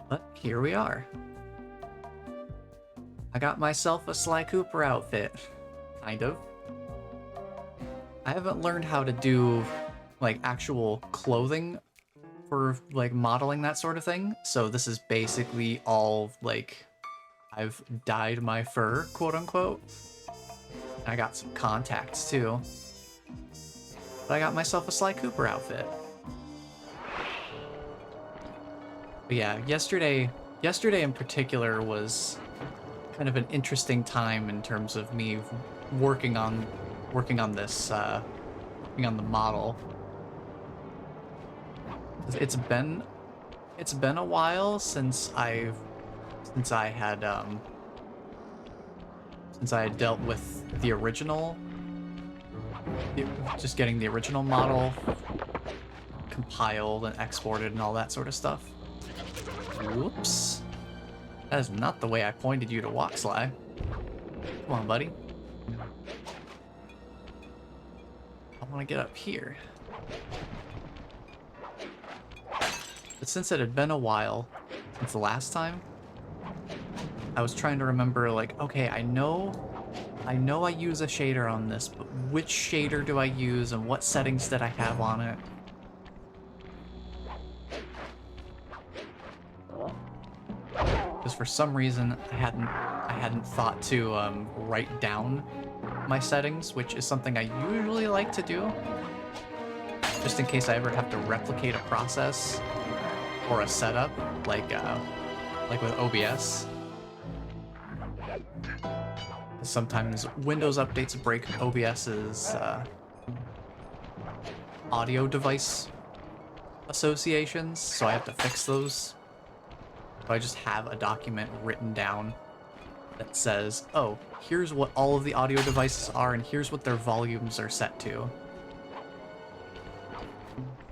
But here we are. I got myself a Sly Cooper outfit. Kind of. I haven't learned how to do, like, actual clothing for, like, modeling that sort of thing. So this is basically all, like, I've dyed my fur, quote-unquote. I got some contacts, too. But I got myself a Sly Cooper outfit. But yeah, yesterday in particular was kind of an interesting time in terms of me working on this working on the model. It's been a while since I had dealt with the original, just getting the original model compiled and exported and all that sort of stuff. Whoops. That is not the way I pointed you to walk, Sly. Come on, buddy. I want to get up here. But since it had been a while since the last time, I was trying to remember, like, okay, I know I use a shader on this, but which shader do I use and what settings did I have on it? Because for some reason I hadn't thought to write down my settings, which is something I usually like to do, just in case I ever have to replicate a process or a setup, like with OBS. Sometimes Windows updates break OBS's audio device associations, so I have to fix those. So I just have a document written down that says, oh, here's what all of the audio devices are and here's what their volumes are set to.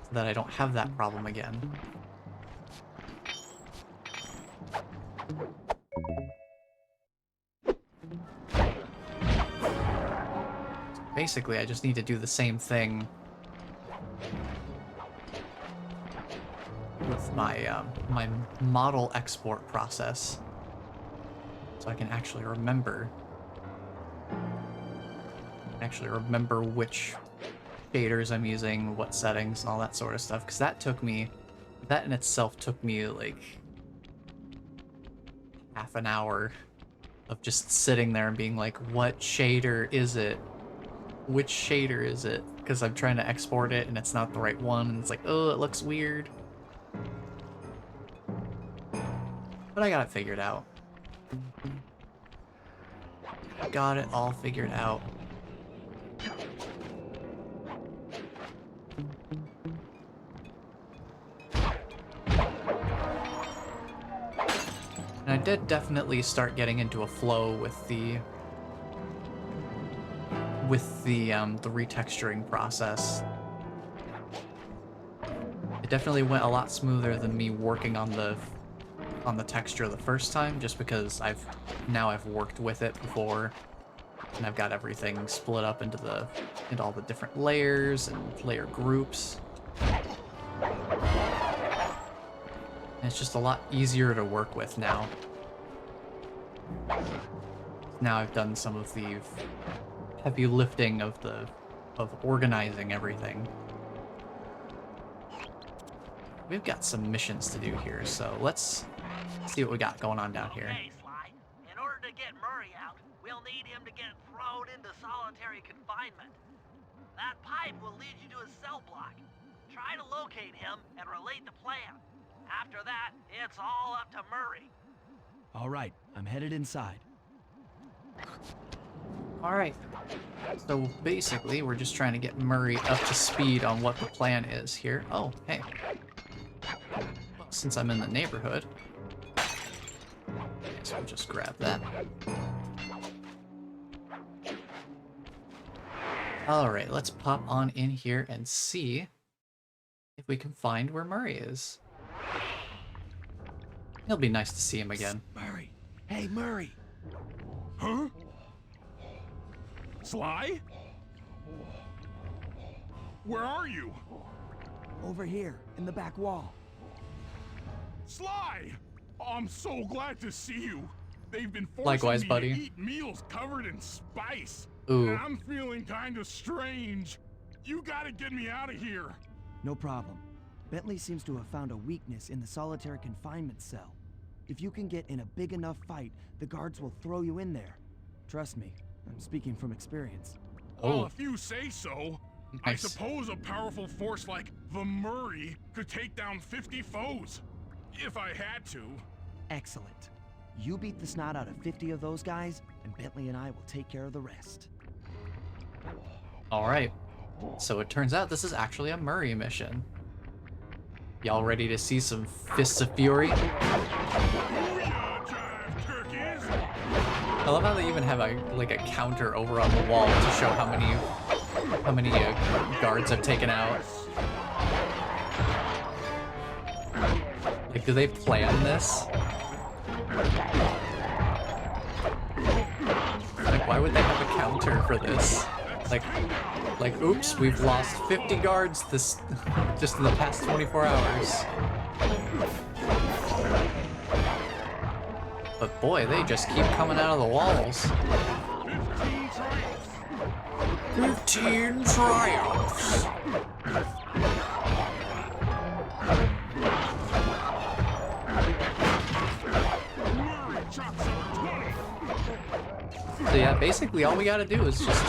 So that I don't have that problem again. So basically, I just need to do the same thing with my my model export process, so I can actually remember which shaders I'm using, what settings, and all that sort of stuff. Because that in itself took me like half an hour of just sitting there and being like, what shader is it? Which shader is it? Because I'm trying to export it and it's not the right one, and it's like, oh, it looks weird. But I got it figured out. Got it all figured out. And I did definitely start getting into a flow with the retexturing process. It definitely went a lot smoother than me working on the texture the first time, just because I've worked with it before, and I've got everything split up into all the different layers and layer groups. And it's just a lot easier to work with now. Now I've done some of the heavy lifting of organizing everything. We've got some missions to do here, so let's see what we got going on down here. Okay, Sly. In order to get Murray out, we'll need him to get thrown into solitary confinement. That pipe will lead you to his cell block. Try to locate him and relate the plan. After that, it's all up to Murray. All right, I'm headed inside. All right. So basically, we're just trying to get Murray up to speed on what the plan is here. Oh, hey. Well, since I'm in the neighborhood, I guess we'll just grab that. All right, let's pop on in here and see if we can find where Murray is. It'll be nice to see him again. Murray. Hey, Murray. Huh? Sly? Where are you? Over here, in the back wall. Sly! I'm so glad to see you. They've been forcing Likewise, me buddy. to eat meals covered in spice. Ooh. And I'm feeling kind of strange. You gotta get me out of here. No problem. Bentley seems to have found a weakness in the solitary confinement cell. If you can get in a big enough fight, the guards will throw you in there. Trust me, I'm speaking from experience. Well, if you say so. I Nice. suppose a powerful force like the Murray could take down 50 foes. If I had to. Excellent. You beat the snot out of 50 of those guys, and Bentley and I will take care of the rest. All right. So it turns out this is actually a Murray mission. Y'all ready to see some Fists of Fury? Booyah, jive turkeys! I love how they even have a counter over on the wall to show how many guards have taken out. Like, do they plan this? Like, why would they have a counter for this? Like, oops, we've lost 50 guards this just in the past 24 hours. But boy, they just keep coming out of the walls. 15 triumphs. So yeah, basically all we gotta do is just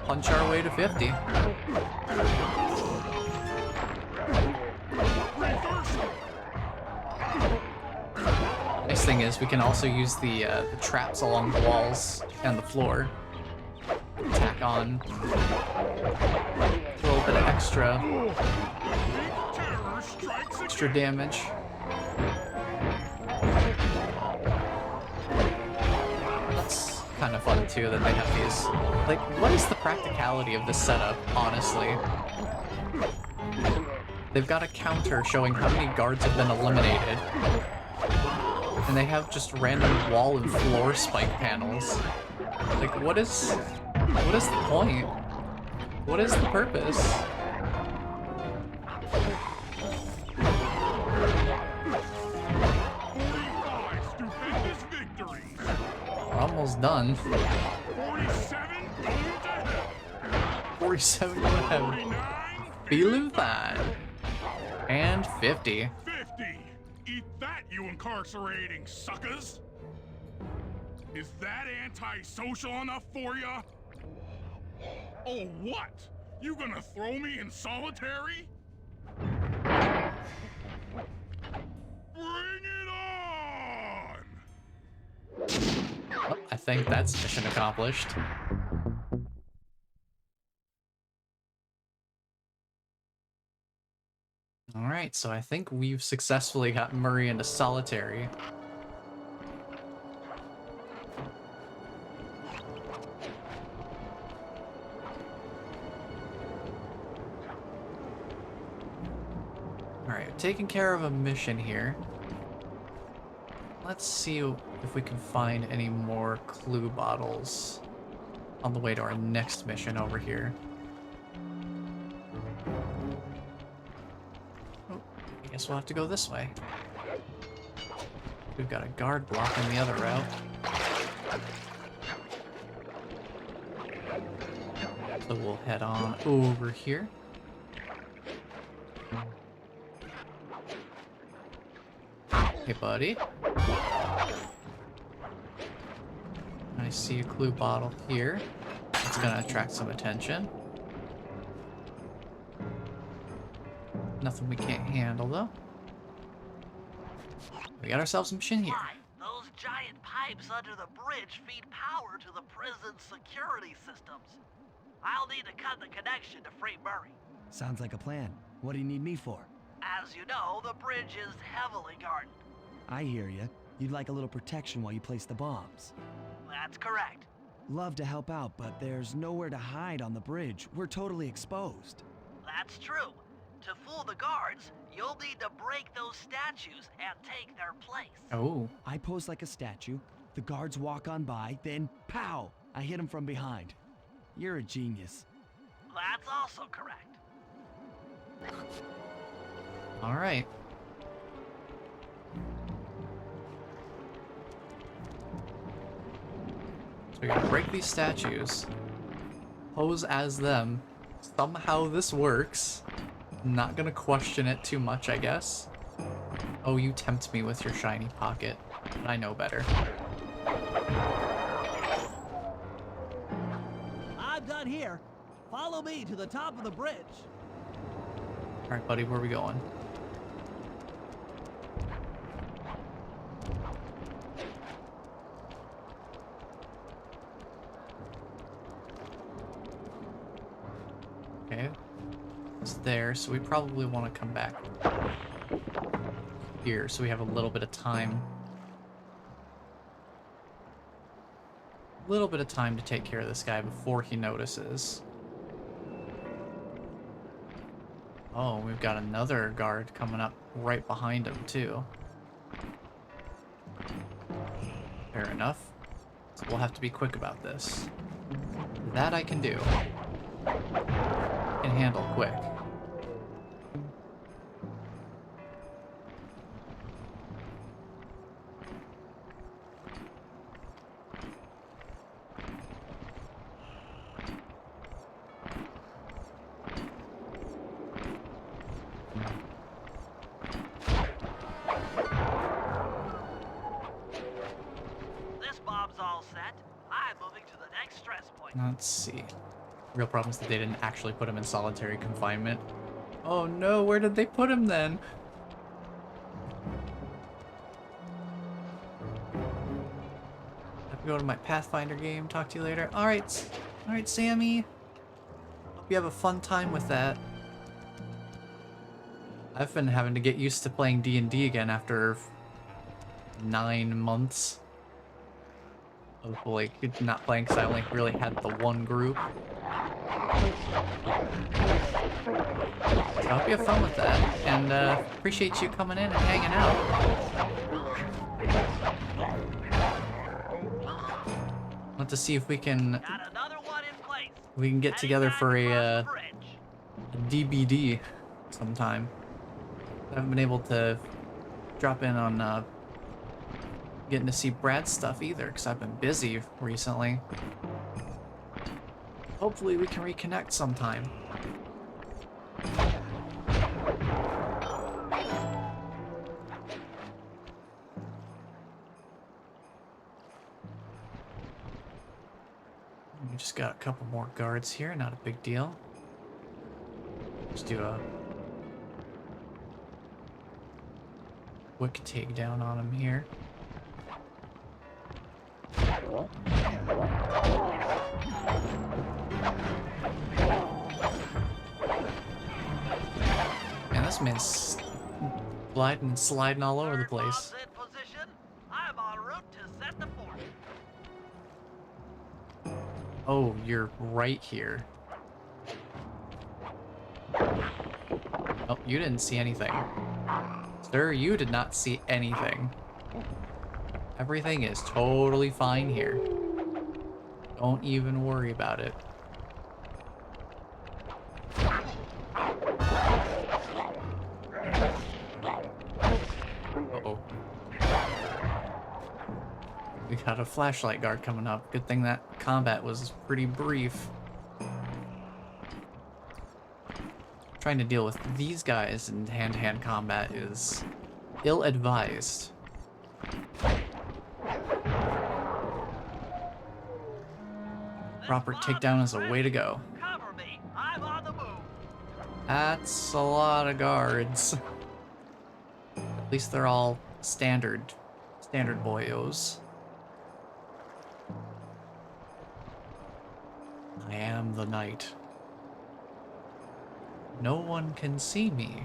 punch our way to 50. Nice thing is we can also use the traps along the walls and the floor. Tack on a little bit of extra damage. That's kind of fun too that they have these. Like, what is the practicality of this setup, honestly? They've got a counter showing how many guards have been eliminated. And they have just random wall and floor spike panels. Like, what is the point? What is the purpose? We're almost done. 47 going to heaven. Feeling fine. And 50. 50! Eat that, you incarcerating suckers! Is that antisocial enough for ya? Oh, what? You gonna throw me in solitary? Bring it on! Oh, I think that's mission accomplished. Alright, so I think we've successfully got Murray into solitary. Alright, taking care of a mission here. Let's see if we can find any more clue bottles on the way to our next mission over here. Oh, I guess we'll have to go this way. We've got a guard blocking the other route. So we'll head on over here. Hey, buddy. I see a clue bottle here. It's gonna attract some attention. Nothing we can't handle, though. We got ourselves a mission here. Why? Those giant pipes under the bridge feed power to the prison's security systems. I'll need to cut the connection to free Murray. Sounds like a plan. What do you need me for? As you know, the bridge is heavily guarded. I hear you. You'd like a little protection while you place the bombs. That's correct. Love to help out, but there's nowhere to hide on the bridge. We're totally exposed. That's true. To fool the guards, you'll need to break those statues and take their place. Oh. I pose like a statue, the guards walk on by, then pow! I hit them from behind. You're a genius. That's also correct. Alright. we gotta break these statues. Pose as them. Somehow this works. I'm not gonna question it too much, I guess. Oh, you tempt me with your shiny pocket. But I know better. I'm done here. Follow me to the top of the bridge. Alright, buddy, where are we going? Okay. It's there, so we probably want to come back here so we have a little bit of time. A little bit of time to take care of this guy before he notices. Oh, we've got another guard coming up right behind him, too. Fair enough. So we'll have to be quick about this. That I can do. Can handle quick. This bob's all set. I'm moving to the next stress point. Let's see. Real problem is that they didn't actually put him in solitary confinement. Oh no, where did they put him then? I have to go to my Pathfinder game. Talk to you later. Alright, Sammy. Hope you have a fun time with that. I've been having to get used to playing D&D again after 9 months of like not playing because I only really had the one group. So I hope you have fun with that, and appreciate you coming in and hanging out. Want to see if we can Got another one in place. get together for Heading a back across the bridge. DBD sometime. I haven't been able to drop in on getting to see Brad's stuff either because I've been busy recently. Hopefully we can reconnect sometime. We just got a couple more guards here, not a big deal. Just do a quick takedown on him here. Man, this man's gliding and sliding all over the Third place. bob's in position. I'm en route to set the fort. Oh, you're right here. Oh, you didn't see anything. Sir, you did not see anything. Everything is totally fine here. Don't even worry about it. Uh-oh. We got a flashlight guard coming up. Good thing that combat was pretty brief. Trying to deal with these guys in hand-to-hand combat is ill-advised. Proper takedown is a way to go. Cover me. I'm on the move. That's a lot of guards. At least they're all standard boyos. I am the knight. No one can see me.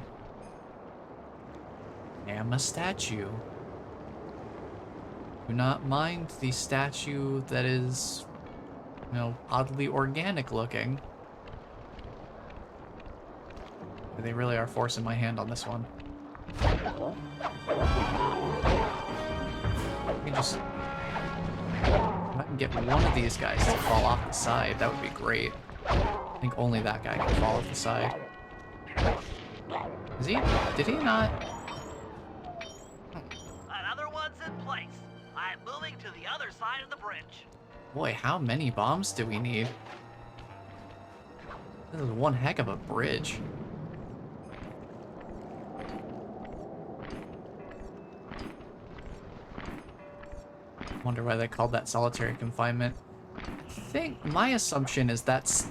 I am a statue. Do not mind the statue that is, you know, oddly organic looking. They really are forcing my hand on this one. Let me just... If I can get one of these guys to fall off the side, that would be great. I think only that guy can fall off the side. Is he? Did he not? Another one's in place. I'm moving to the other side of the bridge. Boy, how many bombs do we need? This is one heck of a bridge. Wonder why they called that solitary confinement. I think my assumption is that's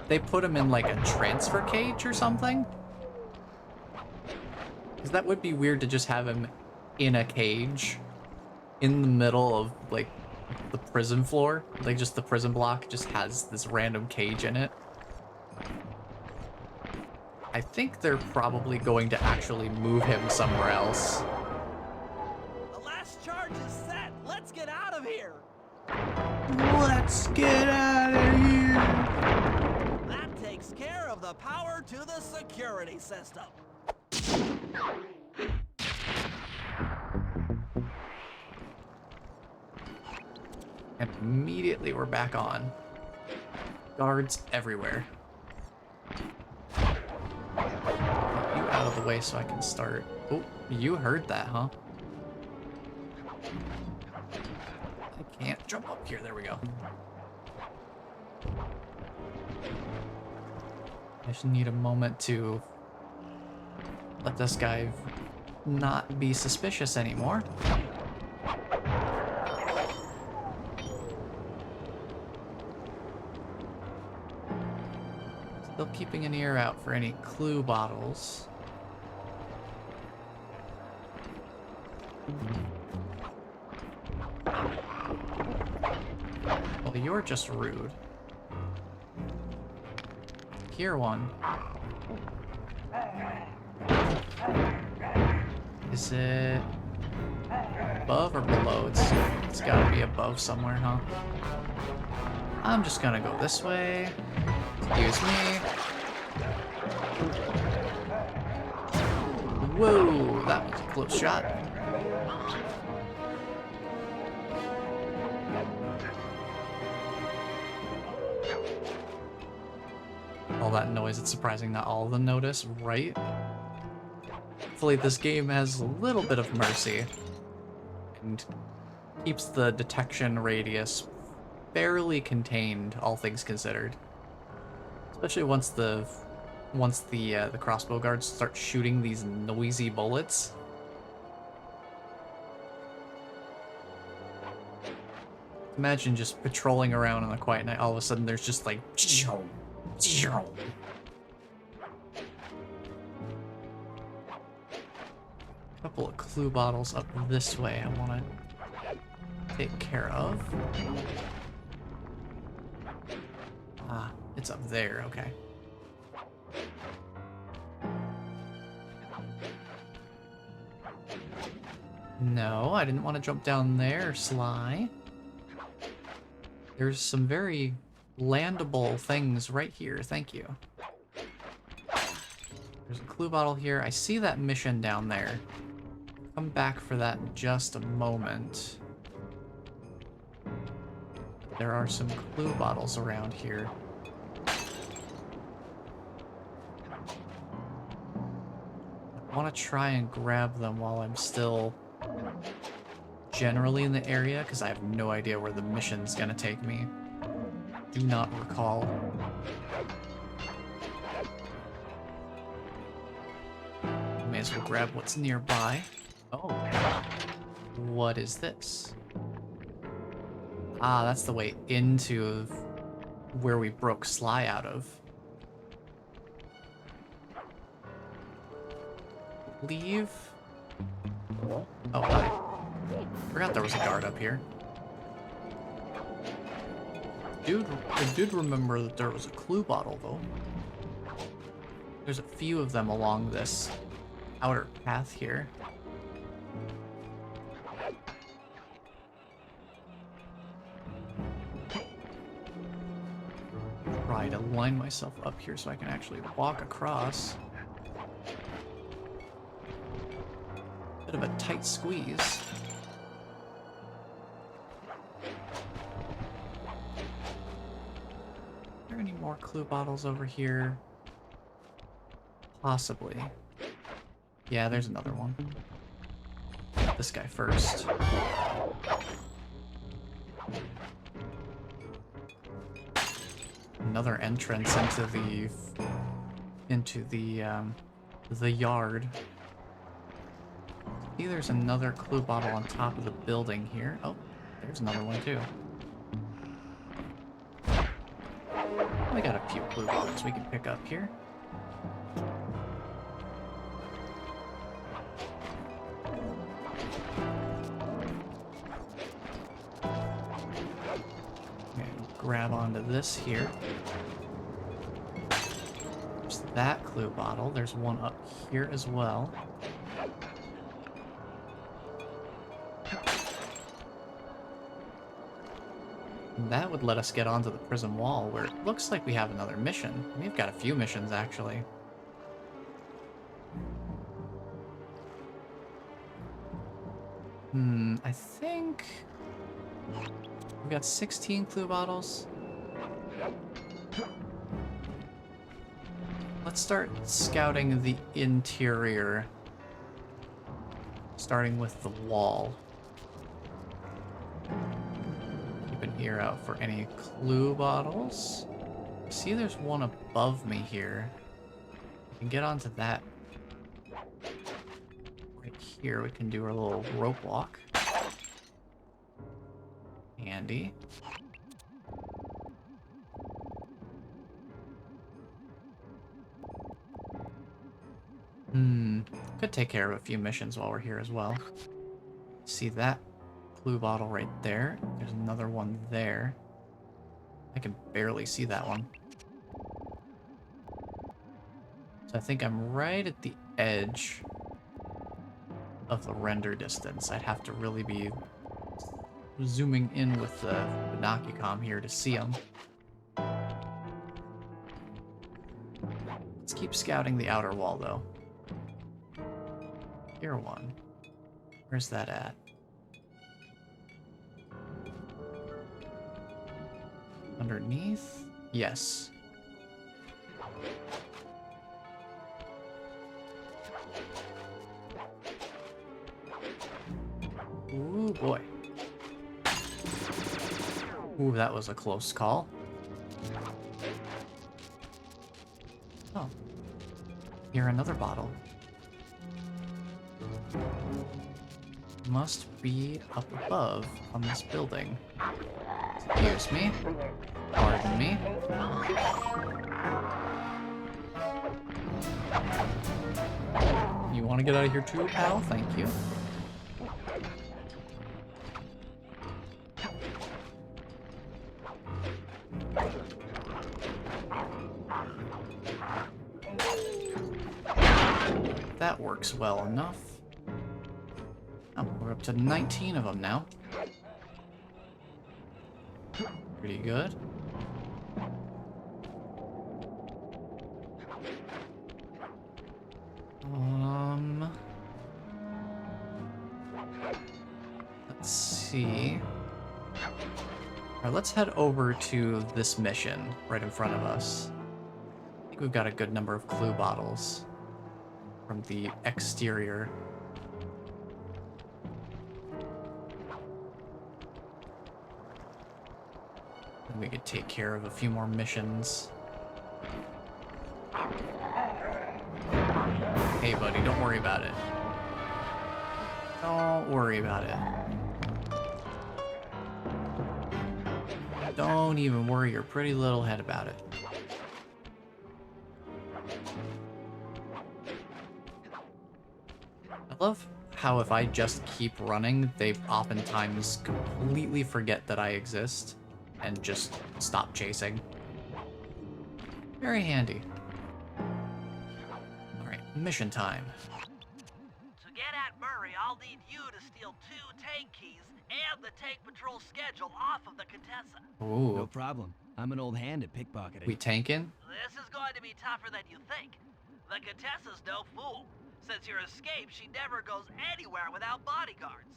they put him in like a transfer cage or something. Because that would be weird to just have him in a cage in the middle of like the prison floor. Like just the prison block just has this random cage in it. I think they're probably going to actually move him somewhere else. The last charge is set. Let's get out of here. Let's get out of here. That takes care of the power to the security system. And immediately we're back on. Guards everywhere. Get you out of the way so I can start. Oh, you heard that, huh? I can't jump up here. There we go. I just need a moment to let this guy not be suspicious anymore. Still keeping an ear out for any clue bottles. Well, you're just rude. Here one. Is it above or below? It's gotta be above somewhere, huh? I'm just gonna go this way. Excuse me. Whoa, that was a close shot. All that noise, it's surprising not all of them notice, right? Hopefully this game has a little bit of mercy and keeps the detection radius fairly contained, all things considered. Especially once the crossbow guards start shooting these noisy bullets. Imagine just patrolling around on a quiet night, all of a sudden there's just like couple of clue bottles up this way I want to take care of. Ah, it's up there, okay. No, I didn't want to jump down there, Sly. There's some very landable things right here, thank you. There's a clue bottle here. I see that mission down there. Come back for that in just a moment. There are some clue bottles around here. I want to try and grab them while I'm still generally in the area, because I have no idea where the mission's gonna take me. Do not recall. May as well grab what's nearby. Oh. What is this? Ah, that's the way into where we broke Sly out of. Leave. Oh, I forgot there was a guard up here. I did remember that there was a clue bottle, though. There's a few of them along this outer path here. Try to line myself up here so I can actually walk across. Bit of a tight squeeze. Are there any more clue bottles over here? Possibly. Yeah, there's another one. This guy first. Another entrance into the yard. See, there's another clue bottle on top of the building here. Oh, there's another one too. We got a few clue bottles we can pick up here. Okay, grab onto this here. There's that clue bottle. There's one up here as well. And that would let us get onto the prison wall, where it looks like we have another mission. We've got a few missions, actually. I think... we've got 16 clue bottles. Let's start scouting the interior, starting with the wall. Keep an ear out for any clue bottles. See, there's one above me here. We can get onto that. Right here, we can do our little rope walk. Handy. Could take care of a few missions while we're here as well. See that clue bottle right there? There's another one there. I can barely see that one. So I think I'm right at the edge of the render distance. I'd have to really be zooming in with the binocular here to see them. Let's keep scouting the outer wall though. Here one. Where's that at? Underneath? Yes. Ooh, boy. Ooh, that was a close call. Oh. Here, another bottle. Must be up above on this building. Excuse me. Pardon me. You want to get out of here too, pal? Thank you. That works well enough. Oh, we're up to 19 of them now. Pretty good. Let's see. Alright, let's head over to this mission right in front of us. I think we've got a good number of clue bottles from the exterior. And we could take care of a few more missions. Hey buddy, don't worry about it. Don't worry about it. Don't even worry your pretty little head about it. I love how if I just keep running, they oftentimes completely forget that I exist and just stop chasing. Very handy. Alright, mission time. To get at Murray, I'll need you to steal 2 tank keys and the tank patrol schedule off of the Contessa. Ooh. No problem. I'm an old hand at pickpocketing. We tanking? This is going to be tougher than you think. The Contessa's no fool. Since your escape, she never goes anywhere without bodyguards.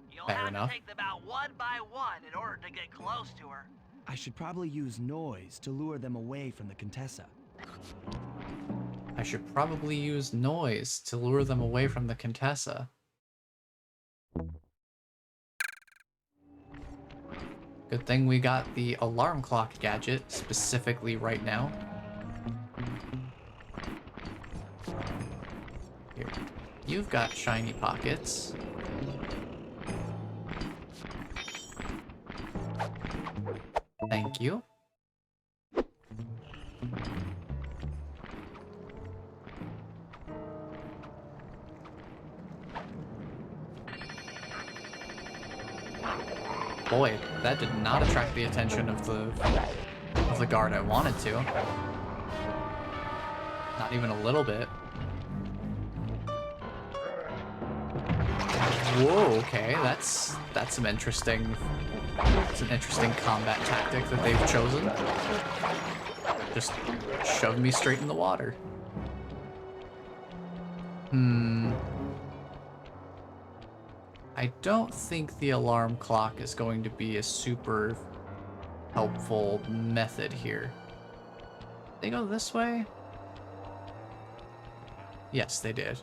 You'll Fair have enough. to take them out one by one in order to get close to her. I should probably use noise to lure them away from the Contessa. I should probably use noise to lure them away from the Contessa. Good thing we got the alarm clock gadget specifically right now. Here. You've got shiny pockets. Thank you. Boy, that did not attract the attention of the guard I wanted to. Not even a little bit. Whoa, okay, that's some interesting. It's an interesting combat tactic that they've chosen. Just shove me straight in the water. I don't think the alarm clock is going to be a super helpful method here. They go this way? Yes, they did.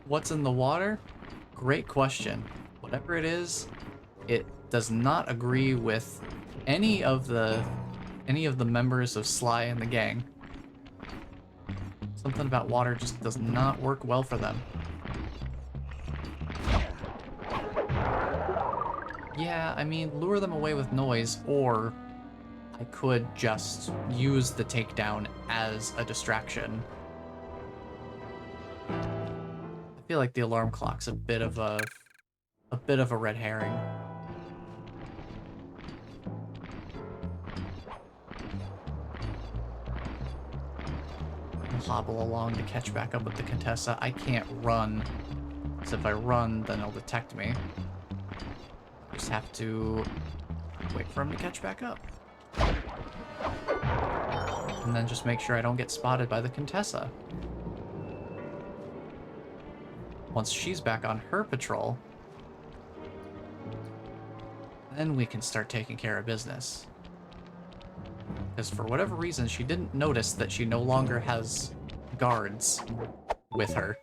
What's in the water? Great question. Whatever it is, it does not agree with any of the members of Sly and the gang. Something about water just does not work well for them. Yeah, I mean, lure them away with noise, or I could just use the takedown as a distraction. I feel like the alarm clock's a bit of a red herring. I'll hobble along to catch back up with the Contessa. I can't run, because if I run, then it'll detect me. I just have to wait for him to catch back up. And then just make sure I don't get spotted by the Contessa. Once she's back on her patrol, then we can start taking care of business. Because for whatever reason, she didn't notice that she no longer has guards with her.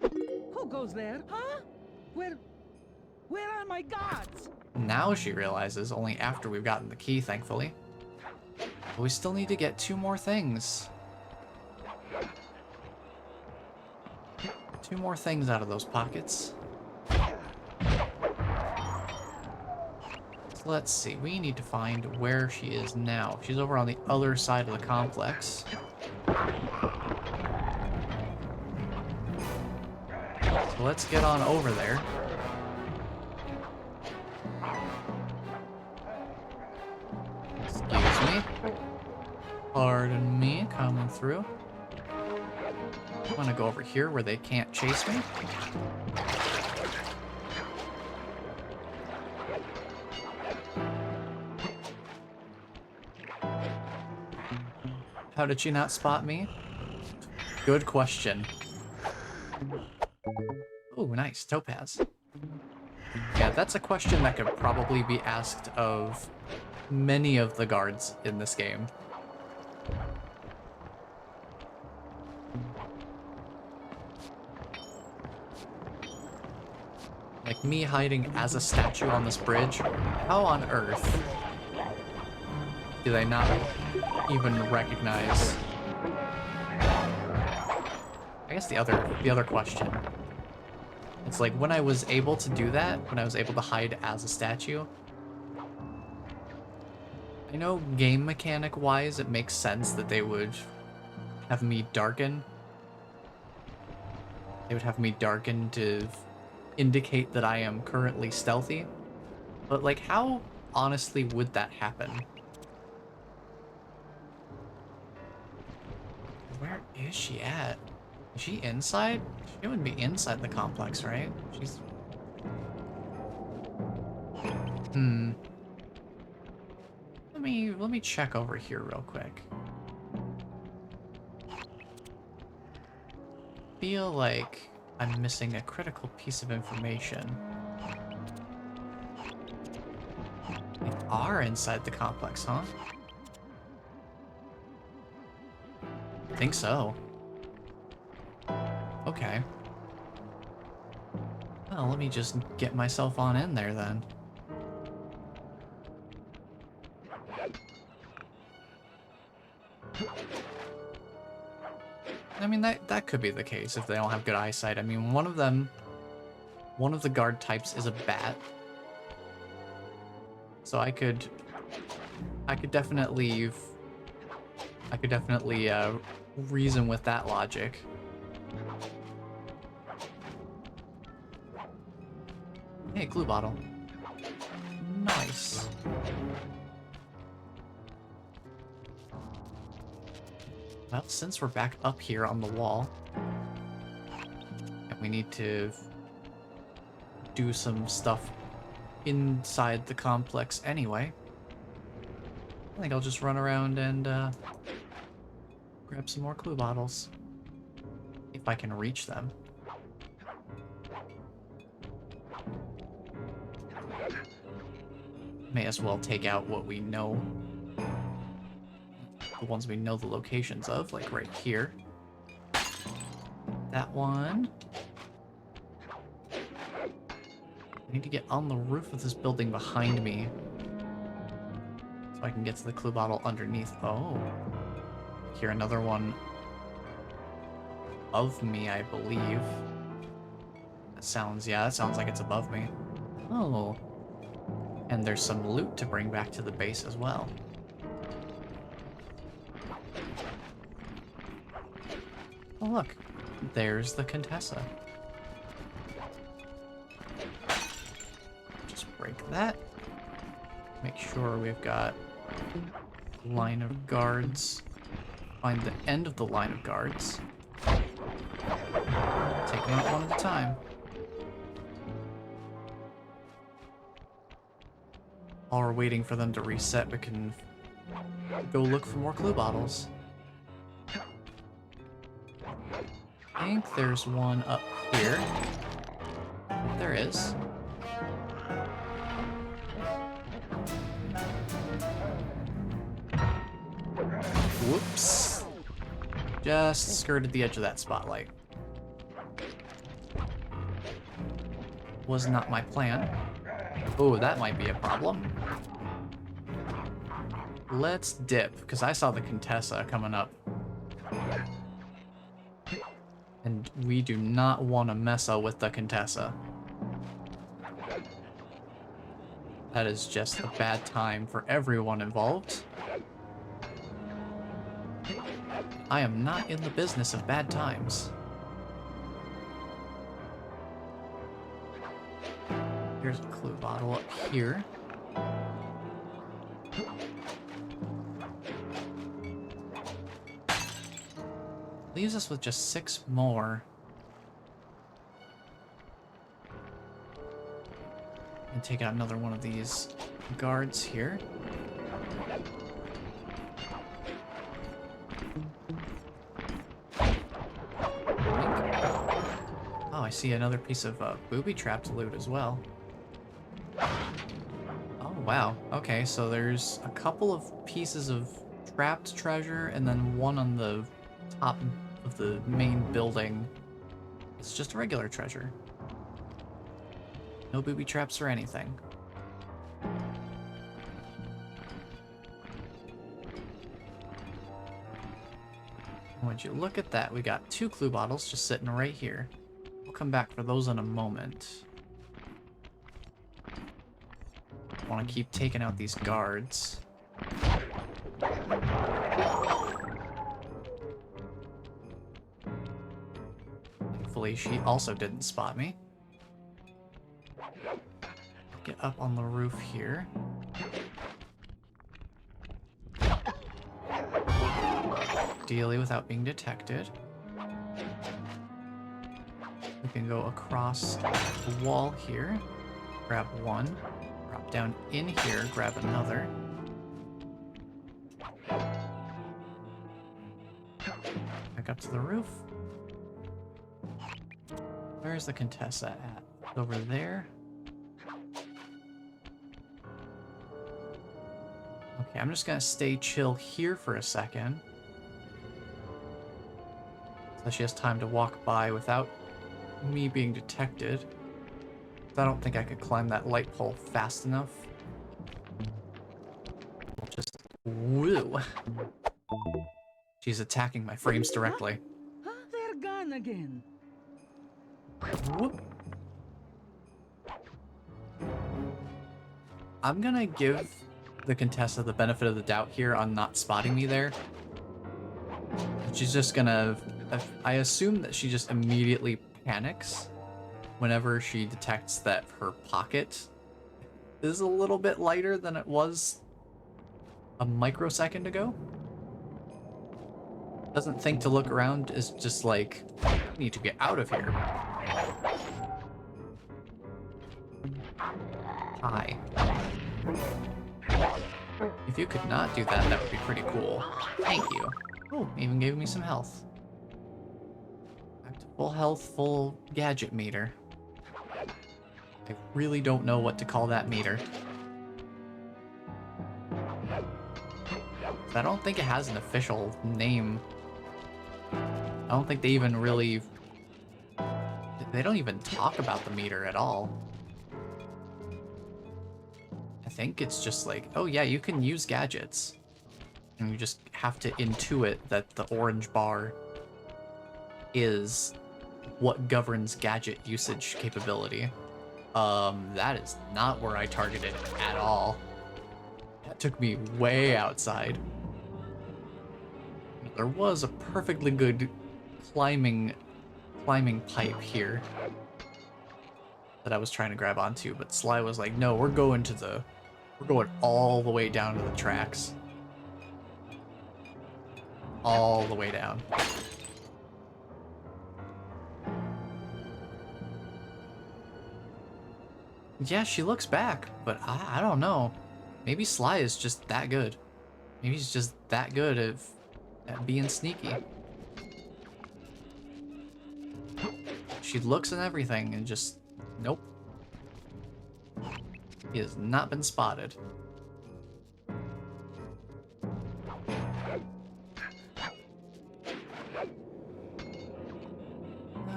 Who goes there, huh? Where are my guards? Now she realizes, only after we've gotten the key, thankfully. But we still need to get 2 more things. 2 more things out of those pockets. So let's see, we need to find where she is now. She's over on the other side of the complex. So let's get on over there. Excuse me. Pardon me, coming through. I want to go over here where they can't chase me. How did she not spot me? Good question. Ooh, nice. Topaz. Yeah, that's a question that could probably be asked of many of the guards in this game. Like me hiding as a statue on this bridge. How on earth do they not even recognize? I guess the other question. It's like when I was able to do that, when I was able to hide as a statue, I know game mechanic wise it makes sense that they would have me darken. They would have me darken to indicate that I am currently stealthy. But like, how honestly would that happen? Where is she at? Is she inside? She wouldn't be inside the complex, right? She's... Let me check over here real quick. Feel like I'm missing a critical piece of information. They are inside the complex, huh? think so. Okay. Well, let me just get myself on in there then. I mean, that could be the case if they don't have good eyesight. I mean, one of the guard types is a bat. So I could definitely reason with that logic. Hey, glue bottle. Nice. Well, since we're back up here on the wall, and we need to do some stuff inside the complex anyway, I think I'll just run around and grab some more clue bottles. If I can reach them. May as well take out what we know. The ones we know the locations of, like right here. That one. I need to get on the roof of this building behind me. So I can get to the clue bottle underneath. Oh. Here, another one of me, I believe. That sounds like it's above me. Oh. And there's some loot to bring back to the base as well. Oh, look. There's the Contessa. Just break that. Make sure we've got line of guards. Find the end of the line of guards. Take them out one at a time. While we're waiting for them to reset, we can go look for more clue bottles. I think there's one up here. There is. Whoops. Just skirted the edge of that spotlight. Was not my plan. Oh, that might be a problem. Let's dip, because I saw the Contessa coming up. And we do not want to mess up with the Contessa. That is just a bad time for everyone involved. I am not in the business of bad times. Here's a clue bottle up here. Leaves us with just 6 more. And take out another one of these guards here. Oh, I see another piece of booby-trapped loot as well. Oh, wow. Okay, so there's a couple of pieces of trapped treasure, and then one on the top of the main building. It's just a regular treasure. No booby traps or anything. Would you look at that? We got 2 clue bottles just sitting right here. We'll come back for those in a moment. Want to keep taking out these guards. Thankfully, she also didn't spot me. Get up on the roof here. Ideally without being detected. We can go across the wall here. Grab one. Drop down in here, grab another. Back up to the roof. Where's the Contessa at? Over there. Okay, I'm just gonna stay chill here for a second. So she has time to walk by without me being detected. I don't think I could climb that light pole fast enough. Just woo. She's attacking my frames directly. Huh? They're gone again. Whoop. I'm gonna give the Contessa the benefit of the doubt here on not spotting me there. She's just gonna... I assume that she just immediately panics whenever she detects that her pocket is a little bit lighter than it was a microsecond ago. Doesn't think to look around, is just like, I need to get out of here. Hi. If you could not do that, that would be pretty cool. Thank you. Oh, even gave me some health. Back to full health, full gadget meter. I really don't know what to call that meter. I don't think it has an official name. I don't think they even really... They don't even talk about the meter at all. I think it's just like, oh yeah, you can use gadgets. And you just have to intuit that the orange bar is what governs gadget usage capability. That is not where I targeted at all. That took me way outside. There was a perfectly good climbing pipe here that I was trying to grab onto, but Sly was like, no, we're going all the way down to the tracks. All the way down. Yeah, she looks back, but I don't know. Maybe Sly is just that good. Maybe he's just that good at being sneaky. She looks and everything and just, nope. He has not been spotted.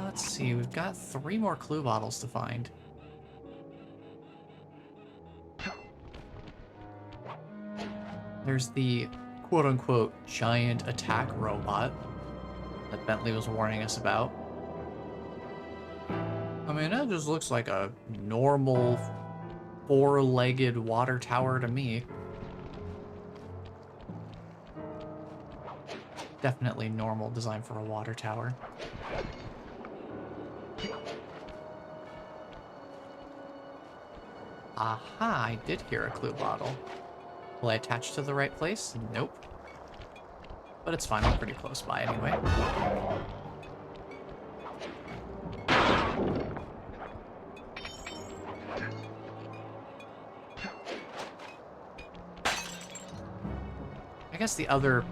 Let's see, we've got 3 more clue bottles to find. There's the quote-unquote giant attack robot that Bentley was warning us about. I mean, that just looks like a normal 4-legged water tower to me. Definitely normal design for a water tower. Aha, I did hear a clue bottle. Will I attach to the right place? Nope. But it's fine, I'm pretty close by anyway. I guess the other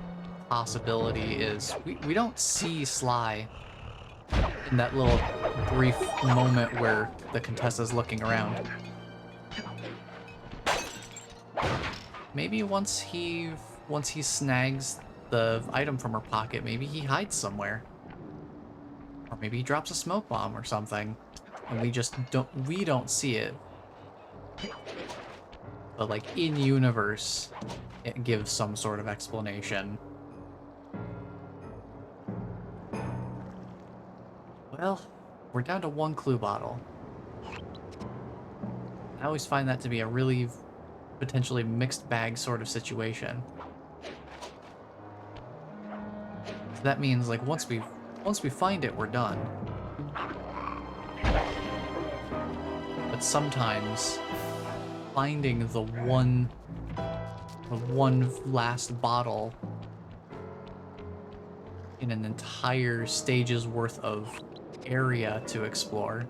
possibility is we don't see Sly in that little brief moment where the Contessa's looking around. Maybe once he snags the item from her pocket, maybe he hides somewhere. Or maybe he drops a smoke bomb or something. And we don't see it. But like in universe, it gives some sort of explanation. Well, we're down to 1 clue bottle. I always find that to be a really potentially mixed bag sort of situation. So that means like once we find it, we're done. But sometimes finding the one last bottle in an entire stage's worth of area to explore,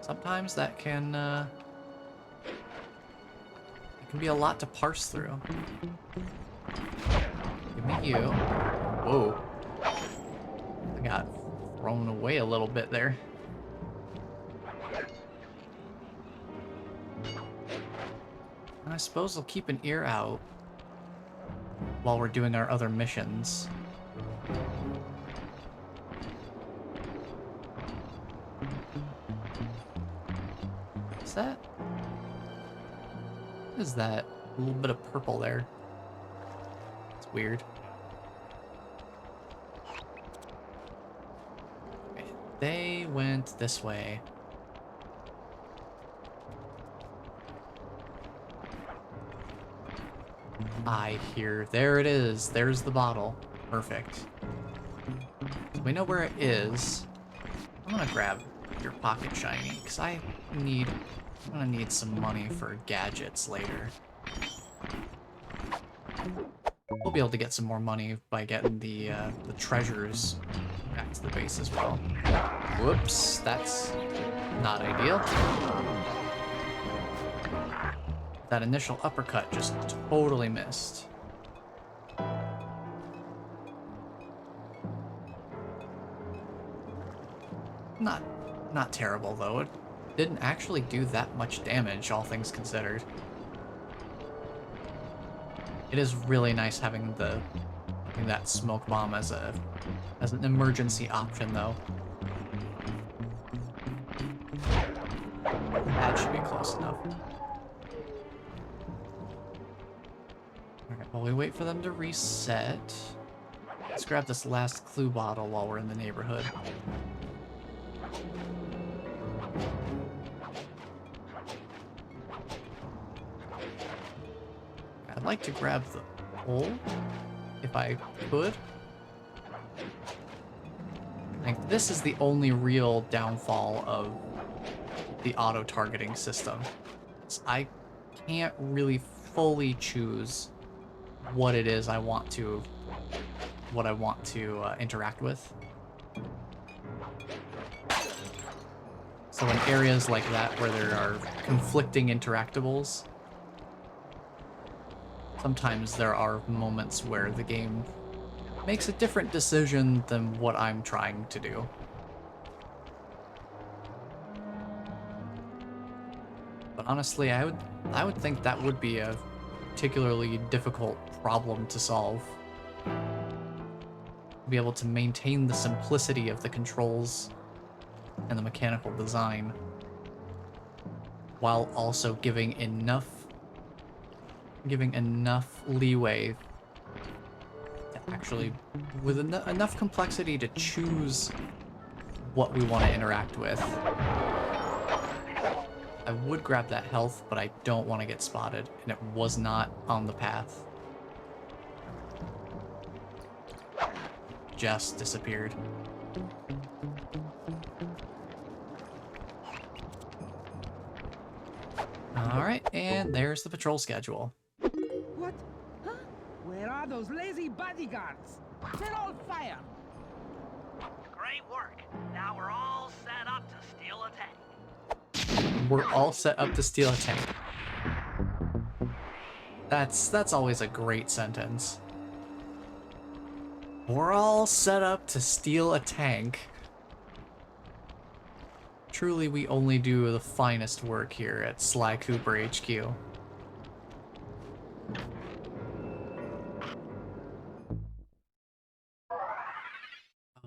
sometimes that can it can be a lot to parse through. Give me you. Whoa. I got thrown away a little bit there. I suppose I'll keep an ear out. while we're doing our other missions. Is that? What is that? A little bit of purple there. It's weird. Okay, they went this way. I hear. There it is. There's the bottle. Perfect. So we know where it is. I'm gonna grab your pocket shiny because I'm gonna need some money for gadgets later. We'll be able to get some more money by getting the treasures back to the base as well. Whoops, that's not ideal. That initial uppercut just totally missed. Not terrible though. It didn't actually do that much damage, all things considered. It is really nice having that smoke bomb as an emergency option though. That should be close enough. Alright, while we wait for them to reset, let's grab this last clue bottle while we're in the neighborhood. I'd like to grab the hole, if I could. I think this is the only real downfall of the auto-targeting system. I can't really fully choose what it is I want to interact with. So in areas like that where there are conflicting interactables, sometimes there are moments where the game makes a different decision than what I'm trying to do. But honestly, I would think that would be a particularly difficult problem to solve. Be able to maintain the simplicity of the controls and the mechanical design while also giving enough leeway to actually, with enough complexity to choose what we want to interact with. I would grab that health, but I don't want to get spotted, and it was not on the path. Just disappeared. Alright, and there's the patrol schedule. What? Huh? Where are those lazy bodyguards? They're all fire. Great work. Now we're all set up to steal a tank. We're all set up to steal a tank. That's always a great sentence. We're all set up to steal a tank. Truly, we only do the finest work here at Sly Cooper HQ.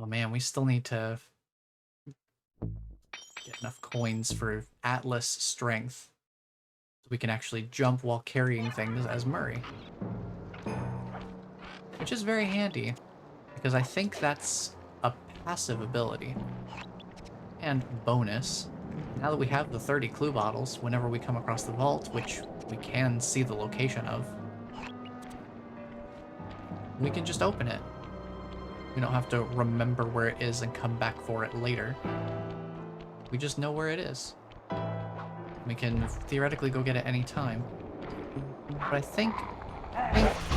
Oh man, we still need to get enough coins for Atlas strength so we can actually jump while carrying things as Murray. Which is very handy, because I think that's a passive ability. And bonus, now that we have the 30 clue bottles, whenever we come across the vault, which we can see the location of, we can just open it. We don't have to remember where it is and come back for it later. We just know where it is. We can theoretically go get it any time. But I think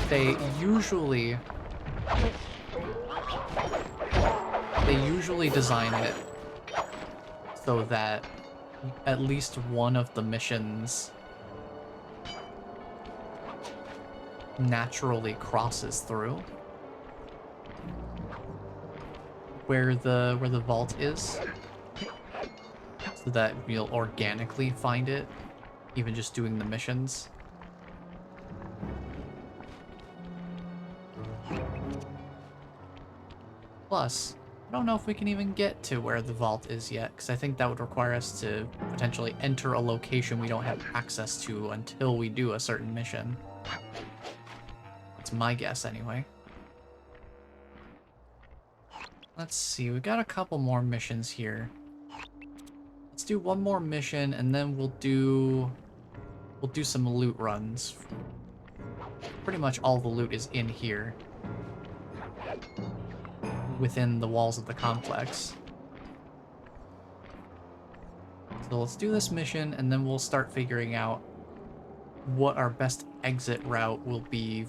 they usually design it so that at least one of the missions naturally crosses through where the vault is, so that you'll organically find it, even just doing the missions. Plus, I don't know if we can even get to where the vault is yet, because I think that would require us to potentially enter a location we don't have access to until we do a certain mission. That's my guess, anyway. Let's see, we got a couple more missions here. Let's do one more mission, and then we'll do some loot runs. Pretty much all the loot is in here, within the walls of the complex. So let's do this mission, and then we'll start figuring out what our best exit route will be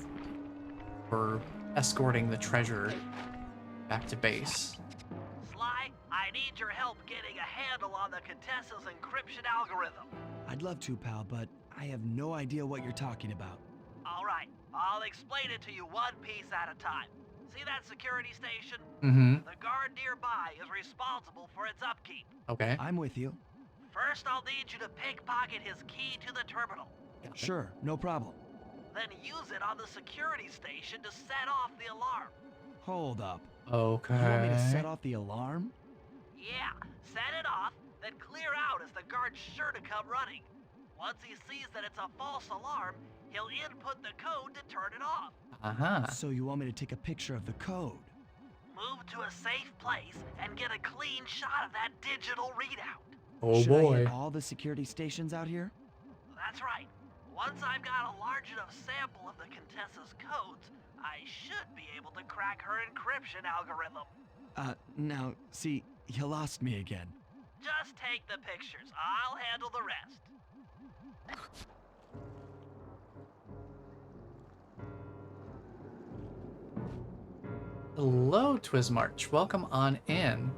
for escorting the treasure back to base. Sly, I need your help getting a handle on the Contessa's encryption algorithm. I'd love to, pal, but I have no idea what you're talking about. All right, I'll explain it to you one piece at a time. See that security station? Mm-hmm. The guard nearby is responsible for its upkeep. Okay. I'm with you. First, I'll need you to pickpocket his key to the terminal. Sure, no problem. Then use it on the security station to set off the alarm. Hold up. Okay. You want me to set off the alarm? Yeah, set it off, then clear out as the guard's sure to come running. Once he sees that it's a false alarm, he'll input the code to turn it off. Uh-huh. So you want me to take a picture of the code? Move to a safe place and get a clean shot of that digital readout. Oh Should I boy. hit all the security stations out here? That's right. Once I've got a large enough sample of the Contessa's codes, I should be able to crack her encryption algorithm. Now, see, you lost me again. Just take the pictures. I'll handle the rest. Hello, Twismarch. Welcome on in.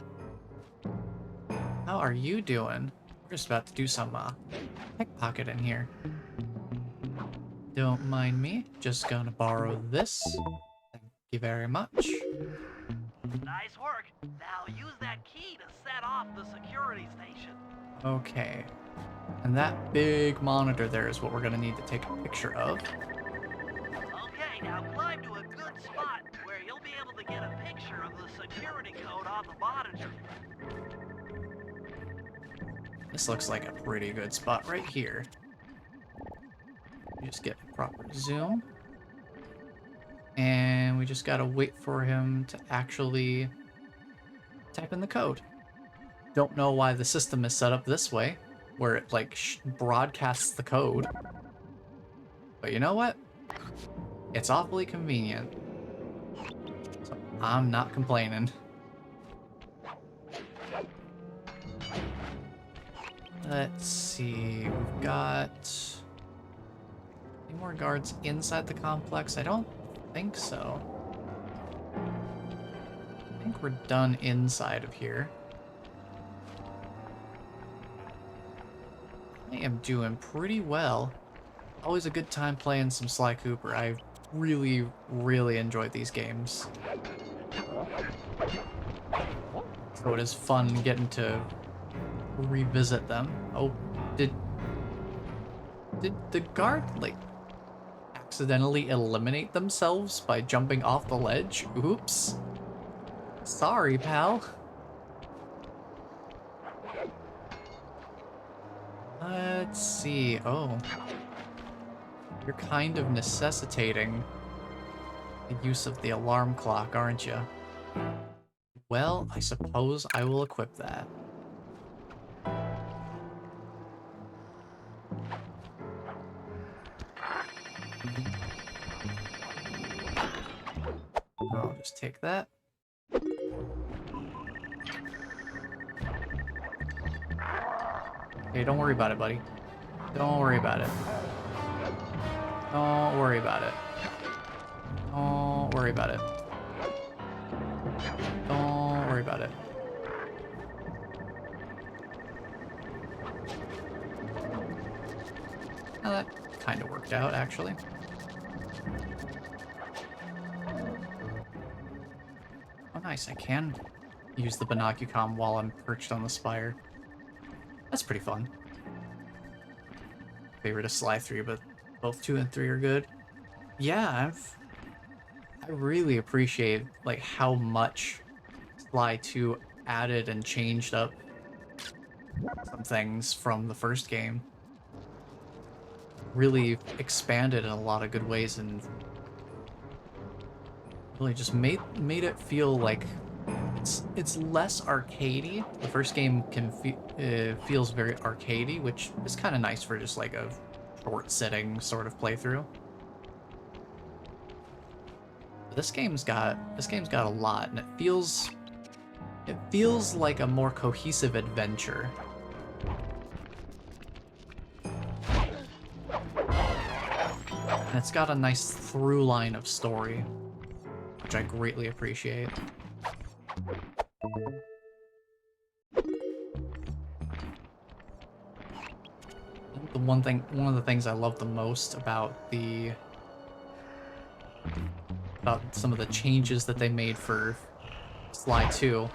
How are you doing? We're just about to do some pickpocket in here. Don't mind me. Just gonna borrow this. Thank you very much. Nice work. Now use that key to set off the security station. Okay. And that big monitor there is what we're gonna need to take a picture of. Okay, now climb to a good spot where you'll be able to get a picture of the security code on the monitor. This looks like a pretty good spot right here. Just get a proper zoom. And we just gotta wait for him to actually type in the code. Don't know why the system is set up this way, where it like broadcasts the code. But you know what? It's awfully convenient. So I'm not complaining. Let's see, we've got any more guards inside the complex? I don't think so. I think we're done inside of here. I am doing pretty well. Always a good time playing some Sly Cooper. I really, really enjoyed these games. So it is fun getting to revisit them. Oh, did the guard, like, accidentally eliminate themselves by jumping off the ledge? Oops. Sorry, pal. Let's see. Oh. You're kind of necessitating the use of the alarm clock, aren't you? Well, I suppose I will equip that. I'll just take that. Okay, don't worry about it, buddy. Don't worry about it. Don't worry about it. Don't worry about it. Don't worry about it. Now that kind of worked out, actually. Oh, nice. I can use the binocucom while I'm perched on the spire. That's pretty fun. Favorite of Sly 3, but both 2 and 3 are good. Yeah, I really appreciate like how much Sly 2 added and changed up some things from the first game. Really expanded in a lot of good ways and really just made it feel like it's less arcadey. The first game feels very arcadey, which is kind of nice for just like a short sitting sort of playthrough. But this game's got a lot, and it feels like a more cohesive adventure. And it's got a nice through line of story, which I greatly appreciate. One of the things I love the most about some of the changes that they made for Sly 2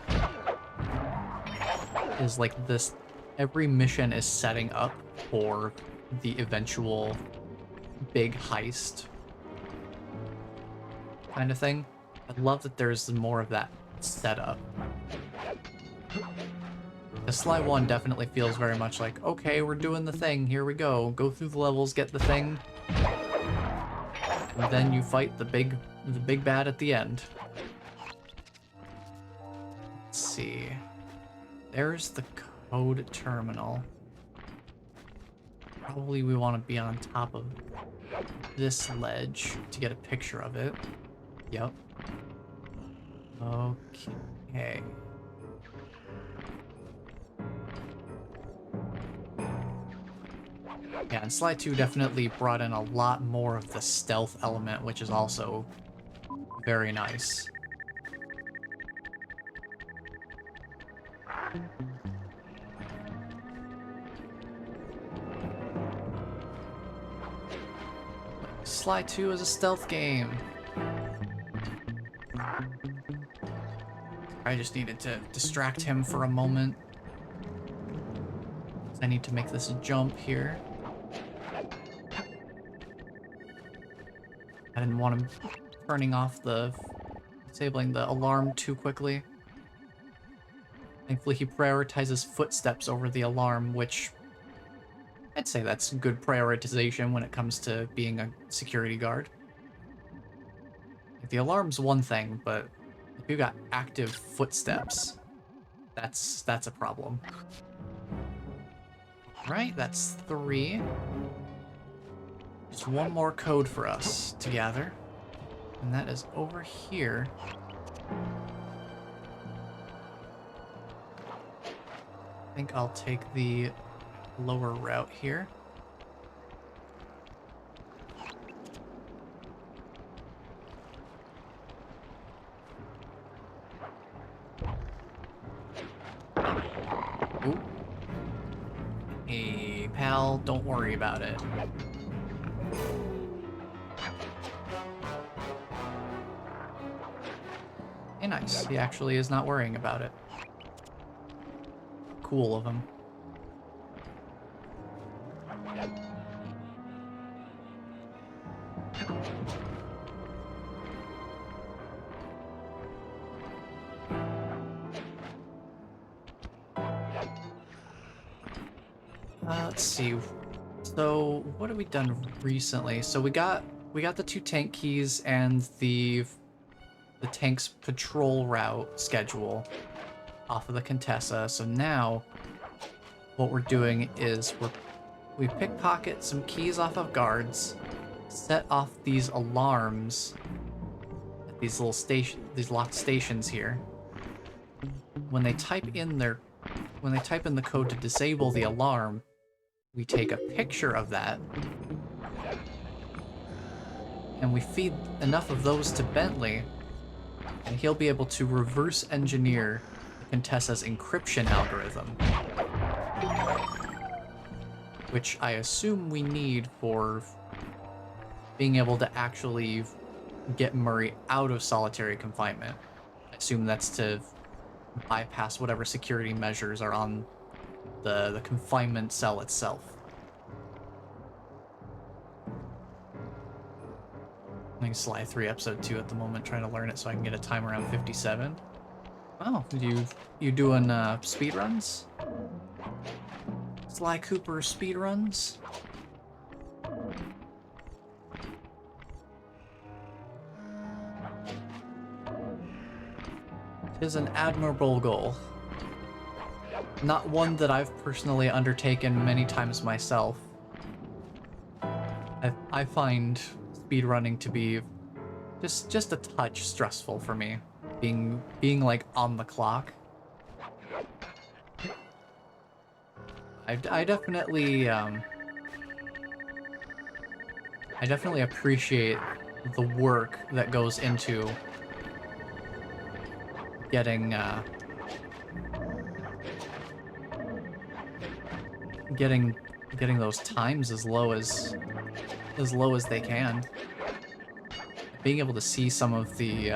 is like this, every mission is setting up for the eventual big heist kind of thing. I love that there's more of that setup. The Sly 1 definitely feels very much like, okay, we're doing the thing, here we go. Go through the levels, get the thing. And then you fight the big bad at the end. Let's see. There's the code terminal. Probably we want to be on top of this ledge to get a picture of it. Yep. Okay. Yeah, and Sly 2 definitely brought in a lot more of the stealth element, which is also very nice. Sly 2 is a stealth game. I just needed to distract him for a moment. I need to make this jump here. I didn't want him disabling the alarm too quickly. Thankfully, he prioritizes footsteps over the alarm, which I'd say that's good prioritization when it comes to being a security guard. Like, the alarm's one thing, but if you got active footsteps, that's a problem. Right, that's 3. Just one more code for us to gather, and that is over here. I think I'll take the lower route here. Ooh. Hey, pal, don't worry about it. Hey, nice. He actually is not worrying about it. Cool of him. Let's see. So, what have we done recently? So we got the 2 tank keys and the tank's patrol route schedule off of the Contessa. So now what we're doing is we pickpocket some keys off of guards, set off these alarms at these locked stations here. When they type in the code to disable the alarm, we take a picture of that and we feed enough of those to Bentley, and he'll be able to reverse engineer Contessa's encryption algorithm, which I assume we need for being able to actually get Murray out of solitary confinement. I assume that's to bypass whatever security measures are on the confinement cell itself. I'm playing Sly 3 episode 2 at the moment, trying to learn it so I can get a time around 57. Oh, you doing speed runs? Sly Cooper speed runs? Tis an admirable goal. Not one that I've personally undertaken many times myself. I find speedrunning to be just a touch stressful for me. Being like on the clock. I definitely appreciate the work that goes into getting those times as low as they can. Being able to see some of the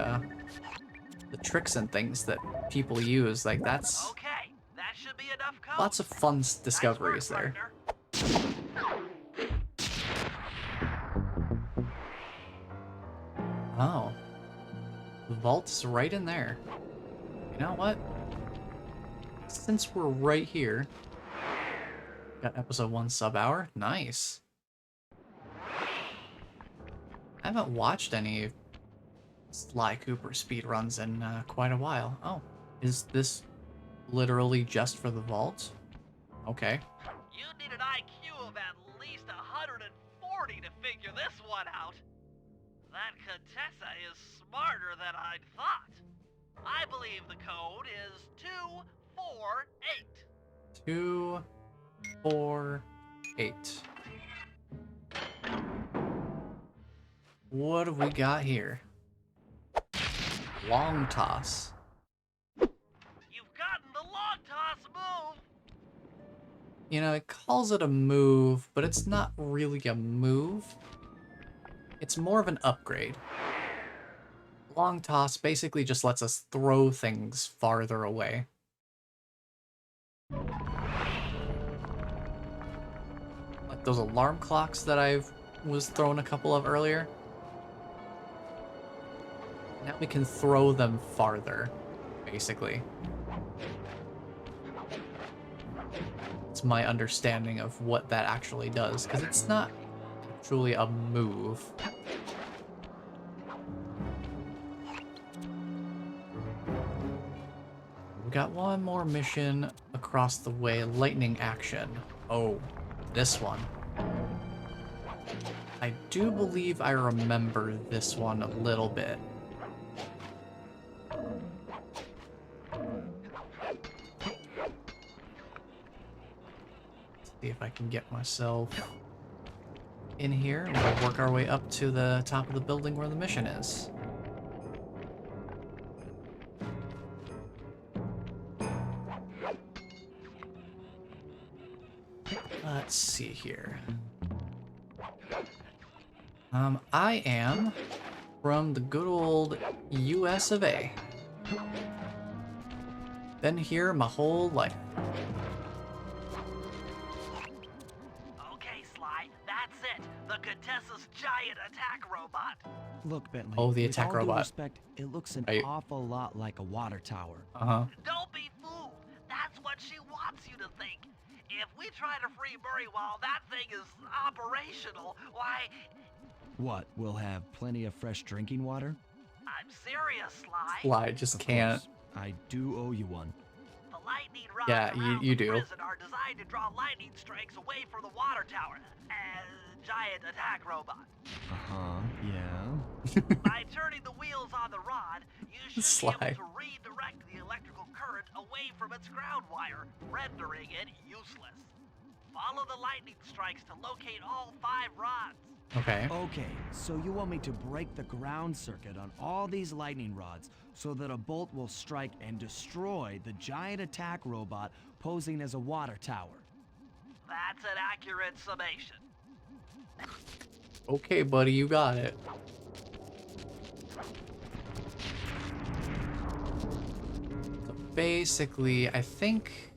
tricks and things that people use, like that's Okay, that should be enough code. lots of fun discoveries Nice work, there. partner. Oh, the vault's right in there. You know what? Since we're right here, got episode 1 sub hour. Nice. I haven't watched any Sly Cooper speedruns in quite a while. Oh, is this literally just for the vault? Okay. You need an IQ of at least 140 to figure this one out. That Contessa is smarter than I'd thought. I believe the code is 248. 248. What have we got here? Long toss. You've gotten the long toss move. You know, it calls it a move, but it's not really a move. It's more of an upgrade. Long toss basically just lets us throw things farther away. Like those alarm clocks that I was throwing a couple of earlier. Now we can throw them farther, basically. It's my understanding of what that actually does, because it's not truly a move. We got one more mission across the way, lightning action. Oh, this one. I do believe I remember this one a little bit. See if I can get myself in here, and we'll work our way up to the top of the building where the mission is. Let's see here. I am from the good old US of A. Been here my whole life. Okay, Sly, that's it. The Contessa's giant attack robot. Look, Bentley. Oh, the with attack all due robot. respect, it looks an Right. awful lot like a water tower. Uh-huh. Don't be fooled. That's what she wants you to think. If we try to free Murray while that thing is operational, why... What, we'll have plenty of fresh drinking water? I'm serious, Sly. Sly just Of can't. course. I do owe you one. The lightning rods Yeah, around you the do. prison are designed to draw lightning strikes away from the water tower. Giant attack robot. Uh-huh, yeah. By turning the wheels on the rod, you should Sly. be able to redirect the electrical current away from its ground wire, rendering it useless. Follow the lightning strikes to locate all 5 rods. Okay. Okay, so you want me to break the ground circuit on all these lightning rods so that a bolt will strike and destroy the giant attack robot posing as a water tower. That's an accurate summation. Okay, buddy, you got it. So basically, I think...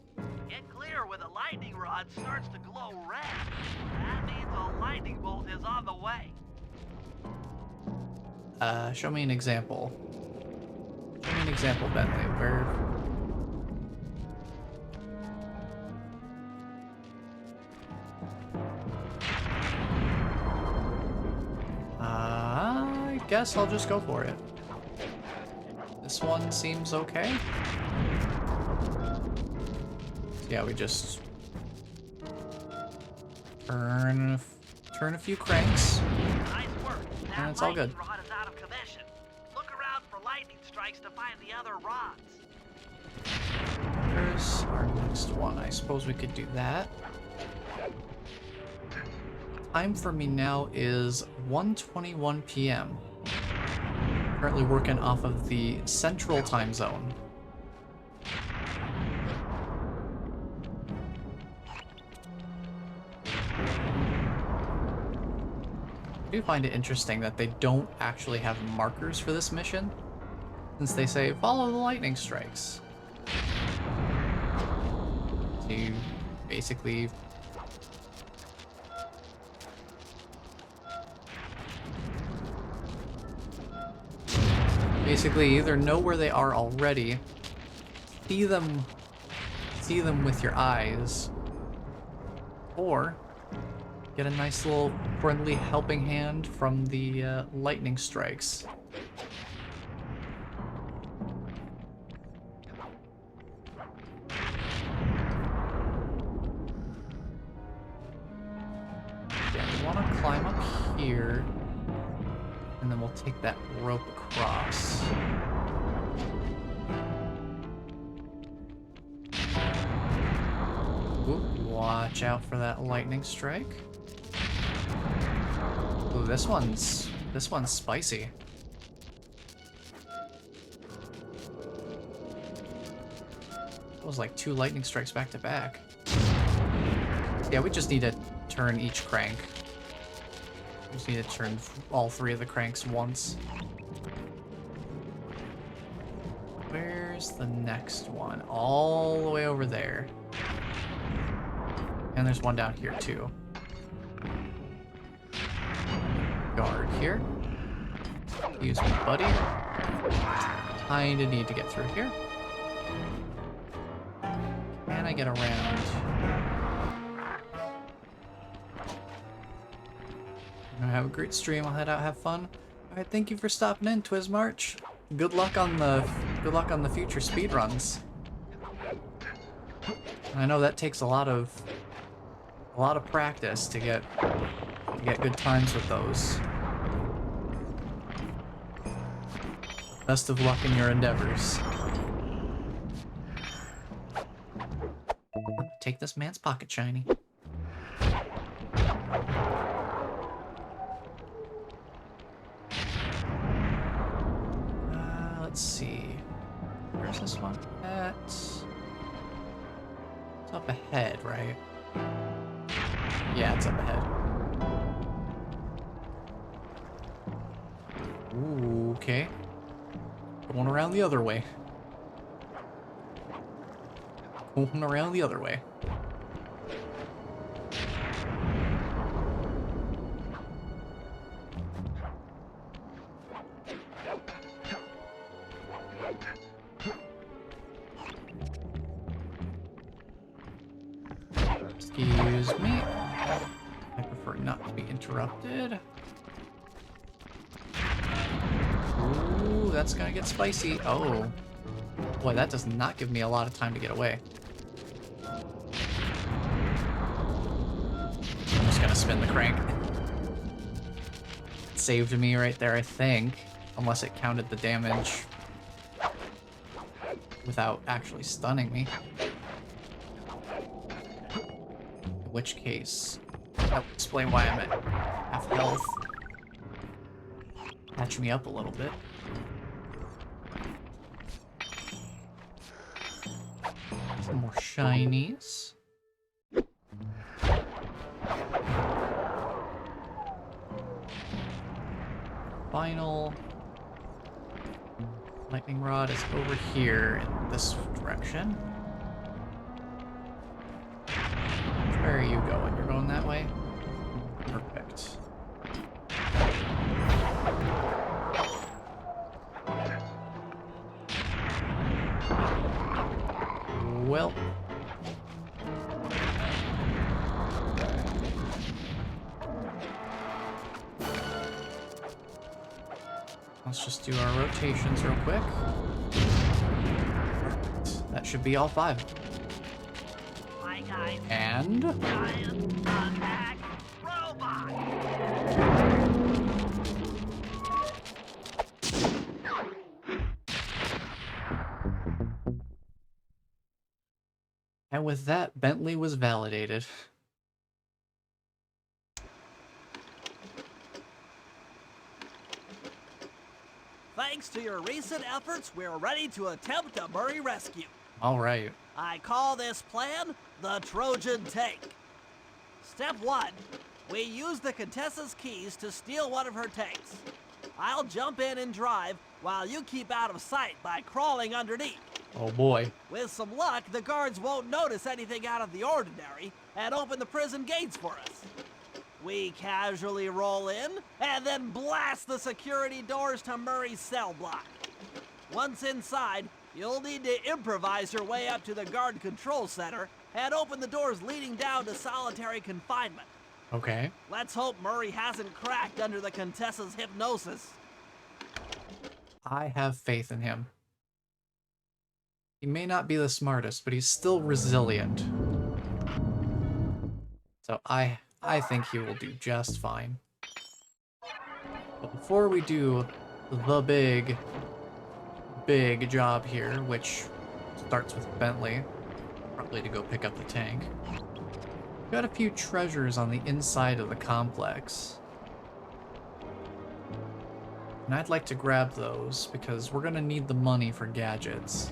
Get clear when the lightning rod starts to glow red. That means a lightning bolt is on the way. Show me an example. Show me an example, Bentley, where... I guess I'll just go for it. This one seems okay. Yeah, we just turn a few cranks, Nice work. That and it's all good. lightning rod is out of commission. Look around for lightning strikes to find the other rods. There's our next one. I suppose we could do that. Time for me now is 1:21 p.m. Currently working off of the central time zone. I do find it interesting that they don't actually have markers for this mission, since they say follow the lightning strikes. So you basically either know where they are already, see them with your eyes, or get a nice little friendly helping hand from the lightning strikes. Yeah, we want to climb up here, and then we'll take that rope across. Ooh, watch out for that lightning strike. Ooh, this one's spicy. It was like 2 lightning strikes back to back. Yeah, we just need to turn each crank. We just need to turn all 3 of the cranks once. Where's the next one? All the way over there. And there's one down here too. Guard here. Use my buddy. Kinda need to get through here. Can I get around? Have a great stream. I'll head out, have fun. Alright, thank you for stopping in, Twizmarch. Good luck on the future speedruns. I know that takes a lot of practice to get good times with those. Best of luck in your endeavors. Take this man's pocket shiny. Let's see. Where's this one at? It's up ahead, right? Yeah, it's up ahead. Ooh, okay. Going around the other way. Going around the other way. Excuse me. I prefer not to be interrupted. Ooh, that's gonna get spicy. Oh. Boy, that does not give me a lot of time to get away. I'm just gonna spin the crank. It saved me right there, I think. Unless it counted the damage without actually stunning me. In which case, that would explain why I'm at half health. Patch me up a little bit. Some more shinies. Final lightning rod is over here in this direction. Where are you going? You're going that way? Perfect. Let's just do our rotations real quick. That should be all 5. My guys, And giant attack robot. with that, Bentley was validated. Thanks to your recent efforts, we're ready to attempt a Murray rescue. All right. I call this plan the Trojan Tank. Step 1, we use the Contessa's keys to steal one of her tanks. I'll jump in and drive while you keep out of sight by crawling underneath. Oh boy. With some luck, the guards won't notice anything out of the ordinary and open the prison gates for us. We casually roll in and then blast the security doors to Murray's cell block. Once inside, you'll need to improvise your way up to the guard control center and open the doors leading down to solitary confinement. Okay. Let's hope Murray hasn't cracked under the Contessa's hypnosis. I have faith in him. He may not be the smartest, but he's still resilient. So I think he will do just fine. But before we do the big job here, which starts with Bentley, probably to go pick up the tank, got a few treasures on the inside of the complex. And I'd like to grab those because we're gonna need the money for gadgets.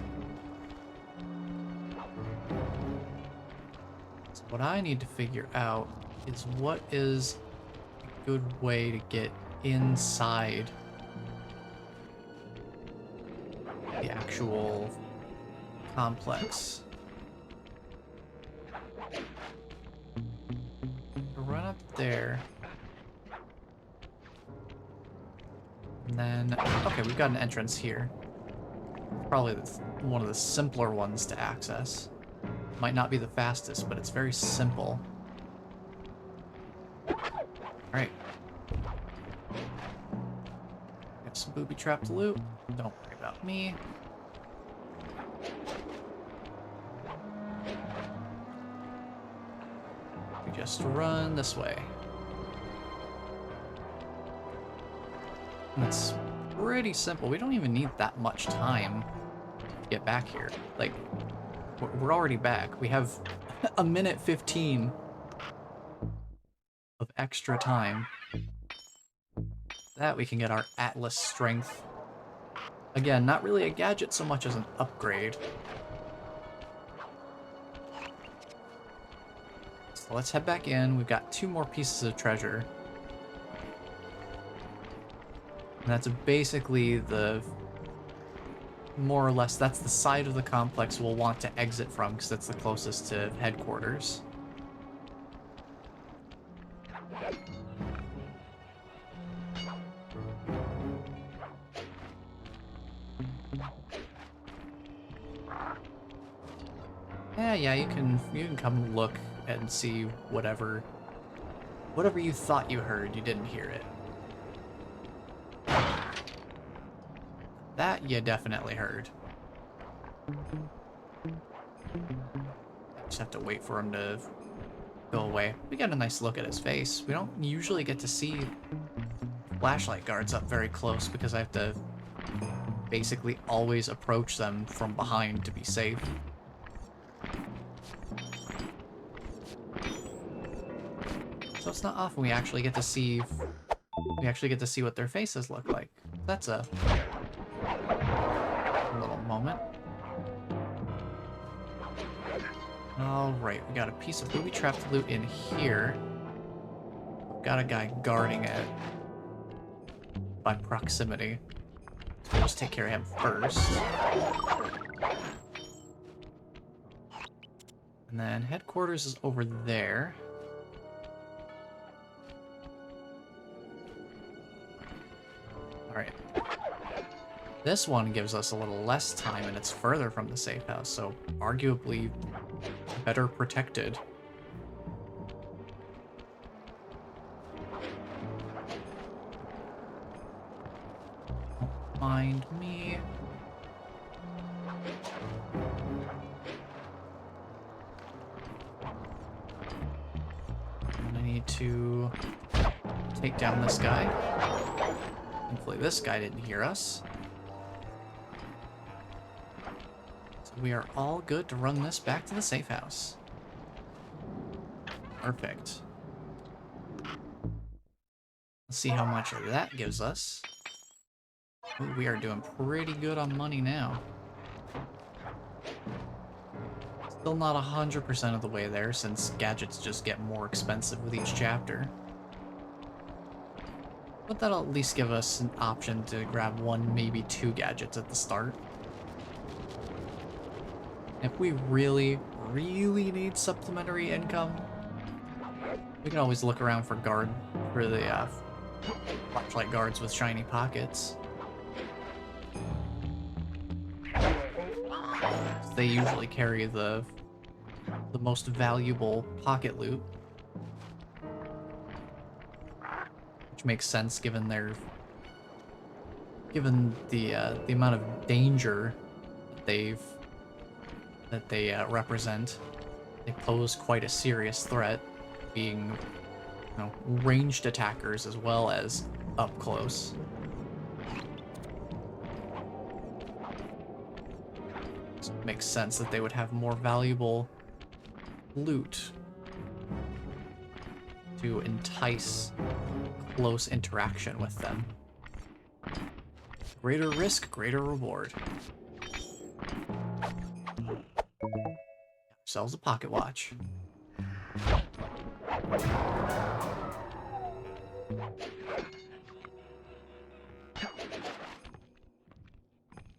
So what I need to figure out is what is a good way to get inside the actual complex. Run up there. And then, okay, we've got an entrance here. Probably one of the simpler ones to access. Might not be the fastest, but it's very simple. Alright. Got some booby-trapped loot. Don't worry about me. We just run this way. And it's pretty simple. We don't even need that much time to get back here. Like, we're already back. We have a minute 15 of extra time. That we can get our Atlas strength. Again, not really a gadget so much as an upgrade. So let's head back in. We've got 2 more pieces of treasure. And that's basically the, more or less, that's the side of the complex we'll want to exit from, because that's the closest to headquarters. Yeah, you can come look and see whatever you thought you heard, you didn't hear it. That you definitely heard. Just have to wait for him to go away. We got a nice look at his face. We don't usually get to see flashlight guards up very close because I have to basically always approach them from behind to be safe. So it's not often we actually get to see what their faces look like. That's a little moment. Alright, we got a piece of booby-trapped loot in here. We've got a guy guarding it by proximity. So we'll just take care of him first. And then headquarters is over there. Alright. This one gives us a little less time and it's further from the safe house, so arguably better protected. mind me. And I need to take down this guy. Hopefully this guy didn't hear us. So we are all good to run this back to the safe house. Perfect. Let's see how much of that gives us. Ooh, we are doing pretty good on money now. Still not 100% of the way there, since gadgets just get more expensive with each chapter. But that'll at least give us an option to grab 1, maybe 2 gadgets at the start. If we really, really need supplementary income, we can always look around for the flashlight guards with shiny pockets. They usually carry the most valuable pocket loot, which makes sense given the amount of danger that they represent. They pose quite a serious threat, being, you know, ranged attackers as well as up close. So it makes sense that they would have more valuable loot to entice close interaction with them. Greater risk, greater reward. Ourselves a pocket watch.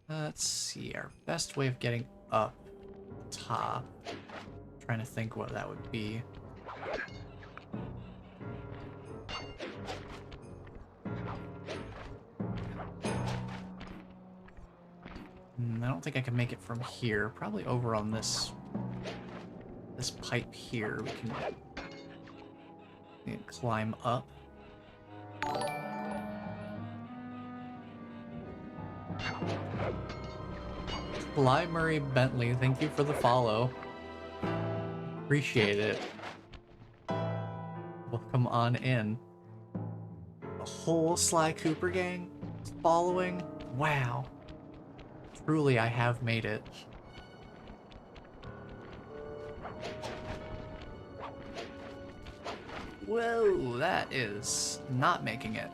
Let's see, our best way of getting up top. Trying to think what that would be. I don't think I can make it from here. Probably over on this pipe here. We can climb up. Sly Murray Bentley, thank you for the follow. Appreciate it. Welcome on in. The whole Sly Cooper gang is following. Wow. Truly, I have made it. Whoa, that is not making it.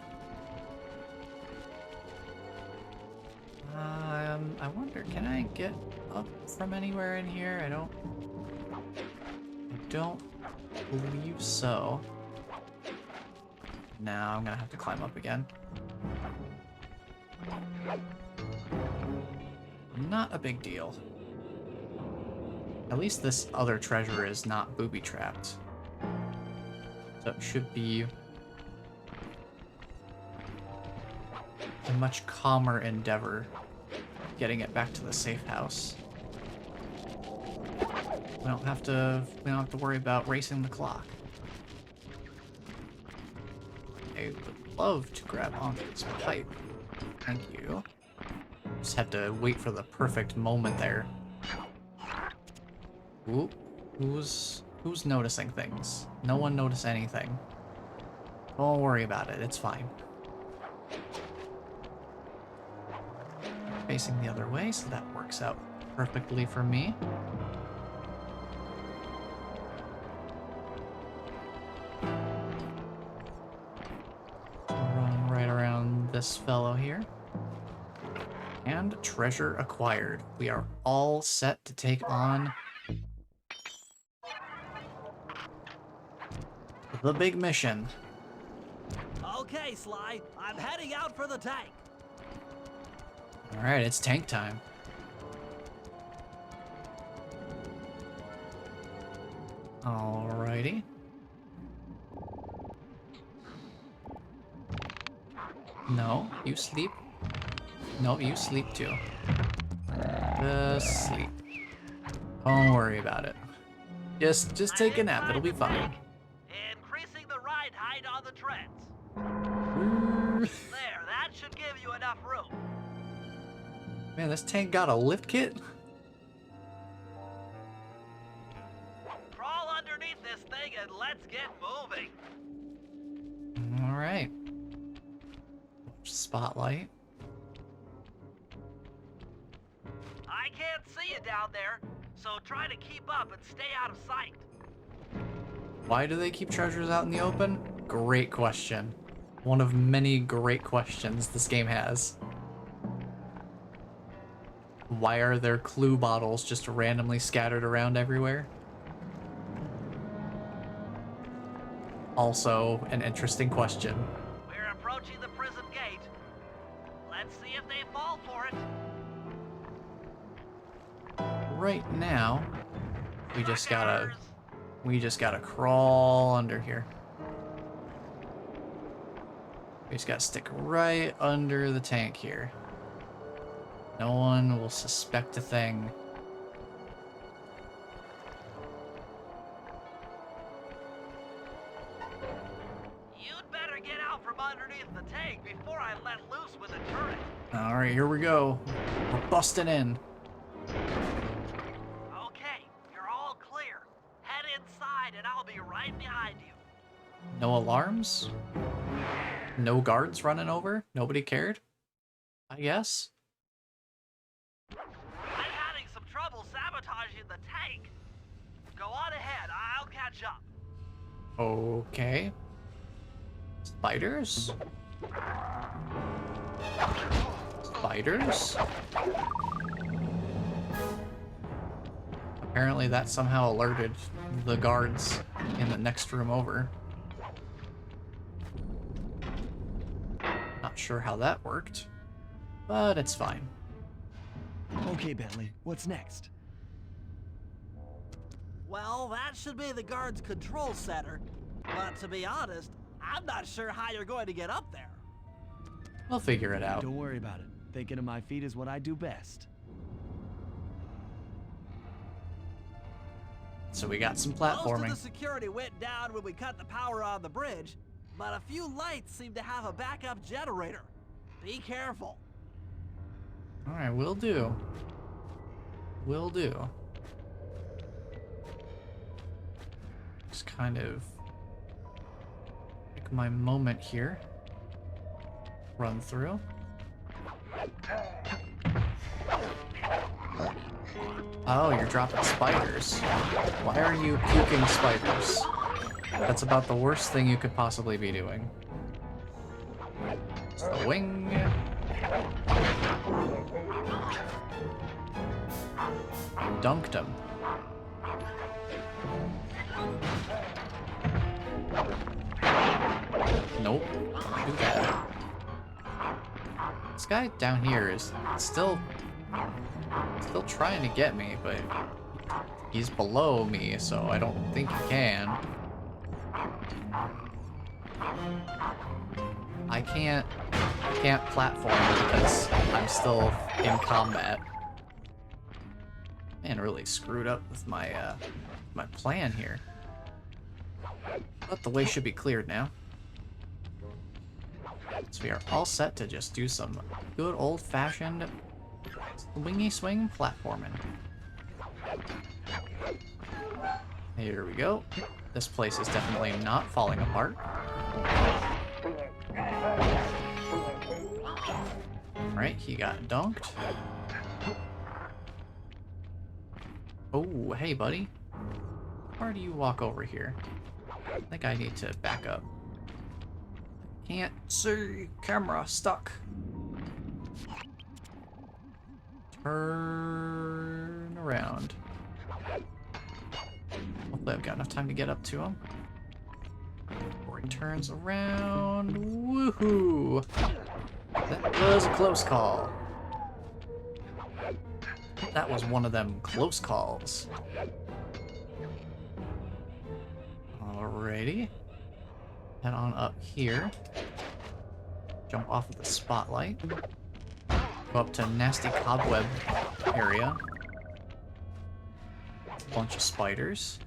I wonder, can I get up from anywhere in here? I don't believe so. Now I'm gonna have to climb up again. Not a big deal. At least this other treasure is not booby-trapped. So it should be a much calmer endeavor getting it back to the safe house. We don't have to worry about racing the clock. I would love to grab onto this pipe. Thank you. Just had to wait for the perfect moment there. Ooh, who's noticing things? No one noticed anything. Don't worry about it, it's fine. Facing the other way, so that works out perfectly for me. Run right around this fellow here. And treasure acquired. We are all set to take on the big mission. Okay, Sly, I'm heading out for the tank. Alright, it's tank time. Alrighty. No, you sleep. No, you sleep too. Just sleep. Don't worry about it. Just take a nap, it'll be fine. Increasing the ride height on the treads. There, that should give you enough room. Man, this tank got a lift kit? Crawl underneath this thing and let's get moving. Alright. Spotlight. I can't see you down there, so try to keep up and stay out of sight. Why do they keep treasures out in the open? Great question. One of many great questions this game has. Why are there clue bottles just randomly scattered around everywhere? Also, an interesting question. We're approaching the prison gate. Let's see if they fall for it. Right now, we just gotta Suckers! crawl under here. We just gotta stick right under the tank here. No one will suspect a thing. You'd better get out from underneath the tank before I let loose with the turret. Alright, here we go. We're busting in. Okay, you're all clear. Head inside and I'll be right behind you. No alarms? No guards running over? Nobody cared? I guess. I'm having some trouble sabotaging the tank. Go on ahead, I'll catch up. Okay. Spiders? Spiders? Apparently that somehow alerted the guards in the next room over. Not sure how that worked, but it's fine. Okay, Bentley, what's next? Well, that should be the guard's control center. But to be honest, I'm not sure how you're going to get up there. We'll figure it out. Don't worry about it. Thinking of my feet is what I do best. So we got some Most platforming. of the security went down when we cut the power on the bridge, but a few lights seem to have a backup generator. Be careful. Alright, will do. Will do. Just kind of take my moment here. Run through. Oh, you're dropping spiders. Why are you puking spiders? That's about the worst thing you could possibly be doing. Swing. Dunked him. Nope, don't do that. This guy down here is still trying to get me, but he's below me, so I don't think he can. I can't platform because I'm still in combat. Man, really screwed up with my my plan here. But the way should be cleared now. So we are all set to just do some good old-fashioned swingy swing platforming. Here we go. This place is definitely not falling apart. Alright, he got dunked. Oh, hey buddy. How far do you walk over here? I think I need to back up. Can't see. Camera stuck. Turn around. Hopefully I've got enough time to get up to him. Before he turns around. Woohoo! That was a close call. That was one of them close calls. Alrighty. Head on up here. Jump off of the spotlight. Go up to nasty cobweb area. A bunch of spiders.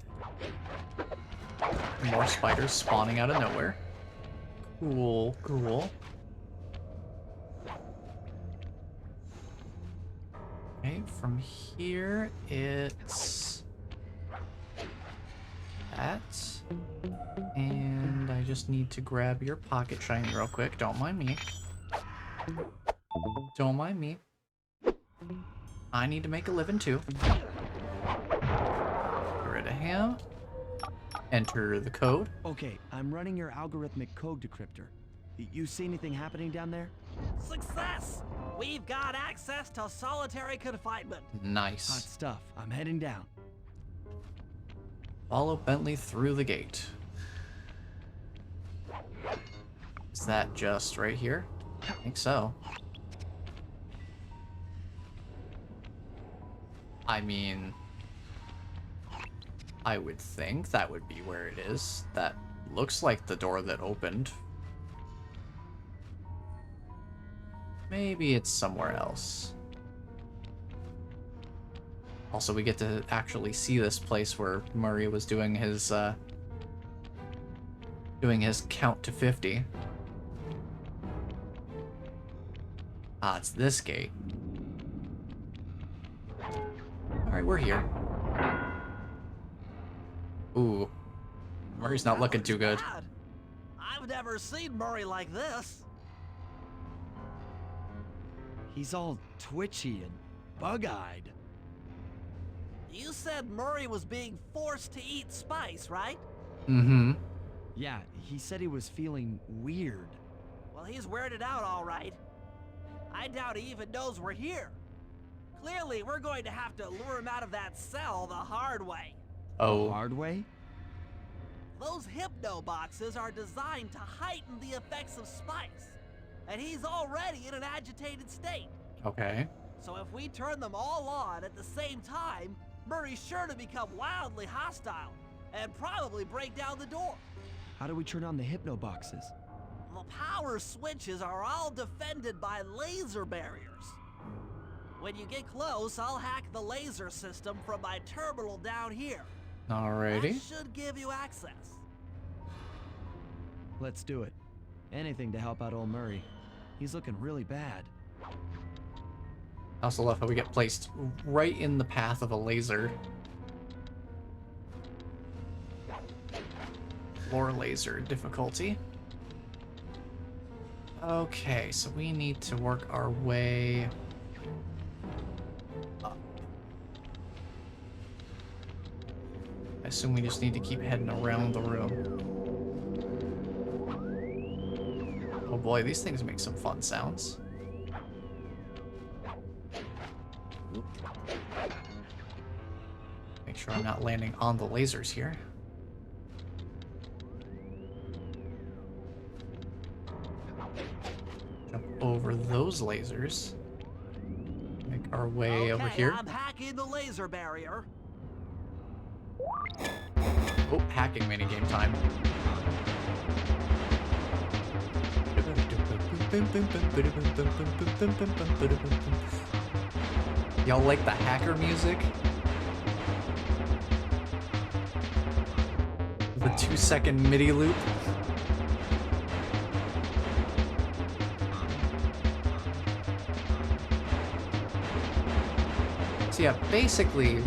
More spiders spawning out of nowhere. Cool, cool. Okay, from here it's that. And I just need to grab your pocket shiny real quick. Don't mind me. Don't mind me. I need to make a living too. Get rid of him. Enter the code. Okay, I'm running your algorithmic code decryptor. You see anything happening down there? Success! We've got access to solitary confinement. Hot Nice. stuff. I'm heading down. Follow Bentley through the gate. Is that just right here? I think so. I mean, I would think that would be where it is. That looks like the door that opened. Maybe it's somewhere else. Also, we get to actually see this place where Murray was doing his count to 50. Ah, it's this gate. Alright, we're here. Ooh. Murray's not looking too good. Bad. I've never seen Murray like this. He's all twitchy and bug-eyed. You said Murray was being forced to eat spice, right? Mm-hmm. Yeah, he said he was feeling weird. Well, he's weirded out all right. I doubt he even knows we're here. Clearly, we're going to have to lure him out of that cell the hard way. Oh. Hard way? Those hypno boxes are designed to heighten the effects of spice, and he's already in an agitated state. Okay. So if we turn them all on at the same time, Murray's sure to become wildly hostile and probably break down the door. How do we turn on the hypno boxes? The power switches are all defended by laser barriers. When you get close, I'll hack the laser system from my terminal down here. Alrighty. That should give you access. Let's do it. Anything to help out old Murray. He's looking really bad. I also love how we get placed right in the path of a laser. Floor laser difficulty. Okay, so we need to work our way up. I assume we just need to keep heading around the room. Oh boy, these things make some fun sounds. Make sure I'm not landing on the lasers here. Jump over those lasers. Make our way over here. I'm hacking the laser barrier. Oh, hacking minigame time. Y'all like the hacker music? The 2-second MIDI loop? So yeah, basically,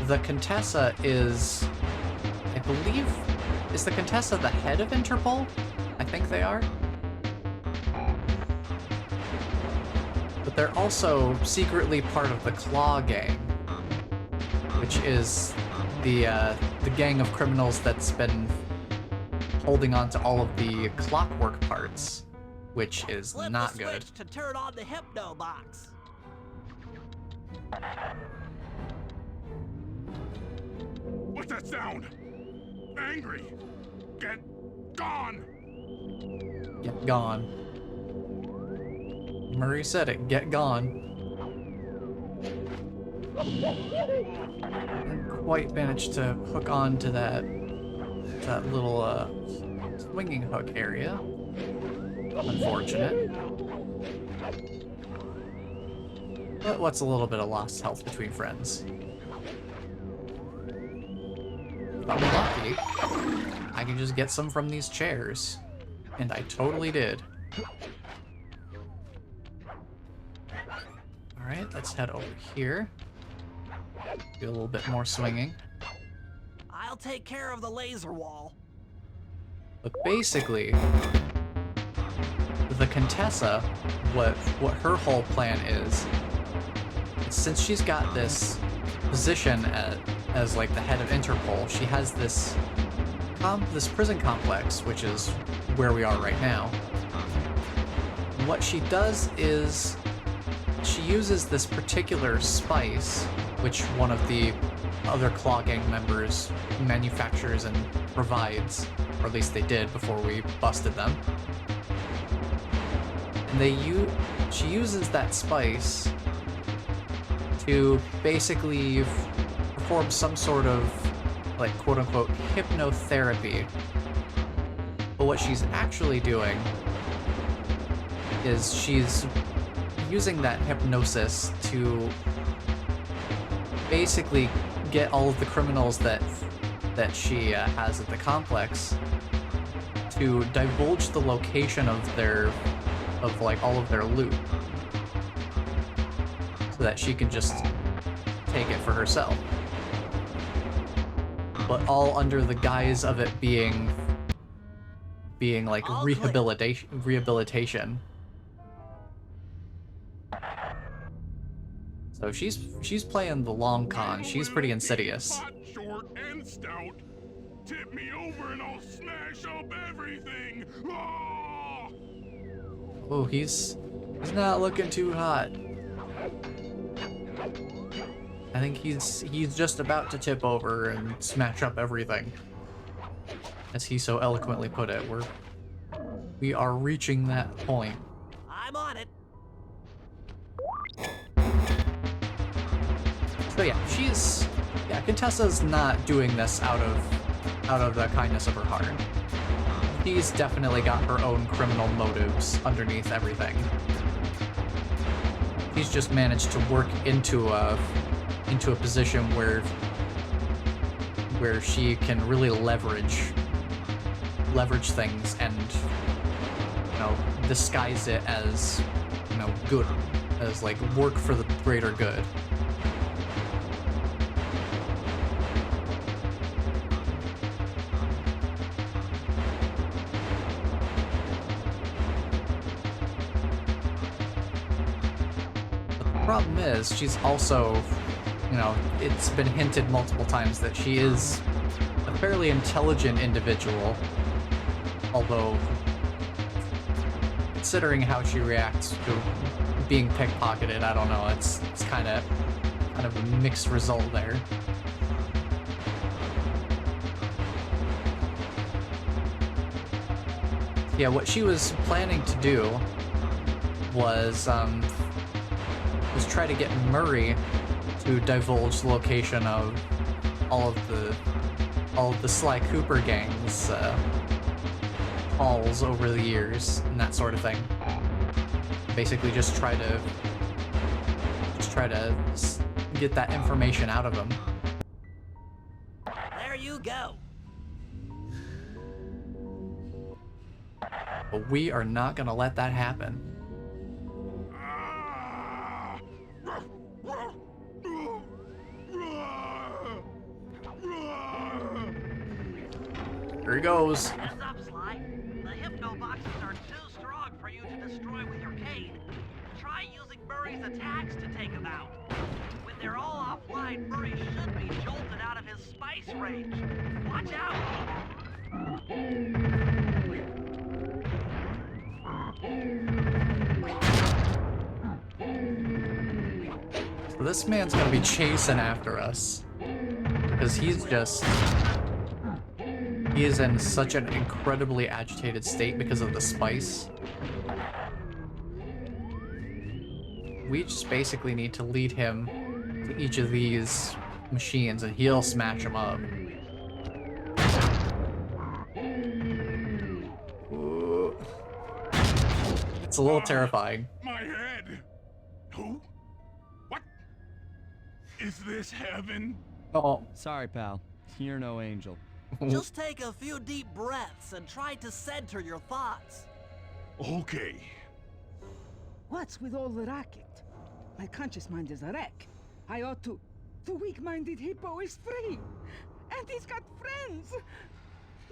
the Contessa is, I believe, is the Contessa the head of Interpol? I think they are. But they're also secretly part of the Claw Gang, which is the gang of criminals that's been holding on to all of the clockwork parts, which is Flip not the good. switch to turn on the hypno box. What's that sound? Angry. Get gone. Get gone. Murray said it. Get gone. Didn't quite managed to hook on to that little swinging hook area. Unfortunate. But what's a little bit of lost health between friends? If I'm lucky, I can just get some from these chairs. And I totally did. Alright, let's head over here. Do a little bit more swinging. I'll take care of the laser wall. But basically, the Contessa, what her whole plan is since she's got this position as like the head of Interpol, she has this prison complex, which is where we are right now. What she does is she uses this particular spice, which one of the other Claw Gang members manufactures and provides, or at least they did before we busted them. And she uses that spice to basically perform some sort of, like, quote-unquote hypnotherapy. But what she's actually doing is she's using that hypnosis to basically get all of the criminals that she has at the complex to divulge the location of all of their loot, so that she can just take it for herself. But all under the guise of it being like rehabilitation. So she's playing the long con. She's pretty insidious. Hot, short, and stout. Tip me over and I'll smash up everything. Ah! Oh, he's not looking too hot. I think he's just about to tip over and smash up everything. As he so eloquently put it, we are reaching that point. I'm on it. So yeah, Contessa's not doing this out of the kindness of her heart. She's definitely got her own criminal motives underneath everything. She's just managed to work into a position where she can really leverage things and, you know, disguise it as, you know, good, as like work for the greater good. The problem is, she's also, you know, it's been hinted multiple times that she is a fairly intelligent individual, although considering how she reacts to being pickpocketed, I don't know, it's kind of a mixed result there. Yeah, what she was planning to do was try to get Murray to divulge the location of all of the Sly Cooper gang's hauls over the years and that sort of thing. Basically, just try to get that information out of him. There you go. But we are not gonna let that happen. Here he goes. Heads up, Sly. The hypno boxes are too strong for you to destroy with your cane. Try using Murray's attacks to take them out. When they're all offline, Murray should be jolted out of his spice range. Watch out! So this man's gonna be chasing after us, because he is in such an incredibly agitated state because of the spice. We just basically need to lead him to each of these machines and he'll smash them up. Ooh. It's a little terrifying. My head. Who? What? Is this heaven? Oh. Sorry, pal. You're no angel. Just take a few deep breaths and try to center your thoughts. Okay. What's with all the racket? My conscious mind is a wreck. I ought to... The weak-minded hippo is free! And he's got friends!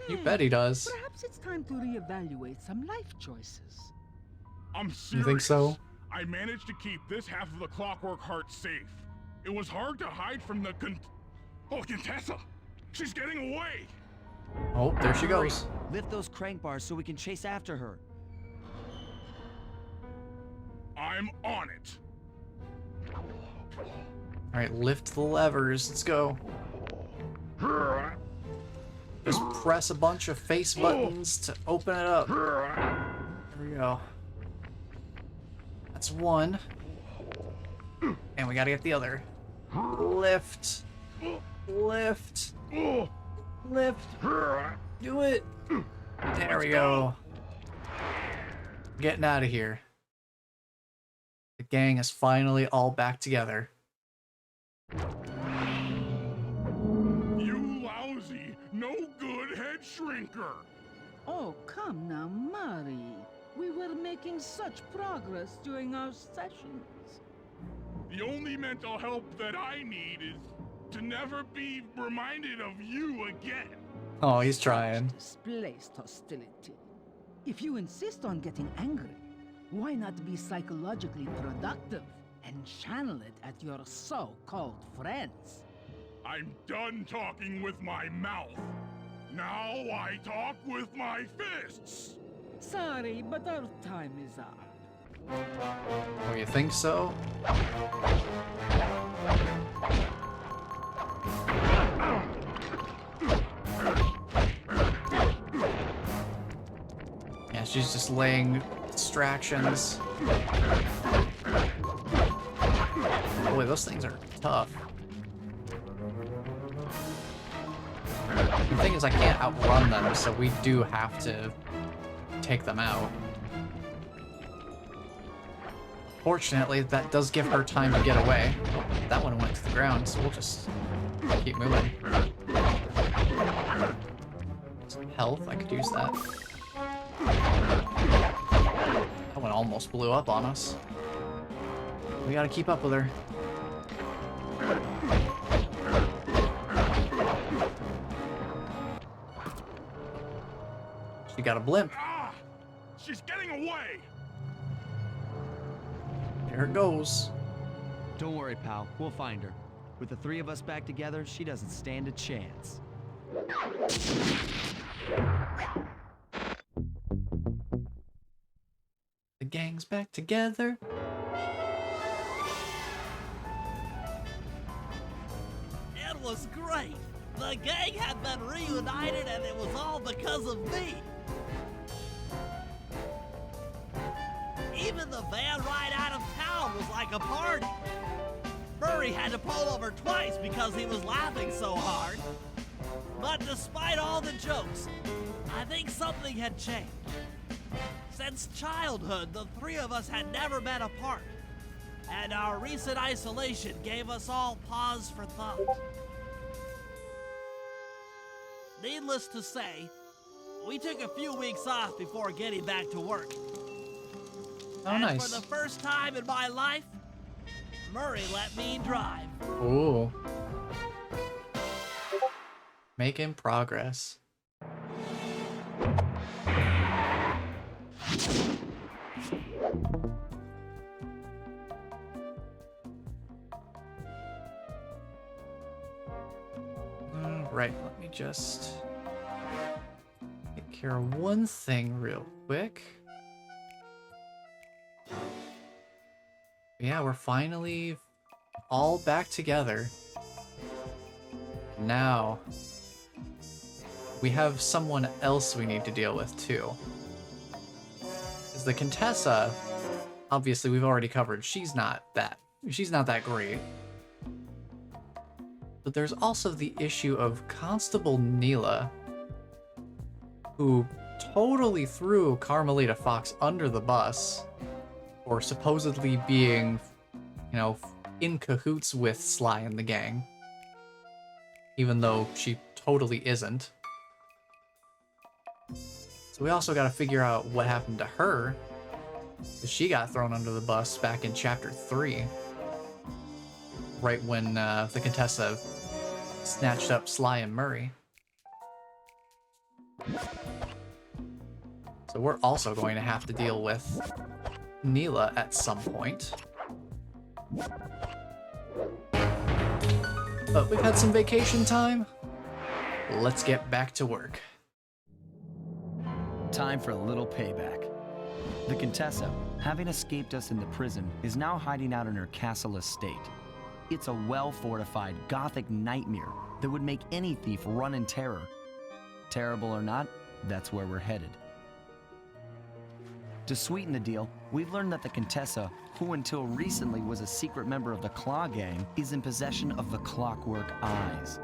You bet he does. Perhaps it's time to reevaluate some life choices. I'm serious. You think so? I managed to keep this half of the Clockwork Heart safe. It was hard to hide from the Contessa! She's getting away! Oh, there she Hurry. goes. Lift those crank bars so we can chase after her. I'm on it. Alright, lift the levers. Let's go. Just press a bunch of face buttons to open it up. There we go. That's one. And we gotta get the other. Lift. Lift. Lift. Do it. There we go. Getting out of here. The gang is finally all back together. You lousy, no good head shrinker! Oh, come now, Murray. We were making such progress during our sessions. The only mental help that I need is to never be reminded of you again. Oh, he's trying. Displaced hostility. If you insist on getting angry, why not be psychologically productive and channel it at your so-called friends? I'm done talking with my mouth. Now I talk with my fists. Sorry, but our time is up. Oh, you think so? Yeah, she's just laying distractions. Boy, those things are tough. The thing is, I can't outrun them, so we do have to take them out. Fortunately, that does give her time to get away. That one went to the ground, so we'll just keep moving. Some health, I could use that. That one almost blew up on us. We gotta keep up with her. She got a blimp. Ah! She's getting away! There it goes. Don't worry, pal. We'll find her. With the three of us back together, she doesn't stand a chance. The gang's back together. It was great. The gang had been reunited and it was all because of me. Even the van ride out of town was like a party. Murray had to pull over twice because he was laughing so hard. But despite all the jokes, I think something had changed. Since childhood, the three of us had never been apart, and our recent isolation gave us all pause for thought. Needless to say, we took a few weeks off before getting back to work. Oh, And nice. for the first time in my life, Murray let me drive. Ooh. Making progress. Right, let me just take care of one thing real quick. Yeah, we're finally all back together. Now, we have someone else we need to deal with too. Is the Contessa, obviously we've already covered, she's not that great. But there's also the issue of Constable Neela, who totally threw Carmelita Fox under the bus for supposedly being, you know, in cahoots with Sly and the gang, even though she totally isn't. So we also got to figure out what happened to her, because she got thrown under the bus back in chapter 3. right when the Contessa snatched up Sly and Murray. So we're also going to have to deal with Neela at some point. But we've had some vacation time. Let's get back to work. Time for a little payback. The Contessa, having escaped us in the prison, is now hiding out in her castle estate. It's a well-fortified Gothic nightmare that would make any thief run in terror. Terrible or not, that's where we're headed. To sweeten the deal, we've learned that the Contessa, who until recently was a secret member of the Claw Gang, is in possession of the Clockwork Eyes.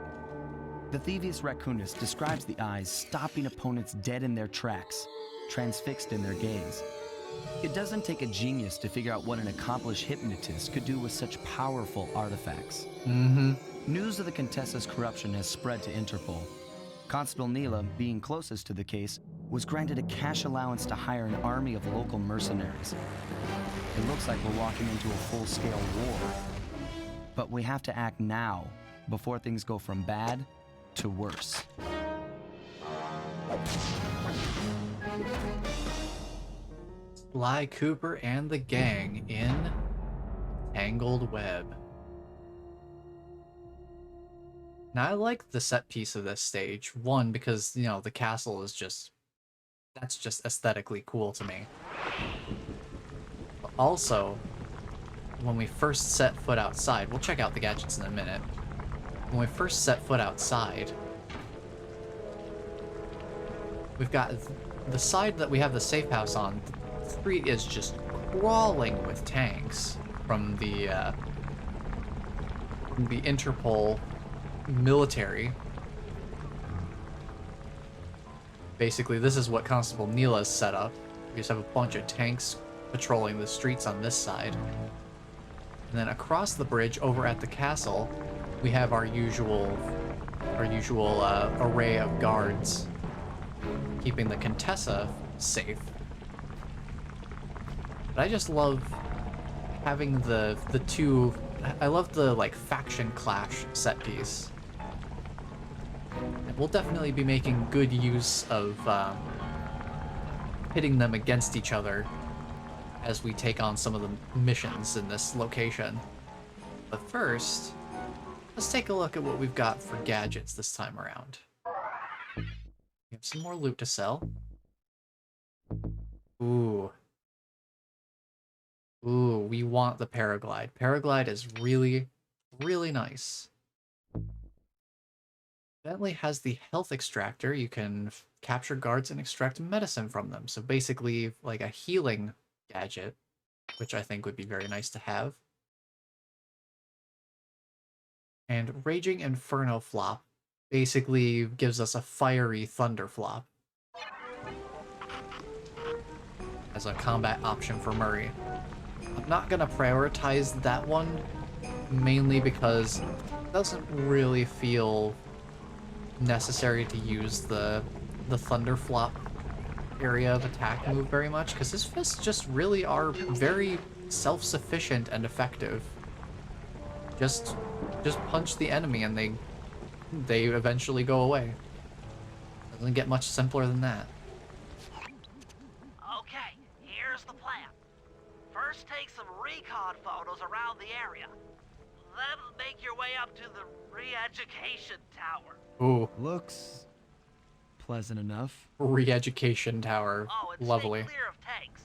The Thieves Raccoonist describes the eyes stopping opponents dead in their tracks, transfixed in their gaze. It doesn't take a genius to figure out what an accomplished hypnotist could do with such powerful artifacts. News of the Contessa's corruption has spread to Interpol. Constable Neela, being closest to the case, was granted a cash allowance to hire an army of local mercenaries. It looks like we're walking into a full-scale war. But we have to act now, before things go from bad to worse. Sly Cooper and the gang in Tangled Web. Now I like the set piece of this stage. One, because, you know, the castle is just... that's just aesthetically cool to me. But also, when we first set foot outside... we'll check out the gadgets in a minute. When we first set foot outside, we've got the side that we have the safe house on. The street is just crawling with tanks from the Interpol military. Basically, this is what Constable Neela's set up. We just have a bunch of tanks patrolling the streets on this side. And then across the bridge over at the castle, we have our usual array of guards keeping the Contessa safe. But I just love having the two... I love the, like, faction clash set piece. And we'll definitely be making good use of pitting them against each other as we take on some of the missions in this location. But first, let's take a look at what we've got for gadgets this time around. We have some more loot to sell. Ooh. Ooh, we want the paraglide. Paraglide is really, really nice. Bentley has the health extractor. You can capture guards and extract medicine from them. So basically, like a healing gadget, which I think would be very nice to have. And Raging Inferno Flop basically gives us a fiery thunder flop as a combat option for Murray. I'm not going to prioritize that one, mainly because it doesn't really feel necessary to use the thunder flop area of attack move very much, because his fists just really are very self-sufficient and effective. Just punch the enemy and they eventually go away. Doesn't get much simpler than that. Okay, here's the plan. First, take some recon photos around the area. Then make your way up to the re-education tower. Ooh, Looks pleasant enough. re-education tower. Oh, and Lovely. stay clear of tanks.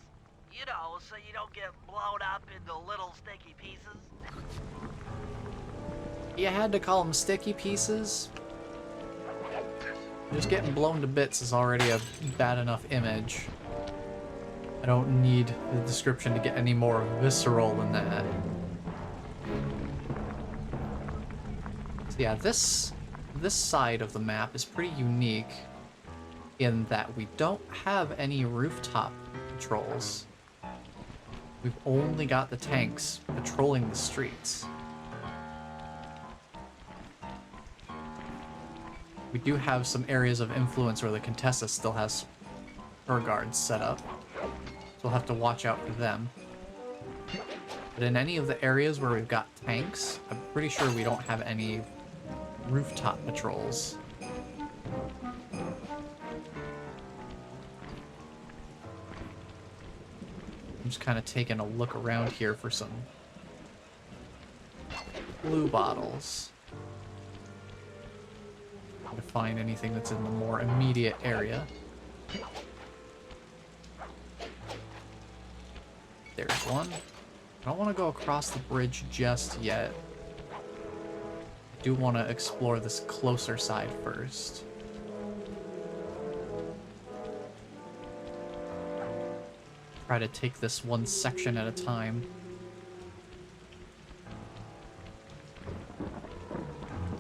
You know, so you don't get blown up into little sticky pieces. You had to call them sticky pieces. Just getting blown to bits is already a bad enough image. I don't need the description to get any more visceral than that. So yeah, this side of the map is pretty unique in that we don't have any rooftop patrols. We've only got the tanks patrolling the streets. We do have some areas of influence where the Contessa still has her guards set up. So we'll have to watch out for them. But in any of the areas where we've got tanks, I'm pretty sure we don't have any rooftop patrols. I'm just kind of taking a look around here for some blue bottles. To find anything that's in the more immediate area. There's one. I don't want to go across the bridge just yet. I do want to explore this closer side first. Try to take this one section at a time.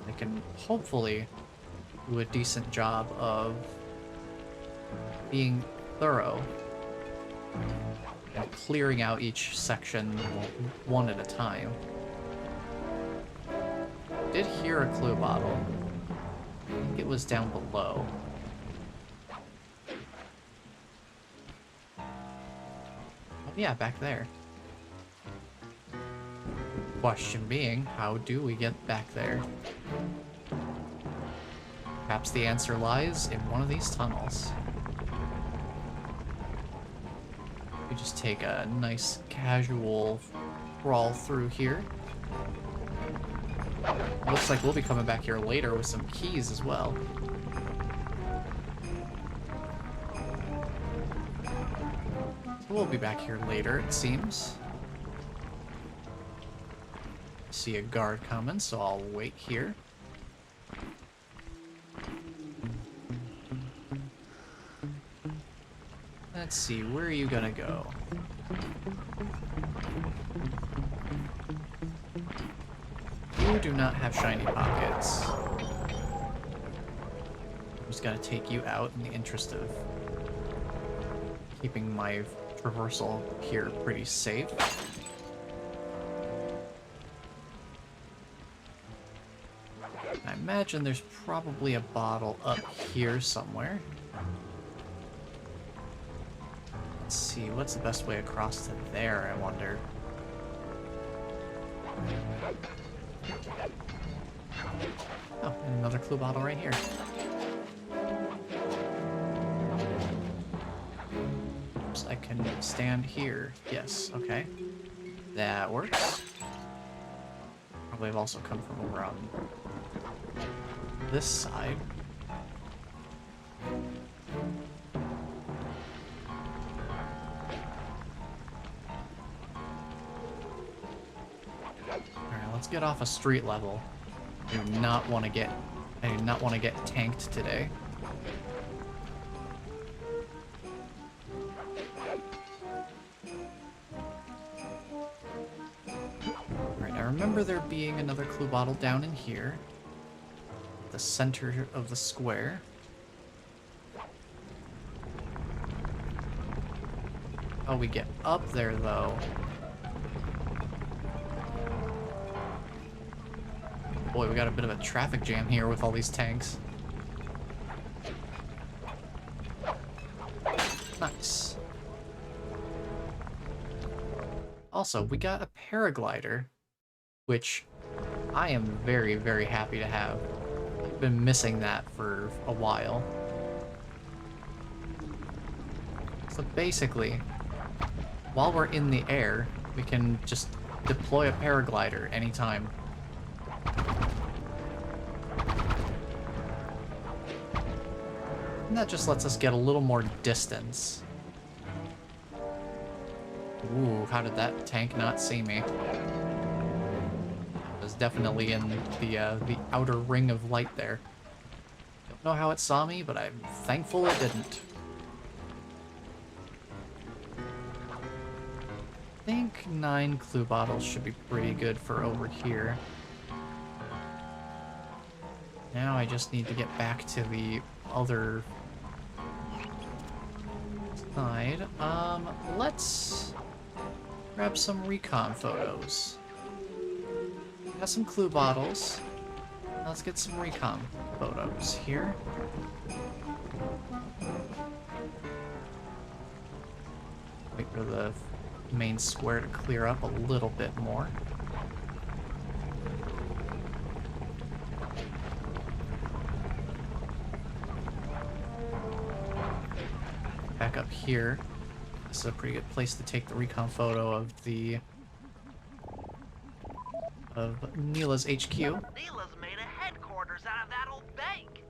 I can hopefully do a decent job of being thorough and clearing out each section one at a time. Did hear a clue bottle. I think it was down below. Oh yeah, back there. Question being, how do we get back there? Perhaps the answer lies in one of these tunnels. We just take a nice casual crawl through here. Looks like we'll be coming back here later with some keys as well. So we'll be back here later, it seems. See a guard coming, so I'll wait here. Let's see, where are you gonna go? You do not have shiny pockets. I'm just gotta take you out in the interest of keeping my traversal here pretty safe. I imagine there's probably a bottle up here somewhere. Let's see, what's the best way across to there, I wonder? Oh, and another clue bottle right here. Oops, I can stand here. Yes, okay. That works. Probably have also come from over on this side. Let's get off a street level. I do not want to get tanked today. Alright, I remember there being another clue bottle down in here. The center of the square. Oh, we get up there though. Boy, we got a bit of a traffic jam here with all these tanks. Nice. Also, we got a paraglider, which I am very, very happy to have. I've been missing that for a while. So basically, while we're in the air, we can just deploy a paraglider anytime. And that just lets us get a little more distance. Ooh, how did that tank not see me? It was definitely in the outer ring of light there. Don't know how it saw me, but I'm thankful it didn't. I think 9 clue bottles should be pretty good for over here. Now I just need to get back to the other side. Let's grab some recon photos. Got some clue bottles. Let's get some recon photos here. Wait for the main square to clear up a little bit more. Back up here. This is a pretty good place to take the recon photo of Neela's HQ. Neela's made a headquarters out of that old bank.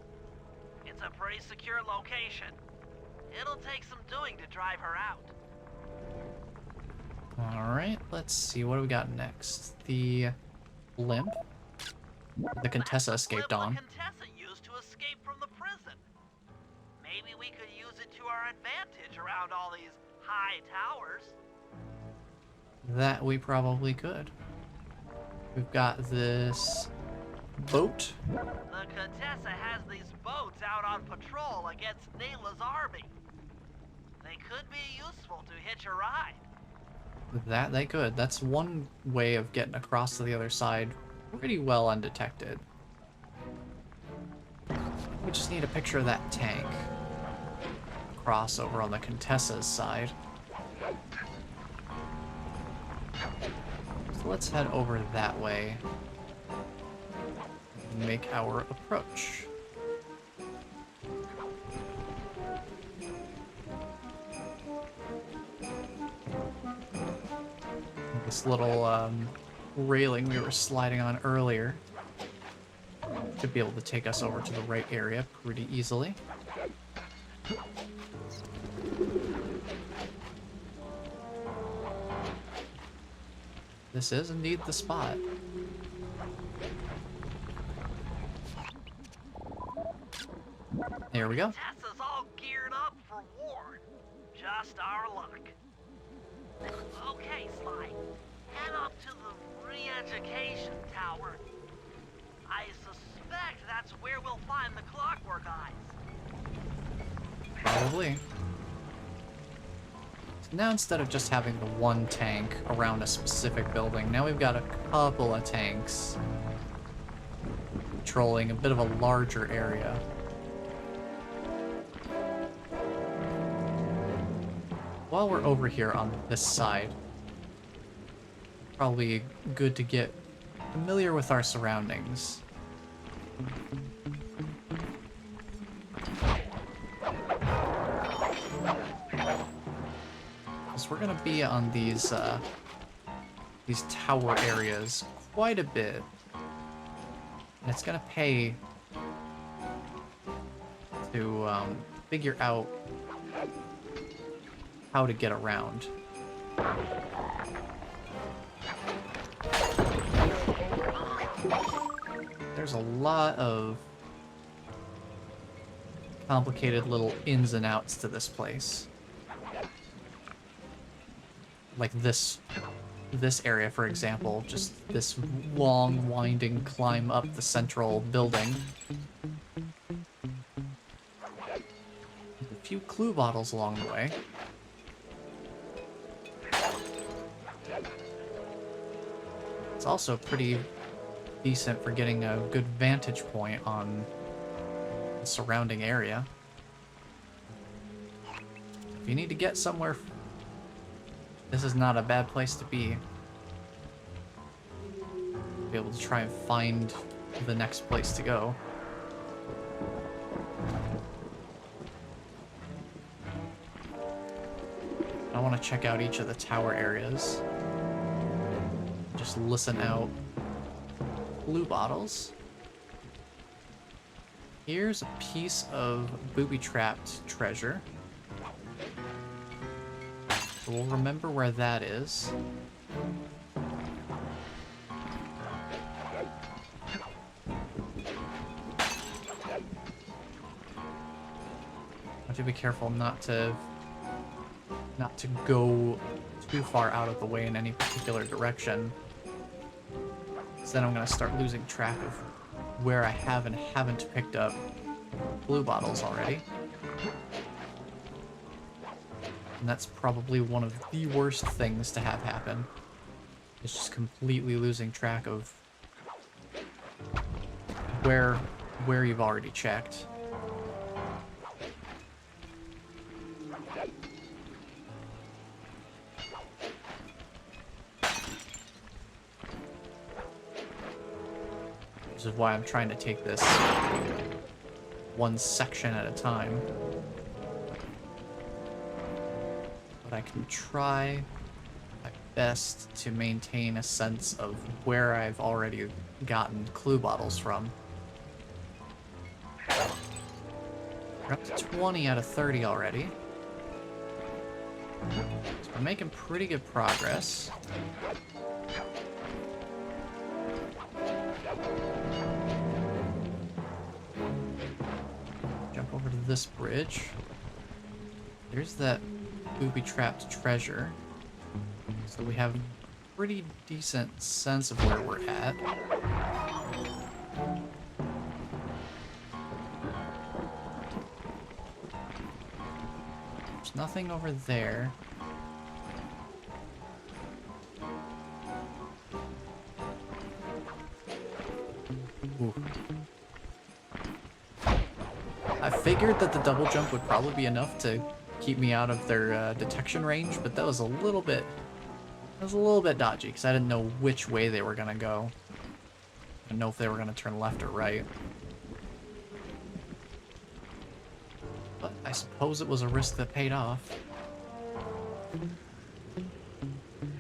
It's a pretty secure location. It'll take some doing to drive her out. Alright, let's see. What do we got next? The blimp. The Contessa escaped That's the on. blimp the Contessa used to escape from the prison. Maybe we could use it to our advantage around all these high towers. That we probably could. We've got this boat. The Contessa has these boats out on patrol against Neela's army. They could be useful to hitch a ride. That they could. That's one way of getting across to the other side pretty well undetected. We just need a picture of that tank. Cross over on the Contessa's side. So let's head over that way and make our approach. This little railing we were sliding on earlier should be able to take us over to the right area pretty easily. This is indeed the spot. There we go. Tessa's all geared up for war. Just our luck. Okay, Sly. Head up to the re-education tower. I suspect that's where we'll find the clockwork eyes. Probably. So now instead of just having the one tank around a specific building, now we've got a couple of tanks patrolling a bit of a larger area. While we're over here on this side, probably good to get familiar with our surroundings. Because we're gonna be on these tower areas quite a bit, and it's gonna pay to figure out how to get around. There's a lot of complicated little ins and outs to this place. Like this area, for example, just this long, winding climb up the central building. A few clue bottles along the way. It's also pretty decent for getting a good vantage point on the surrounding area. If you need to get somewhere, this is not a bad place to be. Be able to try and find the next place to go. I want to check out each of the tower areas. Just listen out. Blue bottles. Here's a piece of booby-trapped treasure. So we'll remember where that is. Have to be careful not to go too far out of the way in any particular direction. So then I'm gonna start losing track of where I have and haven't picked up blue bottles already. And that's probably one of the worst things to have happen. It's just completely losing track of where you've already checked. Which is why I'm trying to take this one section at a time. But I can try my best to maintain a sense of where I've already gotten clue bottles from. We're up to 20 out of 30 already. So we're making pretty good progress. Jump over to this bridge. There's that booby-trapped treasure. So we have a pretty decent sense of where we're at. There's nothing over there. Ooh. I figured that the double jump would probably be enough to keep me out of their detection range, but that was a little bit dodgy because I didn't know which way they were gonna go. I didn't know if they were gonna turn left or right. But I suppose it was a risk that paid off.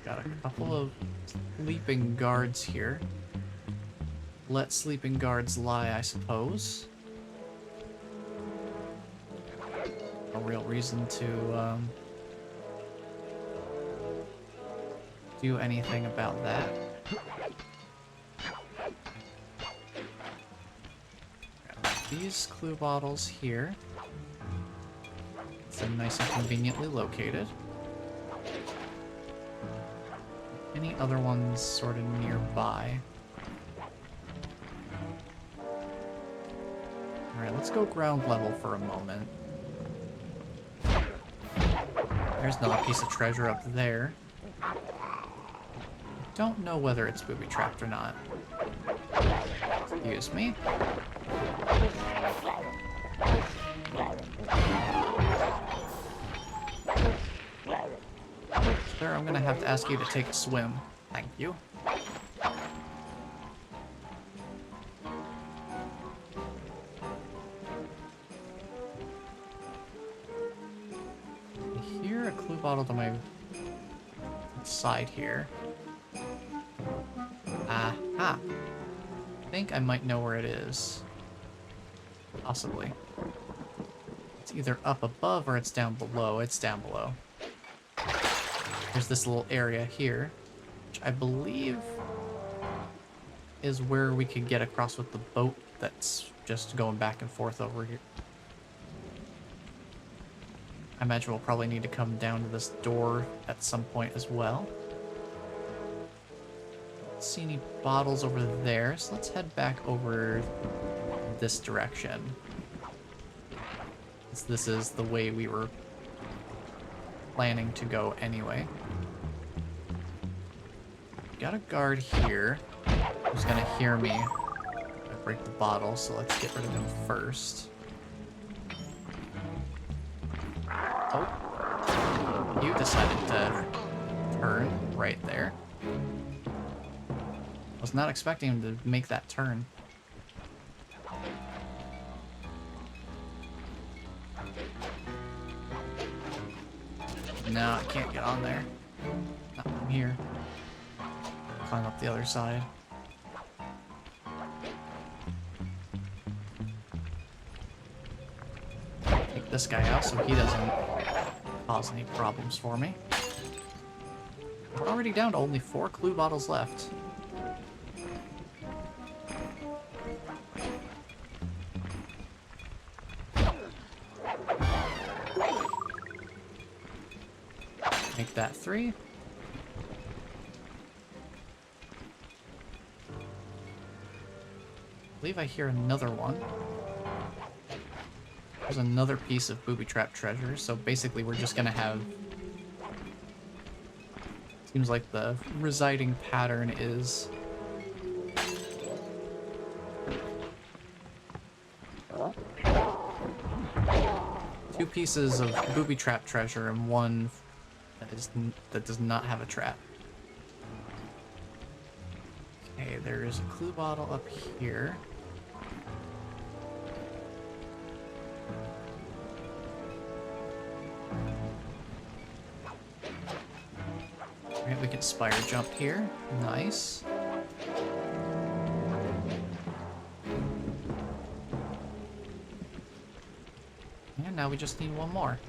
Got a couple of sleeping guards here. Let sleeping guards lie, I suppose. No real reason to do anything about that. Got these clue bottles here. So nice and conveniently located. Any other ones sort of nearby? Alright, let's go ground level for a moment. There's another piece of treasure up there. Don't know whether it's booby-trapped or not. Excuse me. Sir, I'm gonna have to ask you to take a swim. Thank you. I hear a clue bottle to my side here. Aha! I think I might know where it is. Possibly. It's either up above or it's down below. It's down below. There's this little area here, which I believe is where we could get across with the boat that's just going back and forth over here. I imagine we'll probably need to come down to this door at some point as well. Don't see any bottles over there, so let's head back over this direction. Since this is the way we were planning to go anyway. Got a guard here who's gonna hear me if I break the bottle, so let's get rid of him first. Oh, you decided to turn right there. Was not expecting him to make that turn. No, I can't get on there. Not from here. Climb up the other side. Take this guy out so he doesn't cause any problems for me. We're already down to only 4 clue bottles left. Make that 3. I believe I hear another one. There's another piece of booby-trap treasure, so basically we're just gonna have... Seems like the residing pattern is... 2 pieces of booby-trap treasure and 1 that does not have a trap. Okay, there is a clue bottle up here. Alright, we can spire jump here. Nice. And now we just need one more.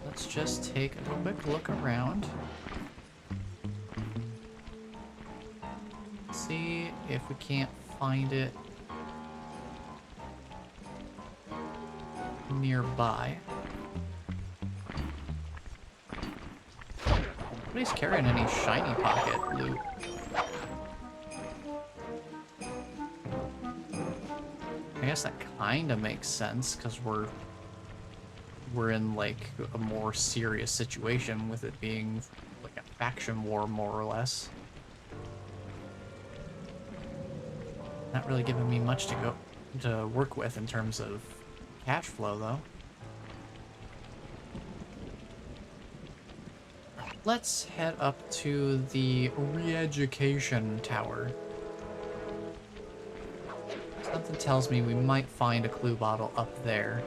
Let's just take a quick look around. See if we can't find it nearby. Nobody's carrying any shiny pocket loot. I guess that kind of makes sense because we're in like a more serious situation with it being like a faction war, more or less. Not really giving me much to work with in terms of cash flow, though. Let's head up to the re-education tower. Something tells me we might find a clue bottle up there,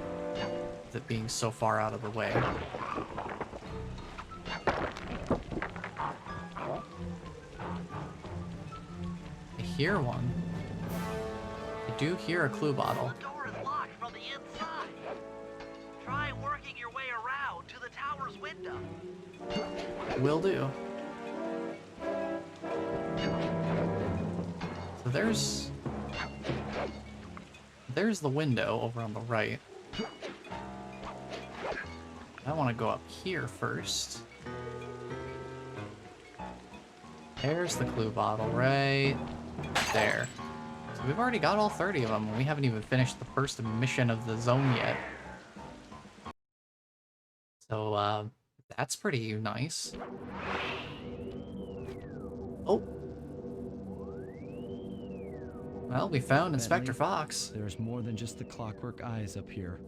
with it being so far out of the way. I hear one. I do hear a clue bottle. The door is locked from the inside. Try working your way around to the tower's window. Will do. So there's the window over on the right. I want to go up here first. There's the clue bottle right there. So we've already got all 30 of them, and we haven't even finished the first mission of the zone yet. So, that's pretty nice. Oh. Well, we found Inspector Bentley, Fox. There's more than just the clockwork eyes up here.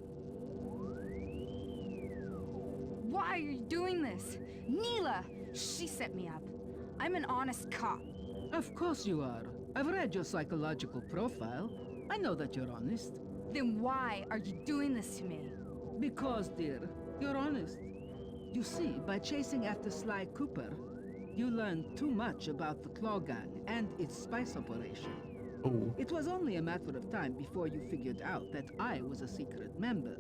Why are you doing this? Neela! She set me up. I'm an honest cop. Of course you are. I've read your psychological profile. I know that you're honest. Then why are you doing this to me? Because, dear, you're honest. You see, by chasing after Sly Cooper, you learned too much about the Claw Gang and its spice operation. Oh. It was only a matter of time before you figured out that I was a secret member.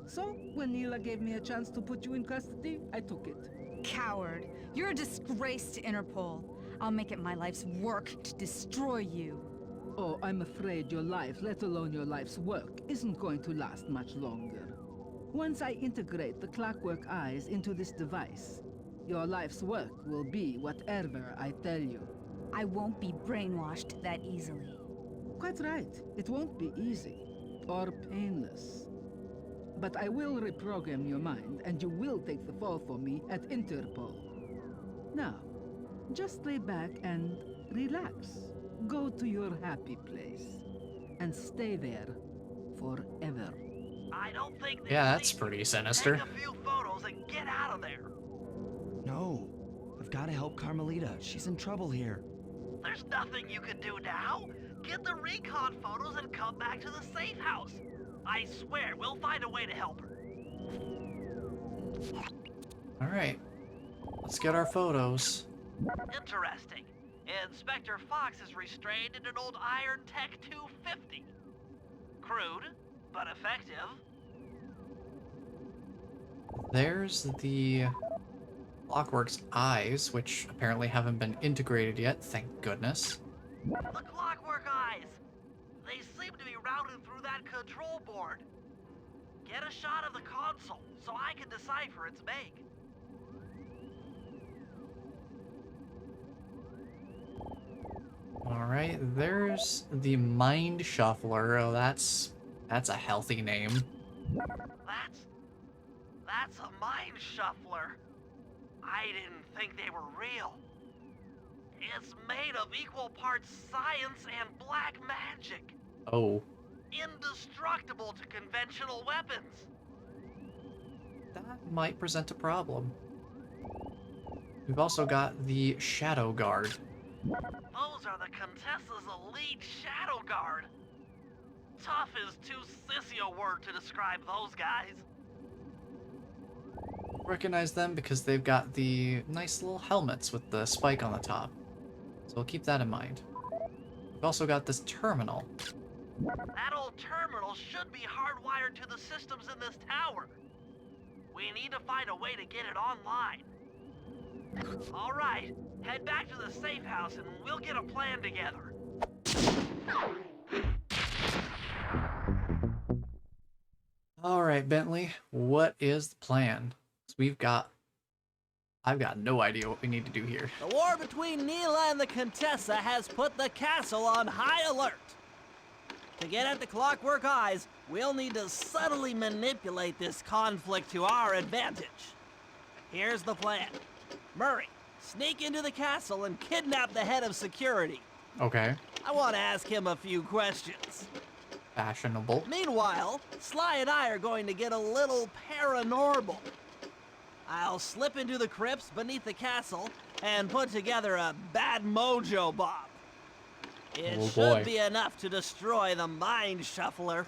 So, when Neela gave me a chance to put you in custody, I took it. Coward. You're a disgrace to Interpol. I'll make it my life's work to destroy you. Oh, I'm afraid your life, let alone your life's work, isn't going to last much longer. Once I integrate the clockwork eyes into this device, your life's work will be whatever I tell you. I won't be brainwashed that easily. Quite right. It won't be easy or painless. But I will reprogram your mind, and you will take the fall for me at Interpol. Now, just lay back and relax. Go to your happy place. And stay there forever. I don't think they Yeah, that's see you. pretty sinister. Take a few photos and get out of there. No, I've got to help Carmelita. She's in trouble here. There's nothing you can do now. Get the recon photos and come back to the safe house. I swear, we'll find a way to help her. Alright. Let's get our photos. Interesting. Inspector Fox is restrained in an old Iron Tech 250. Crude, but effective. There's the Clockwork's eyes, which apparently haven't been integrated yet, thank goodness. The clockwork eyes. They seem to be routed through that control board. Get a shot of the console so I can decipher its make. Alright, there's the Mind Shuffler. Oh, that's a healthy name. That's a mind shuffler. I didn't think they were real. It's made of equal parts science and black magic. Oh. Indestructible to conventional weapons. that might present a problem. We've also got the Shadow Guard. Those are the Contessa's elite Shadow Guard. Tough is too sissy a word to describe those guys. Recognize them because they've got the nice little helmets with the spike on the top. So we'll keep that in mind. We've also got this terminal. That old terminal should be hardwired to the systems in this tower. We need to find a way to get it online. All right, head back to the safe house and we'll get a plan together. All right, Bentley, what is the plan? So I've got no idea what we need to do here. The war between Neela and the Contessa has put the castle on high alert. To get at the Clockwork Eyes, we'll need to subtly manipulate this conflict to our advantage. Here's the plan. Murray, sneak into the castle and kidnap the head of security. Okay. I want to ask him a few questions. Fashionable. Meanwhile, Sly and I are going to get a little paranormal. I'll slip into the crypts beneath the castle and put together a bad mojo bomb. It should be enough to destroy the Mind Shuffler.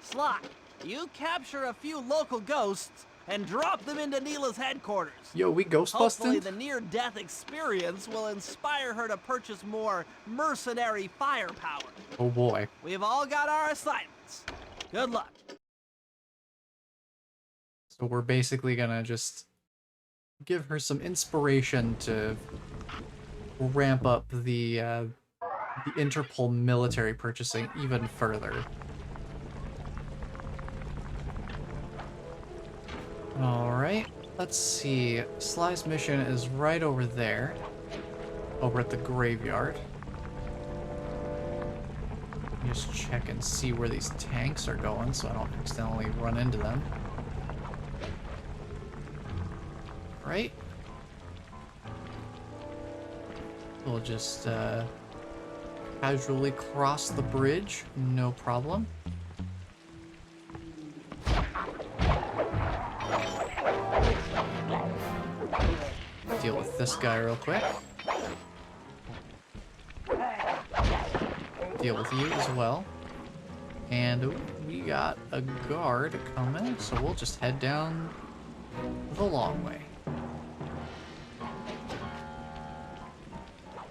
Sly, you capture a few local ghosts and drop them into Neela's headquarters. Yo, we ghost Hopefully busting? the near-death experience will inspire her to purchase more mercenary firepower. Oh boy. We've all got our assignments. Good luck. So we're basically gonna just give her some inspiration to ramp up the Interpol military purchasing even further. Alright, let's see. Sly's mission is right over there. Over at the graveyard. Just check and see where these tanks are going so I don't accidentally run into them. Right? We'll just casually cross the bridge, no problem. Deal with this guy real quick. Deal with you as well. And ooh, we got a guard coming, so we'll just head down the long way.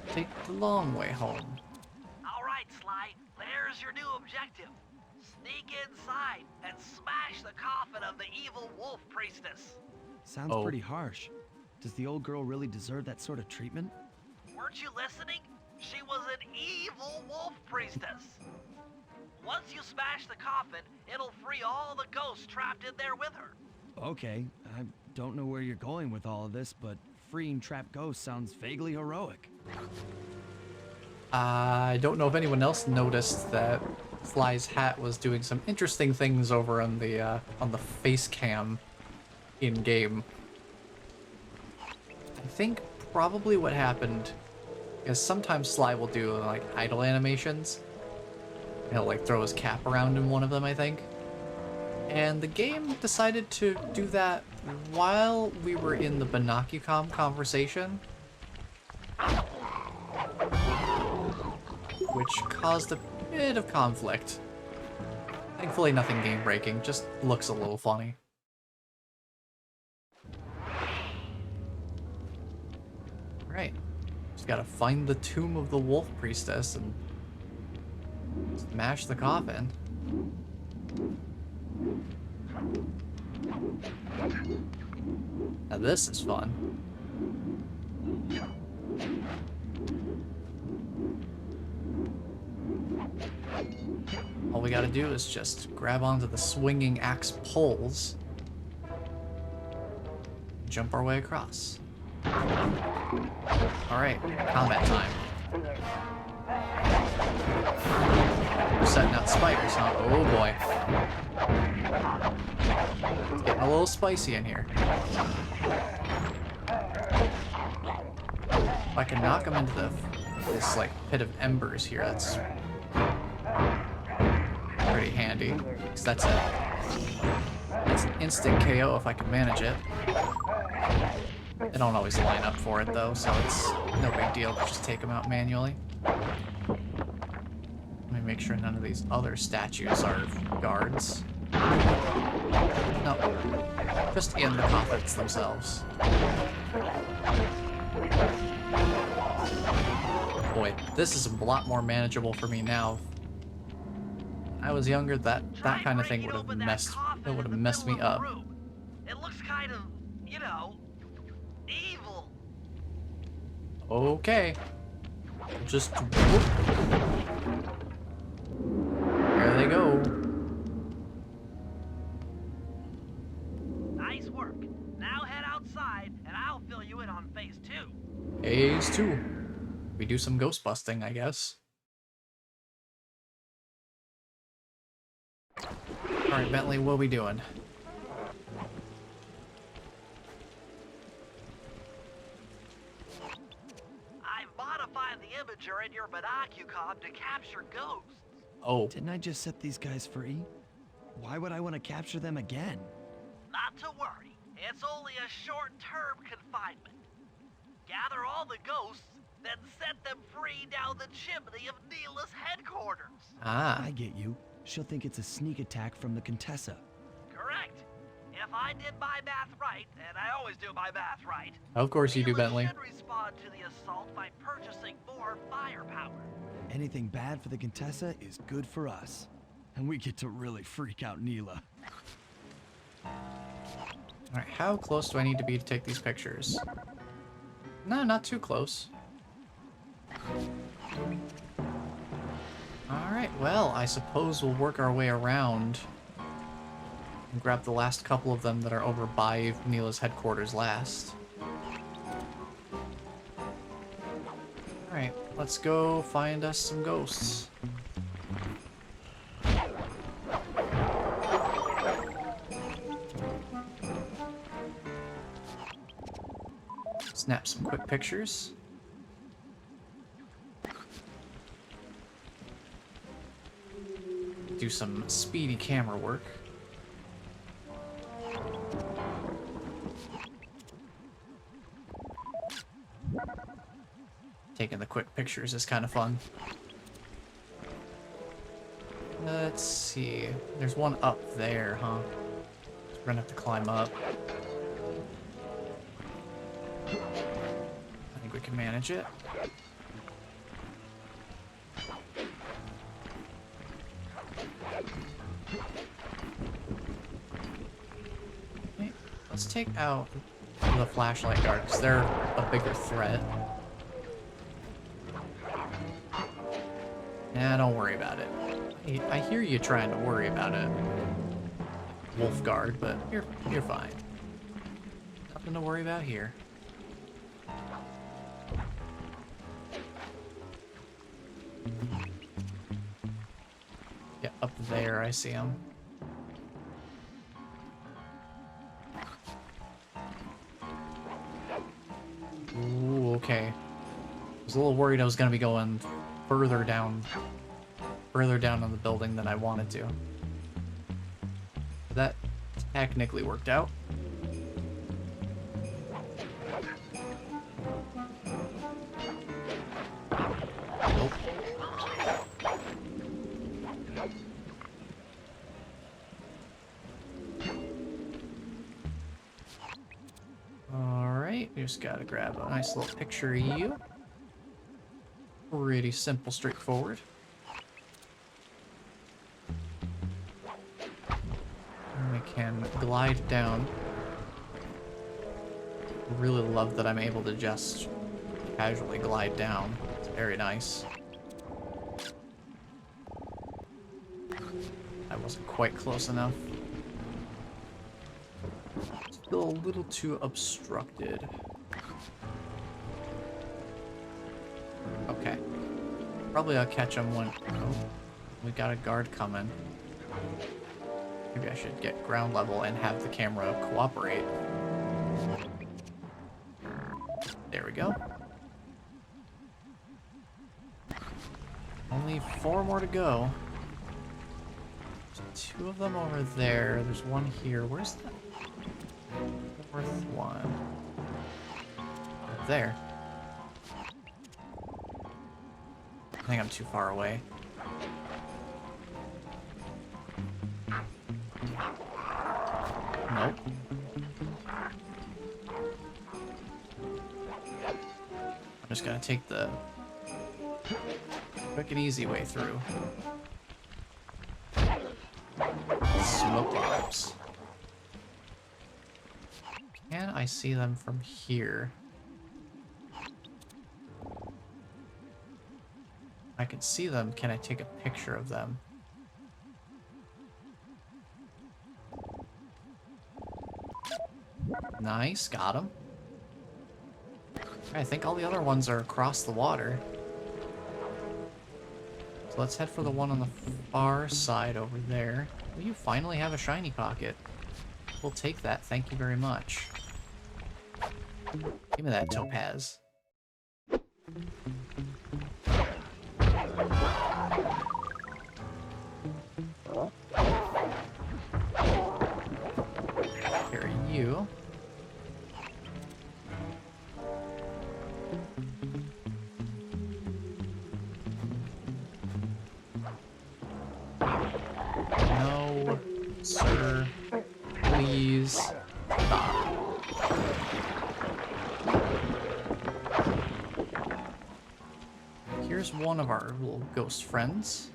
Take the long way home. All right, Sly, there's your new objective. Sneak inside and smash the coffin of the evil wolf priestess. Sounds pretty harsh. Does the old girl really deserve that sort of treatment? Weren't you listening? She was an evil wolf priestess. Once you smash the coffin, it'll free all the ghosts trapped in there with her. Okay, I don't know where you're going with all of this, but freeing trapped ghosts sounds vaguely heroic. I don't know if anyone else noticed that Sly's hat was doing some interesting things over on the face cam in game. I think probably what happened is sometimes Sly will do like idle animations. He'll like throw his cap around in one of them, I think. And the game decided to do that while we were in the Binocucom conversation, which caused a bit of conflict. Thankfully nothing game-breaking, just looks a little funny. Right, just gotta find the tomb of the wolf priestess and smash the coffin. Now this is fun. All we gotta do is just grab onto the swinging axe poles, jump our way across. Alright, combat time. We're setting out spiders, huh? Oh boy. It's getting a little spicy in here. If I can knock them into this like pit of embers here, that's pretty handy. 'Cause that's instant KO if I can manage it. I don't always line up for it though, so it's no big deal to just take them out manually. Let me make sure none of these other statues are guards. No, just in the coffins themselves. Boy, this is a lot more manageable for me now. When I was younger, that kind of thing would have messed me up. It looks kind of, you know, evil. Okay. Just whoop. There they go. Nice work. Now head outside, and I'll fill you in on phase 2. Phase 2. We do some ghost busting, I guess. Alright, Bentley, what are we doing? I've modified the imager in your binocucom to capture ghosts. Oh. Didn't I just set these guys free? Why would I want to capture them again? Not to worry. It's only a short-term confinement. Gather all the ghosts, then set them free down the chimney of Neela's headquarters. Ah. I get you. She'll think it's a sneak attack from the Contessa. Correct. If I did my math right, and I always do my math right, Of course you do, Neela Bentley. should respond to the assault by purchasing more firepower. Anything bad for the Contessa is good for us. And we get to really freak out Neela. Alright, how close do I need to be to take these pictures? No, not too close. Alright, well, I suppose we'll work our way around and grab the last couple of them that are over by Neela's headquarters last. Alright, let's go find us some ghosts. Snap some quick pictures. Do some speedy camera work. Taking the quick pictures is kind of fun. Let's see. There's one up there, huh? We're gonna have to climb up. I think we can manage it. Okay, let's take out the flashlight guard because they're a bigger threat. Nah, don't worry about it. I hear you trying to worry about it, Wolf Guard, but you're fine. Nothing to worry about here. Yeah, up there, I see him. Ooh, okay. I was a little worried I was gonna be going further down in the building than I wanted to. But that technically worked out. Nope. Alright, we just gotta grab a nice little picture of you. Pretty simple, straightforward. And we can glide down. Really love that I'm able to just casually glide down. It's very nice. I wasn't quite close enough. Still a little too obstructed. Okay. Probably I'll catch him when... Oh, we got a guard coming. Maybe I should get ground level and have the camera cooperate. There we go. Only 4 more to go. 2 of them over there. There's one here. Where's the 4th one? Over there. I think I'm too far away. Nope. I'm just gonna take the quick and easy way through. Smoke bombs. Can I see them from here? I can see them. Can I take a picture of them? Nice, got him. I think all the other ones are across the water. So let's head for the one on the far side over there. Well, you finally have a shiny pocket. We'll take that, thank you very much. Give me that topaz. Here are you. No, sir. Please stop. Here's one of our little ghost friends.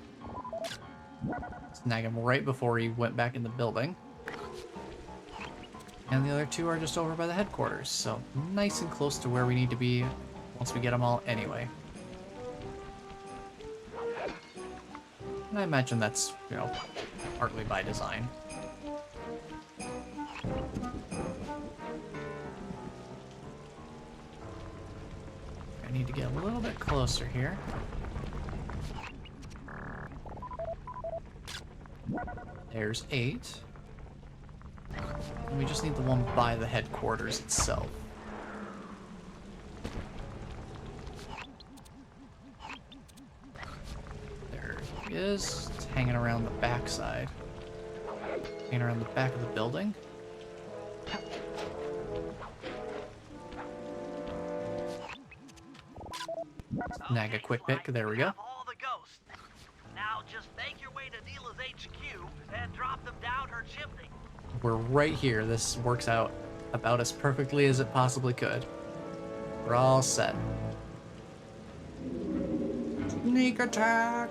Snag him right before he went back in the building. And the other 2 are just over by the headquarters, so nice and close to where we need to be once we get them all anyway. And I imagine that's, you know, partly by design. I need to get a little bit closer here. There's 8. And we just need the one by the headquarters itself. There he is. It's hanging around the backside. Hanging around the back of the building. Snag a quick pick. There we go. All the ghosts. Now just make your way to Neela's HQ and drop them down her chimney. We're right here. This works out about as perfectly as it possibly could. We're all set. Sneak attack!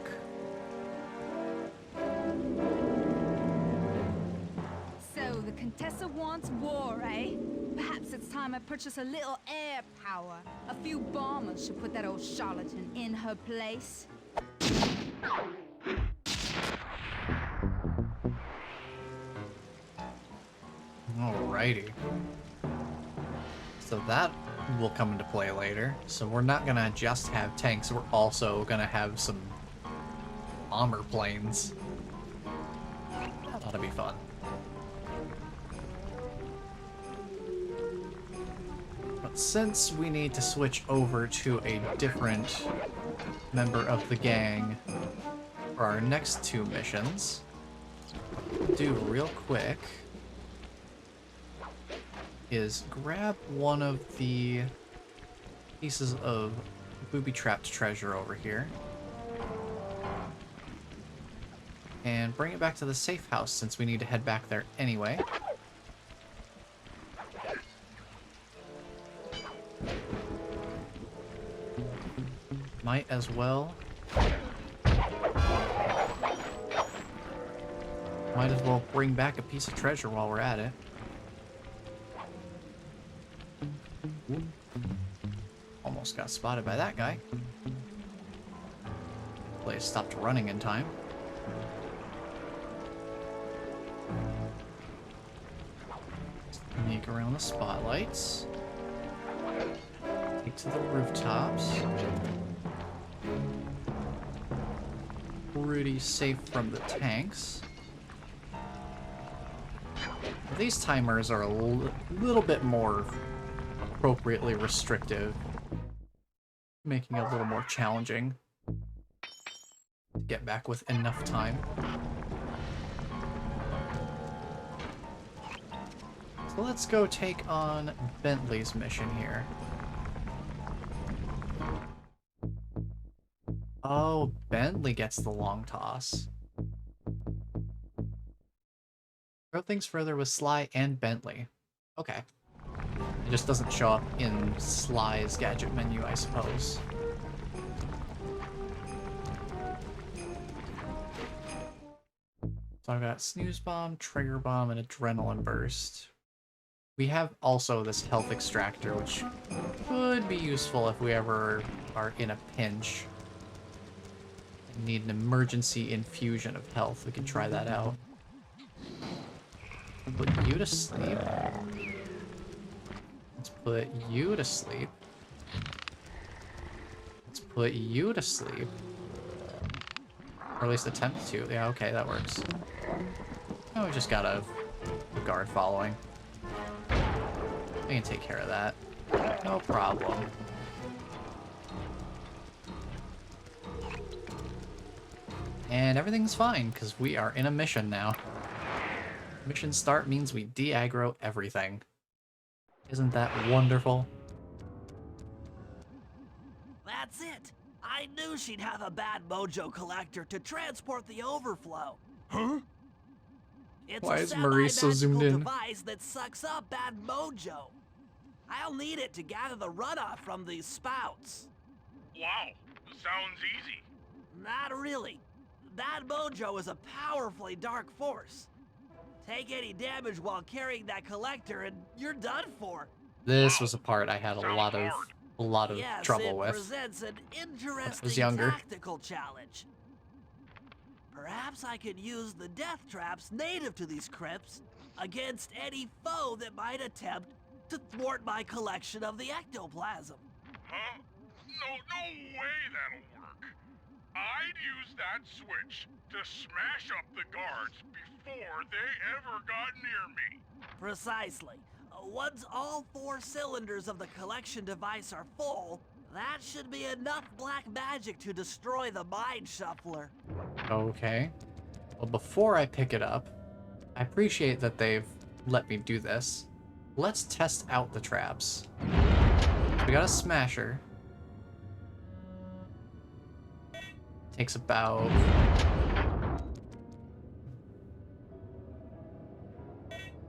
So the Contessa wants war, eh? Perhaps it's time I purchase a little air power. A few bombers should put that old charlatan in her place. Alrighty. So that will come into play later. So we're not gonna just have tanks, we're also gonna have some bomber planes. That ought to be fun. But since we need to switch over to a different member of the gang for our next 2 missions, what we'll do real quick is grab one of the pieces of booby-trapped treasure over here and bring it back to the safe house since we need to head back there anyway. Might as well bring back a piece of treasure while we're at it. Almost got spotted by that guy. Place stopped running in time. Sneak around the spotlights. Take to the rooftops. Pretty safe from the tanks. These timers are a little bit more appropriately restrictive, making it a little more challenging to get back with enough time. So let's go take on Bentley's mission here. Oh, Bentley gets the long toss. Throw things further with Sly and Bentley. Okay. It just doesn't show up in Sly's gadget menu, I suppose. So I've got Snooze Bomb, Trigger Bomb, and Adrenaline Burst. We have also this Health Extractor, which could be useful if we ever are in a pinch. And need an emergency infusion of health. We can try that out. Put you to sleep. Let's put you to sleep. Let's put you to sleep. Or at least attempt to. Yeah, okay, that works. Oh, we just got a guard following. We can take care of that. No problem. And everything's fine, because we are in a mission now. Mission start means we de-aggro everything. Isn't that wonderful? That's it. I knew she'd have a bad mojo collector to transport the overflow. Huh? It's Why a is Murray so zoomed in? device that sucks up bad mojo. I'll need it to gather the runoff from these spouts. Wow, sounds easy. Not really. Bad mojo is a powerfully dark force. Take any damage while carrying that collector and you're done for. This was a part I had a lot of Yes, trouble it with. presents an was interesting younger. tactical challenge. Perhaps I could use the death traps native to these crypts against any foe that might attempt to thwart my collection of the ectoplasm. Huh? No way that'll work. I'd use that switch to smash up the guards before they ever got near me. Precisely. Once all 4 cylinders of the collection device are full, that should be enough black magic to destroy the Mind Shuffler. Okay. Well, before I pick it up, I appreciate that they've let me do this. Let's test out the traps. We got a smasher. Takes about...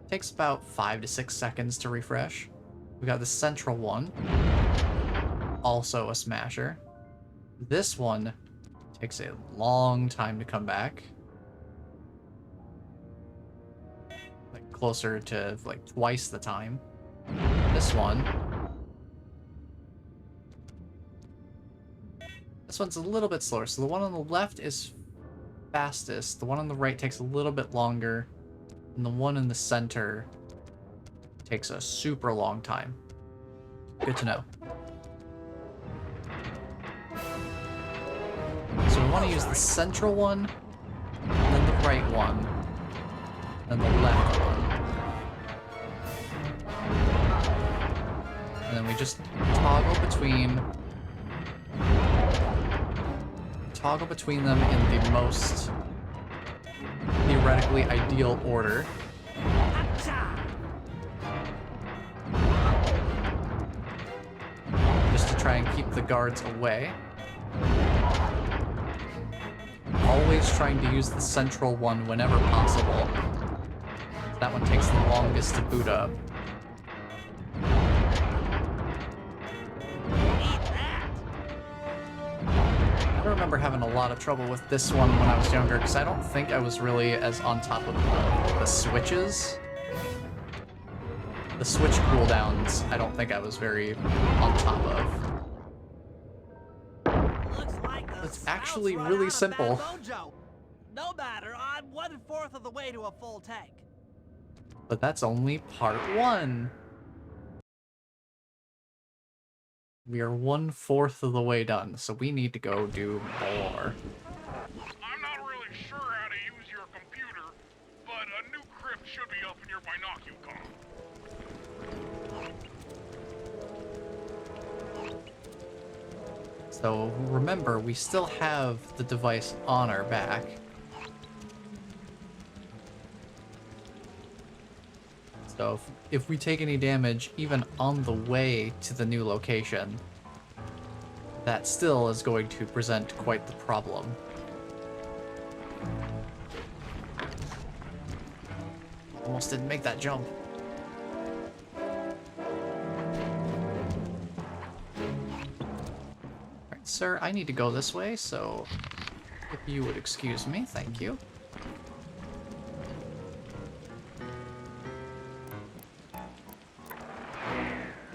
Takes about 5 to 6 seconds to refresh. We got the central one. Also a smasher. This one takes a long time to come back. Like closer to like twice the time. This one's a little bit slower. So the one on the left is fastest. The one on the right takes a little bit longer. And the one in the center takes a super long time. Good to know. So we want to use the central one, and then the right one, and the left one. And then we just toggle between them in the most theoretically ideal order. Just to try and keep the guards away. Always trying to use the central one whenever possible. That one takes the longest to boot up. I remember having a lot of trouble with this one when I was younger, because I don't think I was really as on top of the switches. The switch cooldowns, I don't think I was very on top of. Looks like the It's spouts actually run really out of simple. bad mojo. No matter, I'm 1/4 of the way to a full tank. But that's only part 1. We are 1/4 of the way done, so we need to go do more. I'm not really sure how to use your computer, but a new crypt should be up in your binocular. So remember, we still have the device on our back. So if we take any damage even on the way to the new location, that still is going to present quite the problem. Almost didn't make that jump. Alright, sir, I need to go this way, so if you would excuse me, thank you.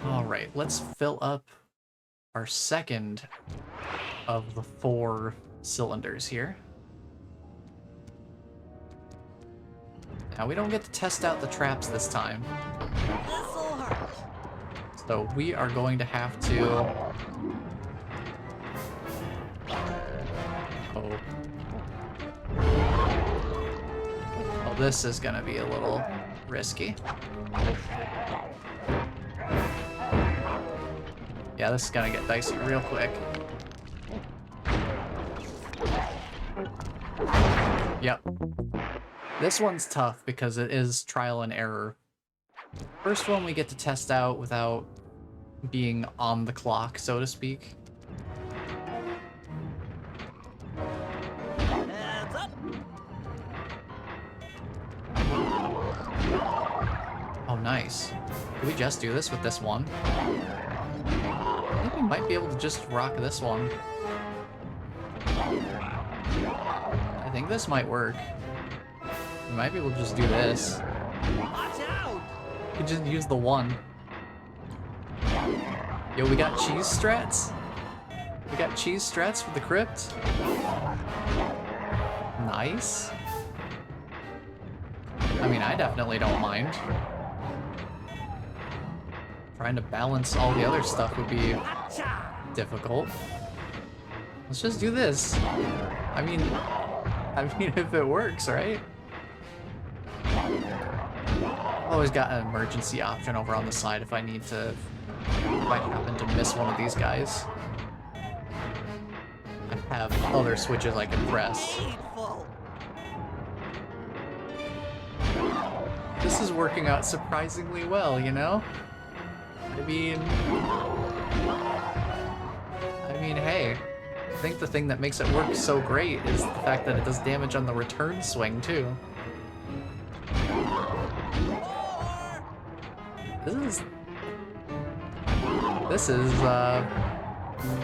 Alright, let's fill up our second of the 4 cylinders here. Now, we don't get to test out the traps this time. This'll hurt. So we are going to have to... Oh. Well, this is gonna be a little risky. Yeah, this is gonna get dicey real quick. Yep. This one's tough because it is trial and error. First one we get to test out without being on the clock, so to speak. Heads up. Oh, nice. Did we just do this with this one? I think we might be able to just rock this one. I think this might work. We might be able to just do this. Watch out! We could just use the one. Yo, we got cheese strats? We got cheese strats for the crypt? Nice. I mean, I definitely don't mind. Trying to balance all the other stuff would be difficult. Let's just do this. I mean, if it works, right? I've always got an emergency option over on the side if I need to, if I happen to miss one of these guys. I have other switches I can press. Painful. This is working out surprisingly well, you know? I mean, hey, I think the thing that makes it work so great is the fact that it does damage on the return swing, too. This is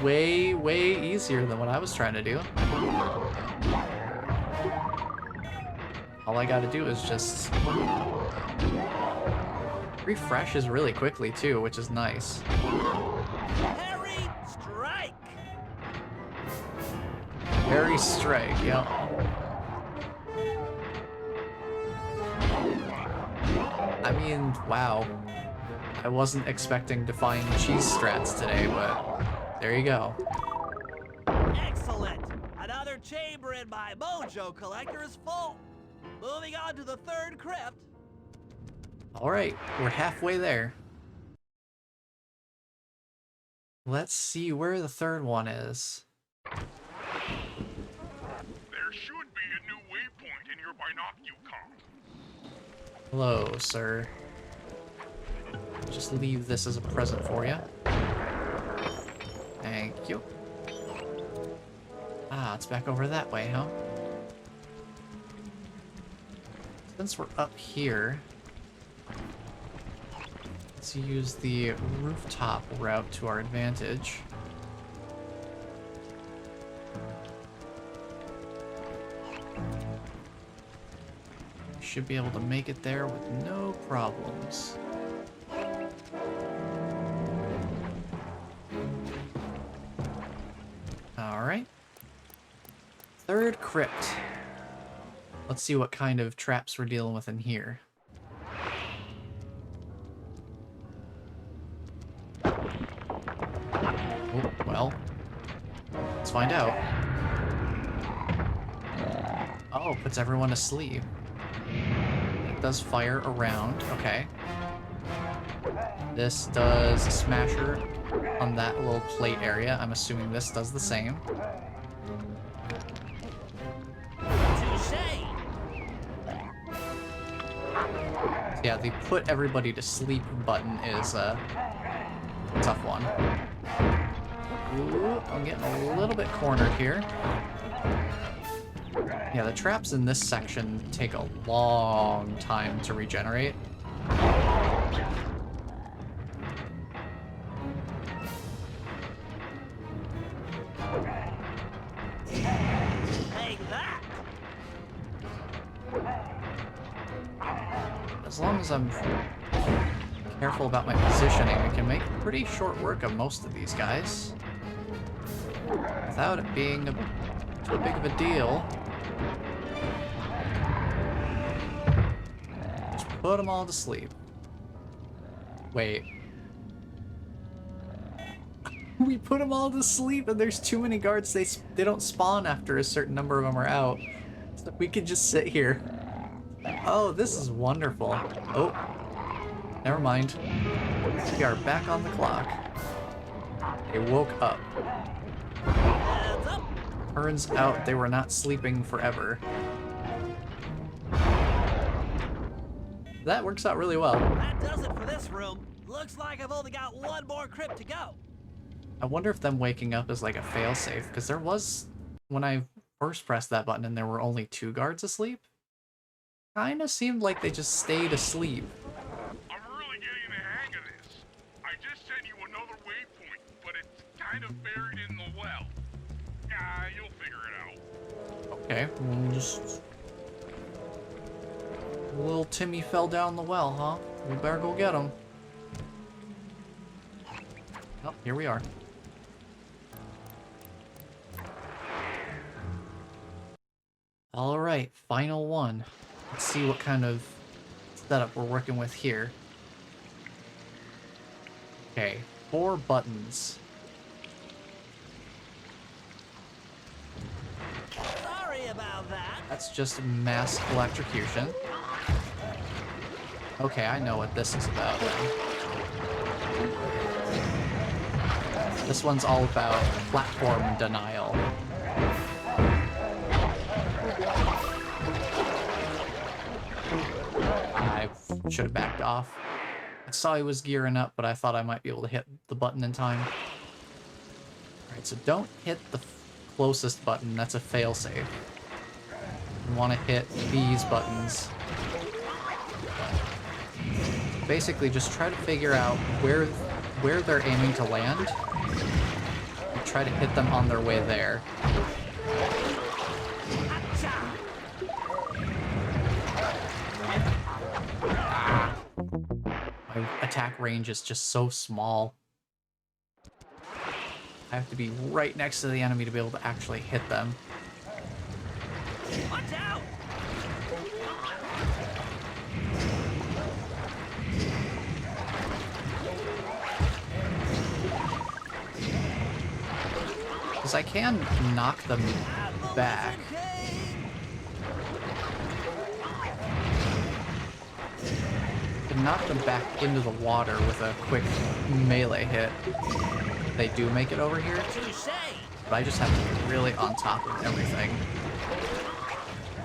way easier than what I was trying to do. All I gotta do is just refreshes really quickly too, which is nice. Harry, strike! Harry strike, yep. I mean, wow. I wasn't expecting to find cheese strats today, but there you go. Excellent! Another chamber in my mojo collector is full. Moving on to the third crypt. Alright, we're halfway there. Let's see where the third one is. There should be a new waypoint in your binocular. Hello, sir. Just leave this as a present for you. Thank you. Ah, it's back over that way, huh? Since we're up here, let's use the rooftop route to our advantage. Should be able to make it there with no problems. Alright. Third crypt. Let's see what kind of traps we're dealing with in here. Oh, well. Let's find out. Oh, puts everyone asleep. It does fire around. Okay. This does a smasher on that little plate area. I'm assuming this does the same. Touché! Yeah, the put everybody to sleep button is a tough one. Ooh, I'm getting a little bit cornered here. Yeah, the traps in this section take a long time to regenerate. Take that! As long as I'm careful about my positioning, we can make pretty short work of most of these guys. Without it being too big of a deal. Just put them all to sleep. Wait. We put them all to sleep and there's too many guards. They don't spawn after a certain number of them are out. So we could just sit here. Oh, this is wonderful. Oh. Never mind. We are back on the clock. They woke up. Heads up! Turns out they were not sleeping forever. That works out really well. That does it for this room. Looks like I've only got one more crypt to go. I wonder if them waking up is like a failsafe, because there was, when I first pressed that button and there were only 2 guards asleep, kinda seemed like they just stayed asleep. I'm really getting the hang of this. I just sent you another waypoint, but it's kind of buried in the well. You'll figure it out. Okay, well, just... Little Timmy fell down the well, huh? We better go get him. Oh, here we are. Alright, final one. Let's see what kind of setup we're working with here. Okay, 4 buttons. Sorry about that. That's just mass electrocution. Okay, I know what this is about now. This one's all about platform denial. I should have backed off. I saw he was gearing up, but I thought I might be able to hit the button in time. Alright, so don't hit the closest button. That's a failsafe. You want to hit these buttons. Basically, just try to figure out where they're aiming to land. And try to hit them on their way there. My attack range is just so small. I have to be right next to the enemy to be able to actually hit them. Watch out! Because I can knock them back. I can knock them back into the water with a quick melee hit. They do make it over here, but I just have to be really on top of everything.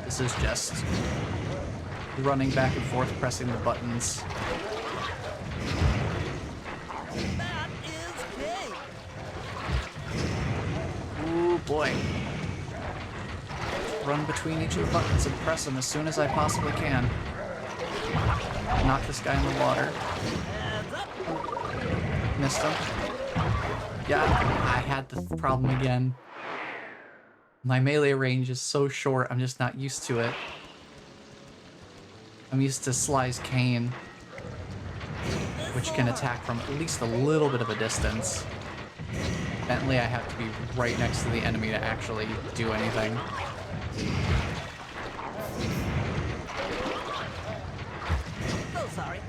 This is just running back and forth, pressing the buttons. That is king. Ooh, boy. Run between each of the buttons and press them as soon as I possibly can. Knock this guy in the water. Missed him. Yeah, I had the problem again. My melee range is so short, I'm just not used to it. I'm used to Sly's cane, which can attack from at least a little bit of a distance. Bentley, I have to be right next to the enemy to actually do anything. So sorry.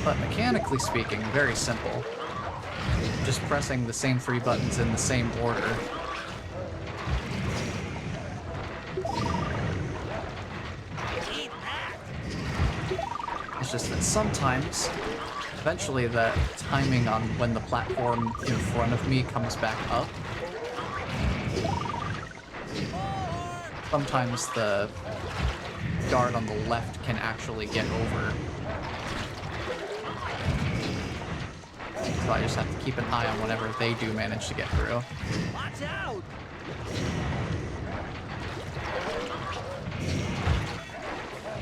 But mechanically speaking, very simple. Just pressing the same 3 buttons in the same order. Eat that. It's just that sometimes, eventually the timing on when the platform in front of me comes back up, sometimes the guard on the left can actually get over. So I just have to keep an eye on whenever they do manage to get through. Watch out!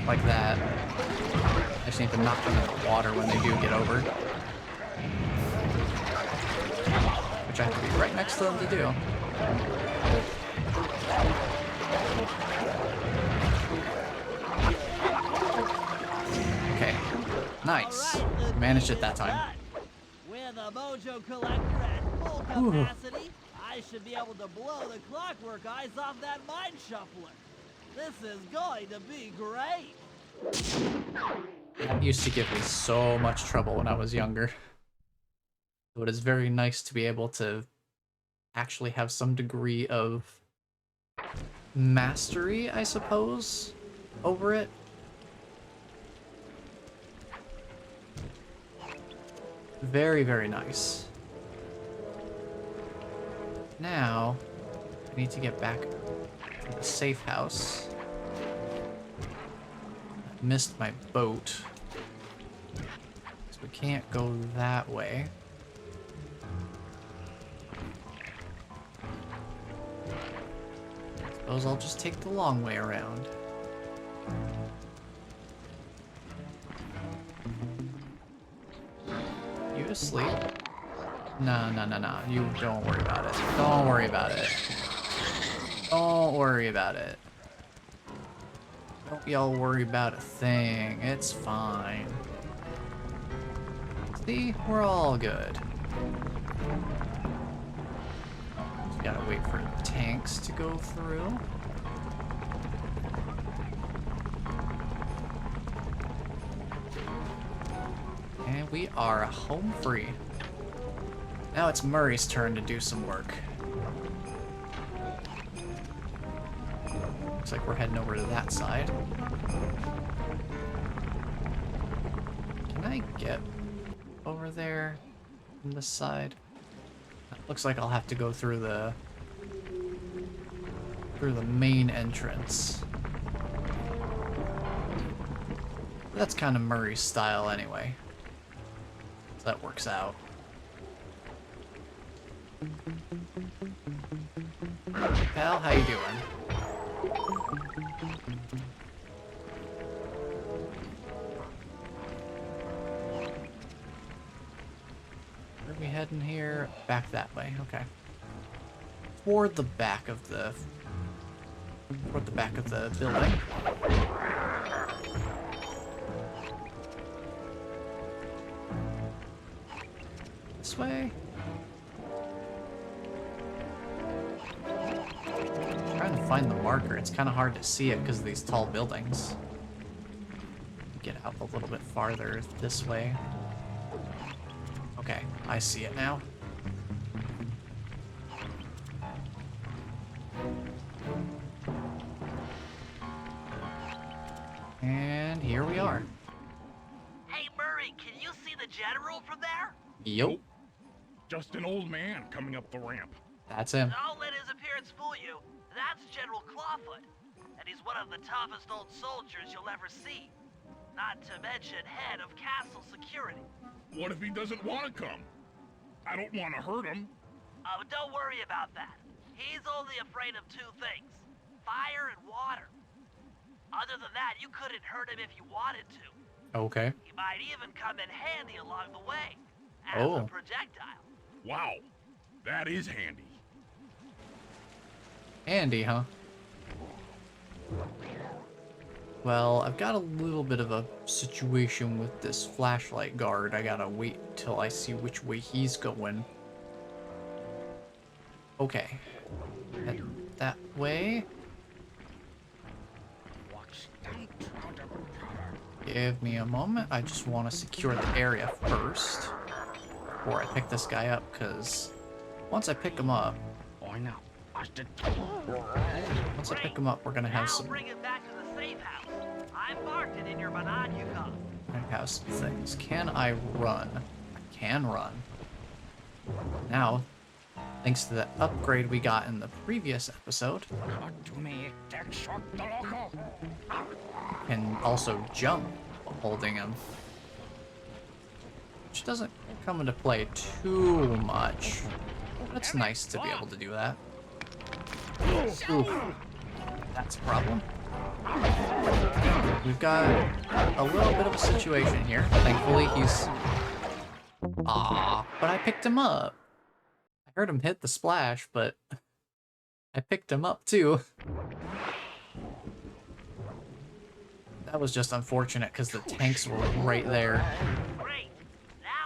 Like that. I just need to knock them in the water when they do get over. Which I have to be right next to them to do. Okay. Nice. Managed it that time. With a mojo collector at full capacity, I should be able to blow the clockwork eyes off that mind shuffler. This is going to be great. That used to give me so much trouble when I was younger. So it is very nice to be able to actually have some degree of mastery, I suppose, over it. Very, very nice. Now, I need to get back to the safe house. I missed my boat. So we can't go that way. Suppose I'll just take the long way around. You asleep? No. You don't worry about it. Don't worry about it. Don't worry about it. Don't y'all worry about a thing. It's fine. See? We're all good. Just gotta wait for tanks to go through. And we are home free. Now it's Murray's turn to do some work. Looks like we're heading over to that side. Can I get over there on this side? Looks like I'll have to go through the main entrance. That's kind of Murray's style anyway. So that works out. Pal, how you doing? Where are we heading here? Back that way, okay. Toward the back of the building. This way. Trying to find the marker. It's kind of hard to see it because of these tall buildings. Get out a little bit farther this way. Okay, I see it now. And here we are. Hey, Murray, can you see the general from there? Yup, Just an old man coming up the ramp. that's him. Don't let his appearance fool you. That's General Clawfoot, and he's one of the toughest old soldiers you'll ever see. Not to mention head of castle security. What if he doesn't want to come? I don't want to hurt him. Oh, don't worry about that. He's only afraid of two things, fire and water. Other than that, you couldn't hurt him if you wanted to. Okay. He might even come in handy along the way, as a projectile. Wow, that is handy. Andy, huh? Well, I've got a little bit of a situation with this flashlight guard. I gotta wait till I see which way he's going. Okay. Head that way. Give me a moment. I just want to secure the area first before I pick this guy up, because once I pick him up, we're gonna have some. Bring it back to the safe house. I marked it in your monocular. I have some things. Can I run? I can run. Now, thanks to the upgrade we got in the previous episode, can also jump while holding him. Which doesn't come into play too much. But it's nice to be able to do that. Oof. That's a problem. We've got a little bit of a situation here. Thankfully, he's... Ah, but I picked him up. I heard him hit the splash, but I picked him up too. That was just unfortunate because the tanks were right there.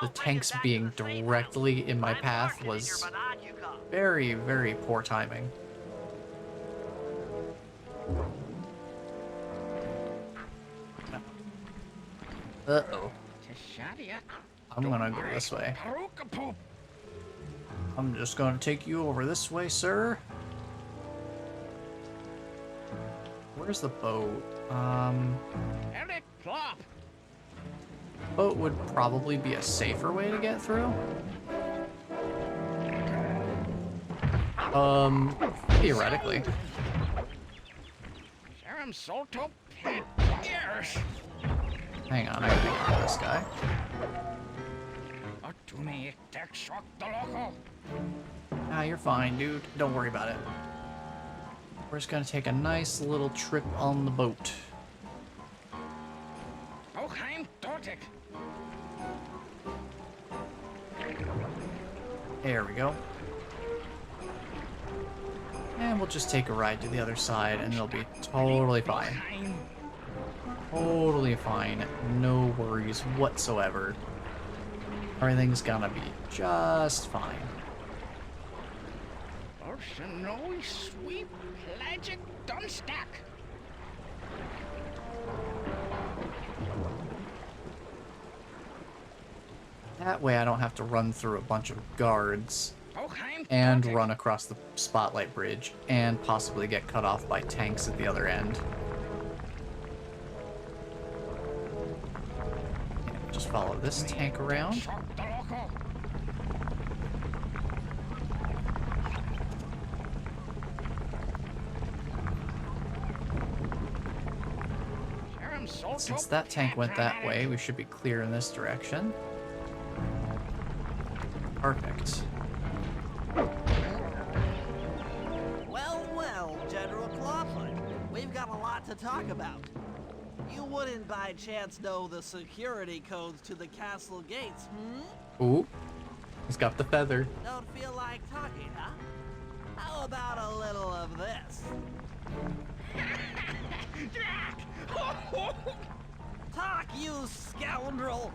The tanks being directly in my path was very, very poor timing. Uh-oh. I'm gonna go this way. I'm just gonna take you over this way, sir. Where's the boat? Boat would probably be a safer way to get through. Theoretically. Hang on, I gotta get this guy. Ah, you're fine, dude. Don't worry about it. We're just gonna take a nice little trip on the boat. There we go. And we'll just take a ride to the other side and it'll be totally fine. Totally fine. No worries whatsoever. Everything's gonna be just fine. That way I don't have to run through a bunch of guards and run across the spotlight bridge and possibly get cut off by tanks at the other end. And just follow this tank around. Since that tank went that way, we should be clear in this direction. Perfect. Well, General Clawfoot. We've got a lot to talk about. You wouldn't by chance know the security codes to the castle gates, hmm? Ooh. He's got the feather. Don't feel like talking, huh? How about a little of this? Talk, you scoundrel!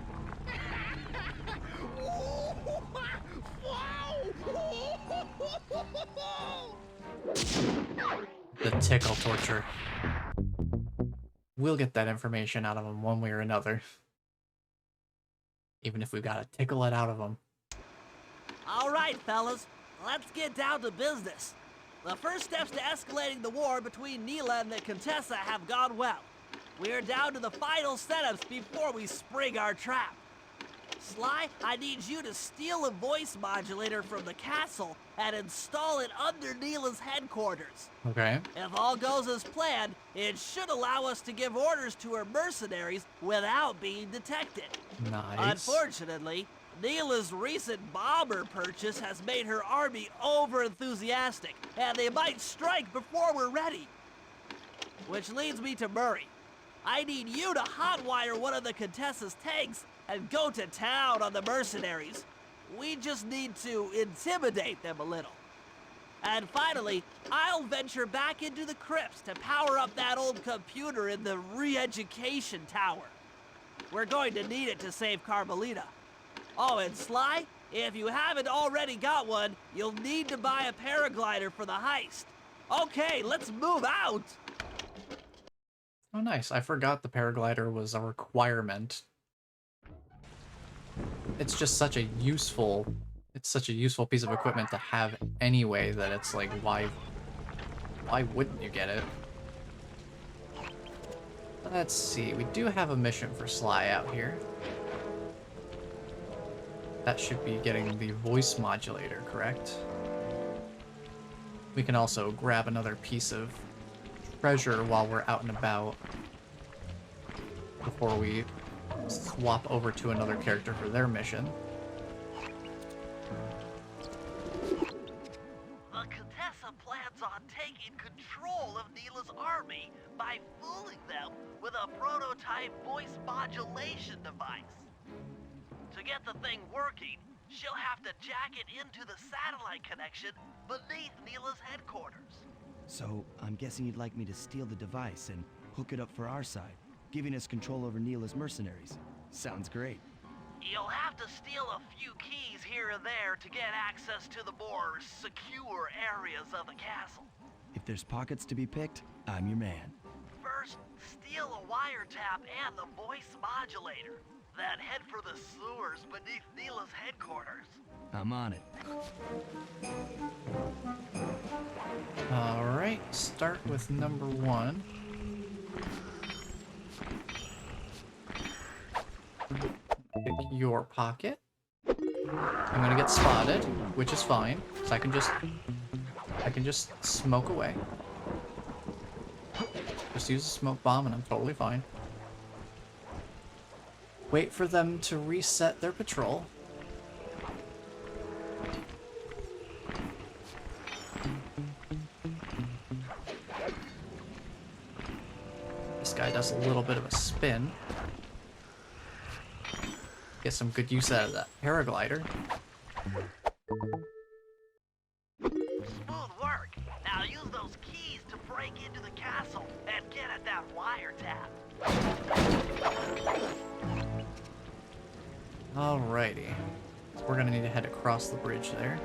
The tickle torture. We'll get that information out of him one way or another. Even if we've got to tickle it out of him. All right, fellas. Let's get down to business. The first steps to escalating the war between Neela and the Contessa have gone well. We're down to the final setups before we spring our trap. Sly, I need you to steal a voice modulator from the castle and install it under Neela's headquarters. Okay. If all goes as planned, it should allow us to give orders to her mercenaries without being detected. Nice. Unfortunately, Neela's recent bomber purchase has made her army over-enthusiastic, and they might strike before we're ready. Which leads me to Murray. I need you to hotwire one of the Contessa's tanks and go to town on the mercenaries. We just need to intimidate them a little. And finally, I'll venture back into the crypts to power up that old computer in the re-education tower. We're going to need it to save Carmelita. Oh, and Sly, if you haven't already got one, you'll need to buy a paraglider for the heist. Okay, let's move out! Oh, nice. I forgot the paraglider was a requirement. It's just such a useful... It's such a useful piece of equipment to have anyway that it's like, why wouldn't you get it? Let's see. We do have a mission for Sly out here. That should be getting the voice modulator, correct? We can also grab another piece of treasure while we're out and about. before we swap over to another character for their mission. The Contessa plans on taking control of Neela's army by fooling them with a prototype voice modulation device. To get the thing working, she'll have to jack it into the satellite connection beneath Neela's headquarters. So, I'm guessing you'd like me to steal the device and hook it up for our side, giving us control over Neela's mercenaries. Sounds great. You'll have to steal a few keys here and there to get access to the more secure areas of the castle. If there's pockets to be picked, I'm your man. First, steal a wiretap and the voice modulator. Then head for the sewers beneath Neela's headquarters. I'm on it. Alright, start with number 1. Pick your pocket. I'm gonna get spotted, which is fine, so I can just smoke away. Just use a smoke bomb and I'm totally fine. Wait for them to reset their patrol. This guy does a little bit of a spin. Get some good use out of that paraglider. Smooth work. Now use those keys to break into the castle and get at that wiretap. Alrighty. So we're gonna need to head across the bridge there.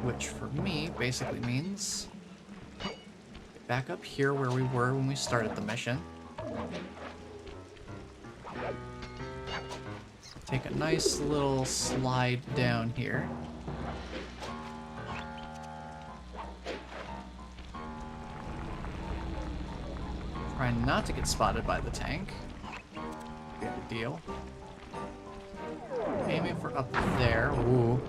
Which for me basically means get back up here where we were when we started the mission. Take a nice little slide down here. Try not to get spotted by the tank. Good deal. Aiming for up there. Ooh.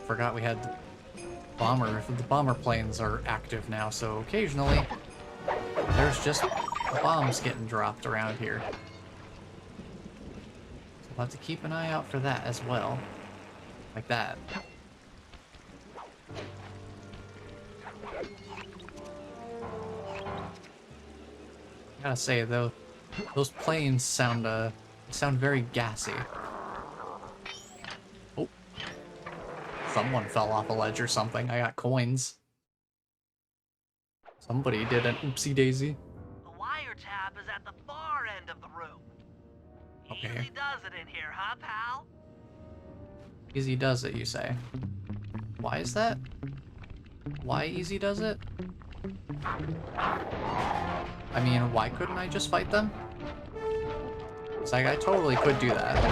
Forgot we had the bomber planes are active now, so occasionally there's just bombs getting dropped around here. So we'll have to keep an eye out for that as well. Like that. I gotta say though, those planes sound very gassy. Oh, someone fell off a ledge or something. I got coins. Somebody did an oopsie daisy. The wiretap is at the far end of the room. Okay. Easy does it in here, huh, pal? Easy does it, you say? Why is that? Why easy does it? I mean, why couldn't I just fight them? It's like I totally could do that.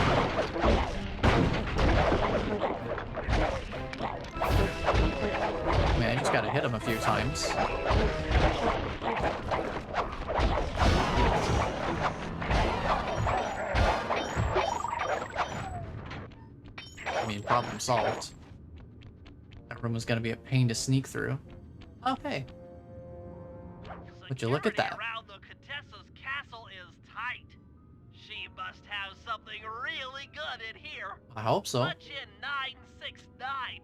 I mean, I just gotta hit him a few times. I mean, problem solved. That room was gonna be a pain to sneak through. Oh, hey. Would you look at that? Security around the Contessa's castle is tight. She must have something really good in here. I hope so. Punch in 969.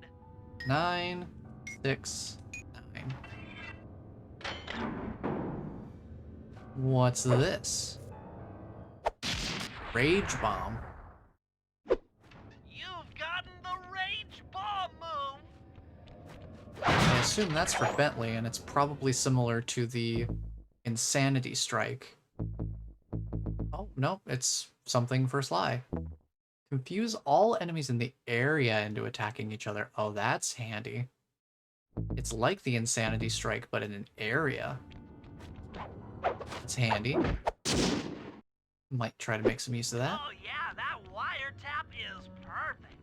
969. What's this? Rage bomb. You've gotten the rage bomb move. I assume that's for Bentley, and it's probably similar to the insanity strike. Oh, no, it's something for Sly. Confuse all enemies in the area into attacking each other. Oh, that's handy. It's like the insanity strike, but in an area. That's handy. Might try to make some use of that. Oh yeah, that wiretap is perfect.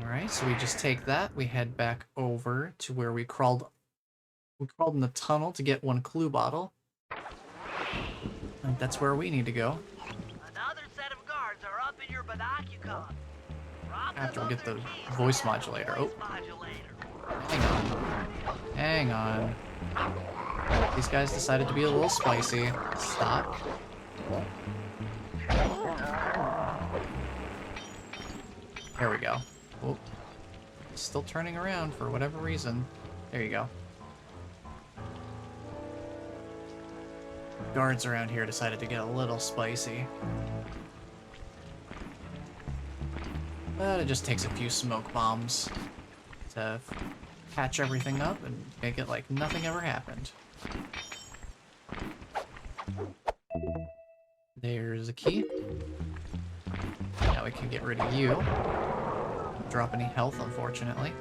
Alright, so we just take that, we head back over to where we crawled in the tunnel to get one clue bottle. I think that's where we need to go. Another set of guards are up in your binocular. After we get the voice modulator. Oh. Hang on. Hang on. These guys decided to be a little spicy. Stop. There we go. Oh. Still turning around for whatever reason. There you go. Guards around here decided to get a little spicy. But it just takes a few smoke bombs to patch everything up and make it like nothing ever happened. There's a key. Now we can get rid of you. Don't drop any health, unfortunately.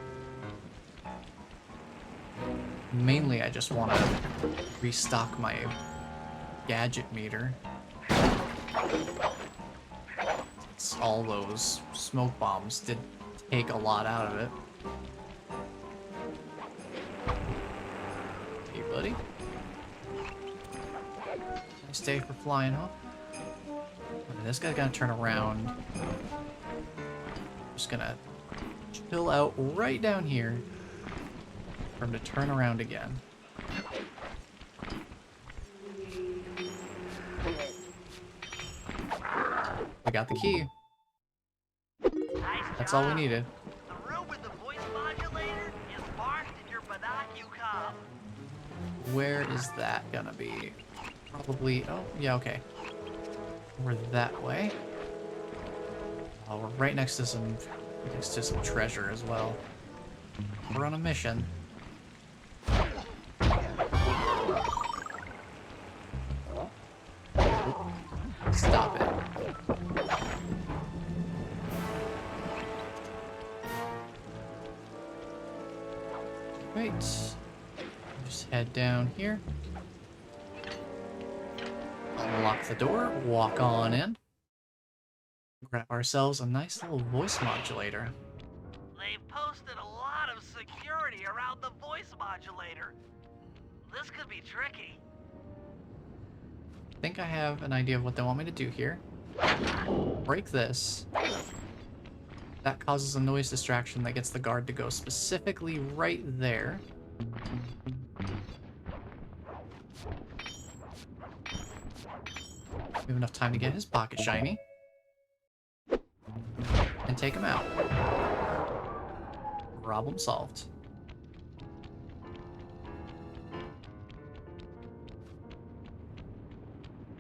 Mainly, I just want to restock my gadget meter. All those smoke bombs did take a lot out of it. Hey, buddy. Nice day for flying, huh? And this guy's gonna turn around. Just gonna chill out right down here for him to turn around again. We got the key. Nice That's all we job. needed. The room with the voice modulator is marked in your binocular. Where is that gonna be? Probably, oh, yeah, okay. We're that way. Oh, we're right next to some treasure as well. We're on a mission. Stop it. Right. Just head down here. Unlock the door, walk on in. Grab ourselves a nice little voice modulator. They've posted a lot of security around the voice modulator. This could be tricky. I think I have an idea of what they want me to do here. Break this. That causes a noise distraction that gets the guard to go specifically right there. We have enough time to get his pocket shiny. And take him out. Problem solved.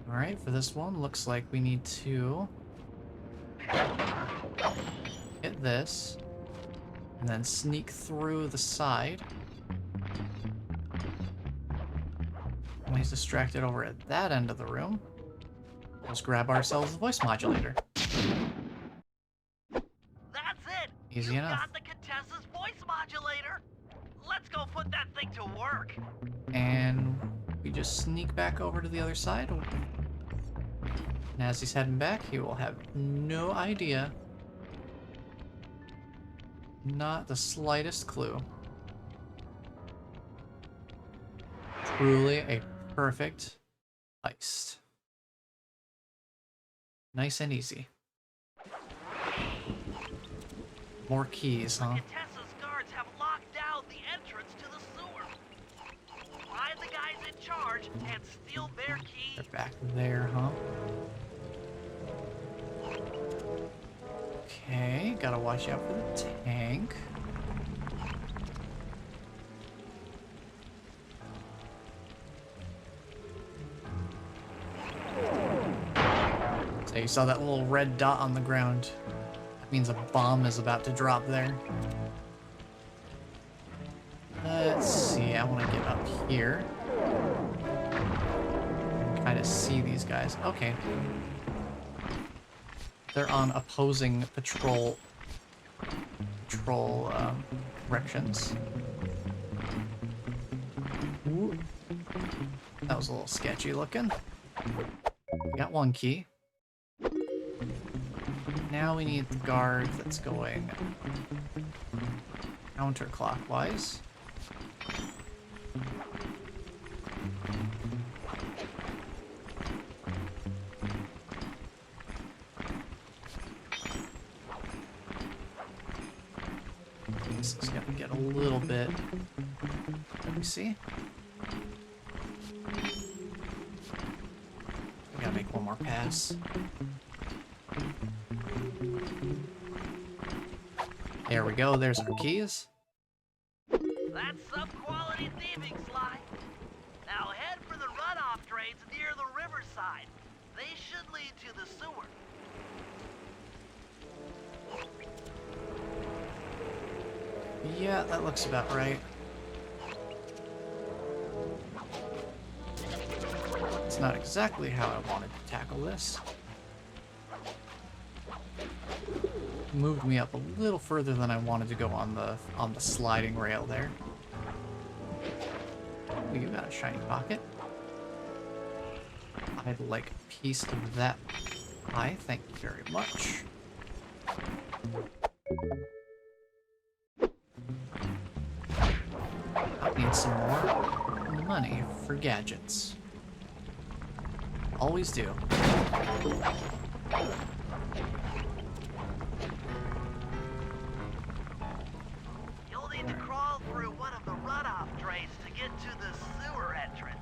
Alright, for this one, looks like we need to hit this, and then sneak through the side. When he's distracted over at that end of the room, let's grab ourselves the voice modulator. That's it! Easy You enough. got the Contessa's voice modulator! Let's go put that thing to work! And we just sneak back over to the other side. And as he's heading back, he will have no idea. Not the slightest clue. Truly a perfect heist. Nice and easy. More keys, huh? Contessa's guards have locked down the entrance to the sewer. Find the guys in charge and steal their key. They're back there, huh? Okay, gotta watch out for the tank. So you saw that little red dot on the ground. That means a bomb is about to drop there. Let's see, I want to get up here. Kind of see these guys. Okay. They're on opposing patrol directions. Ooh. That was a little sketchy looking. We got one key. Now we need the guard that's going counterclockwise. This is gonna get a little bit. Let me see. We gotta make one more pass. There we go, there's our keys. That's some quality thieving, Sly. Now head for the runoff drains near the riverside. They should lead to the sewer. Yeah, that looks about right. It's not exactly how I wanted to tackle this. Moved me up a little further than I wanted to go on the sliding rail there. We got a shiny pocket. I'd like a piece of that pie, thank you very much. I need some more money for gadgets. Always do. You'll need to crawl through one of the runoff drains to get to the sewer entrance.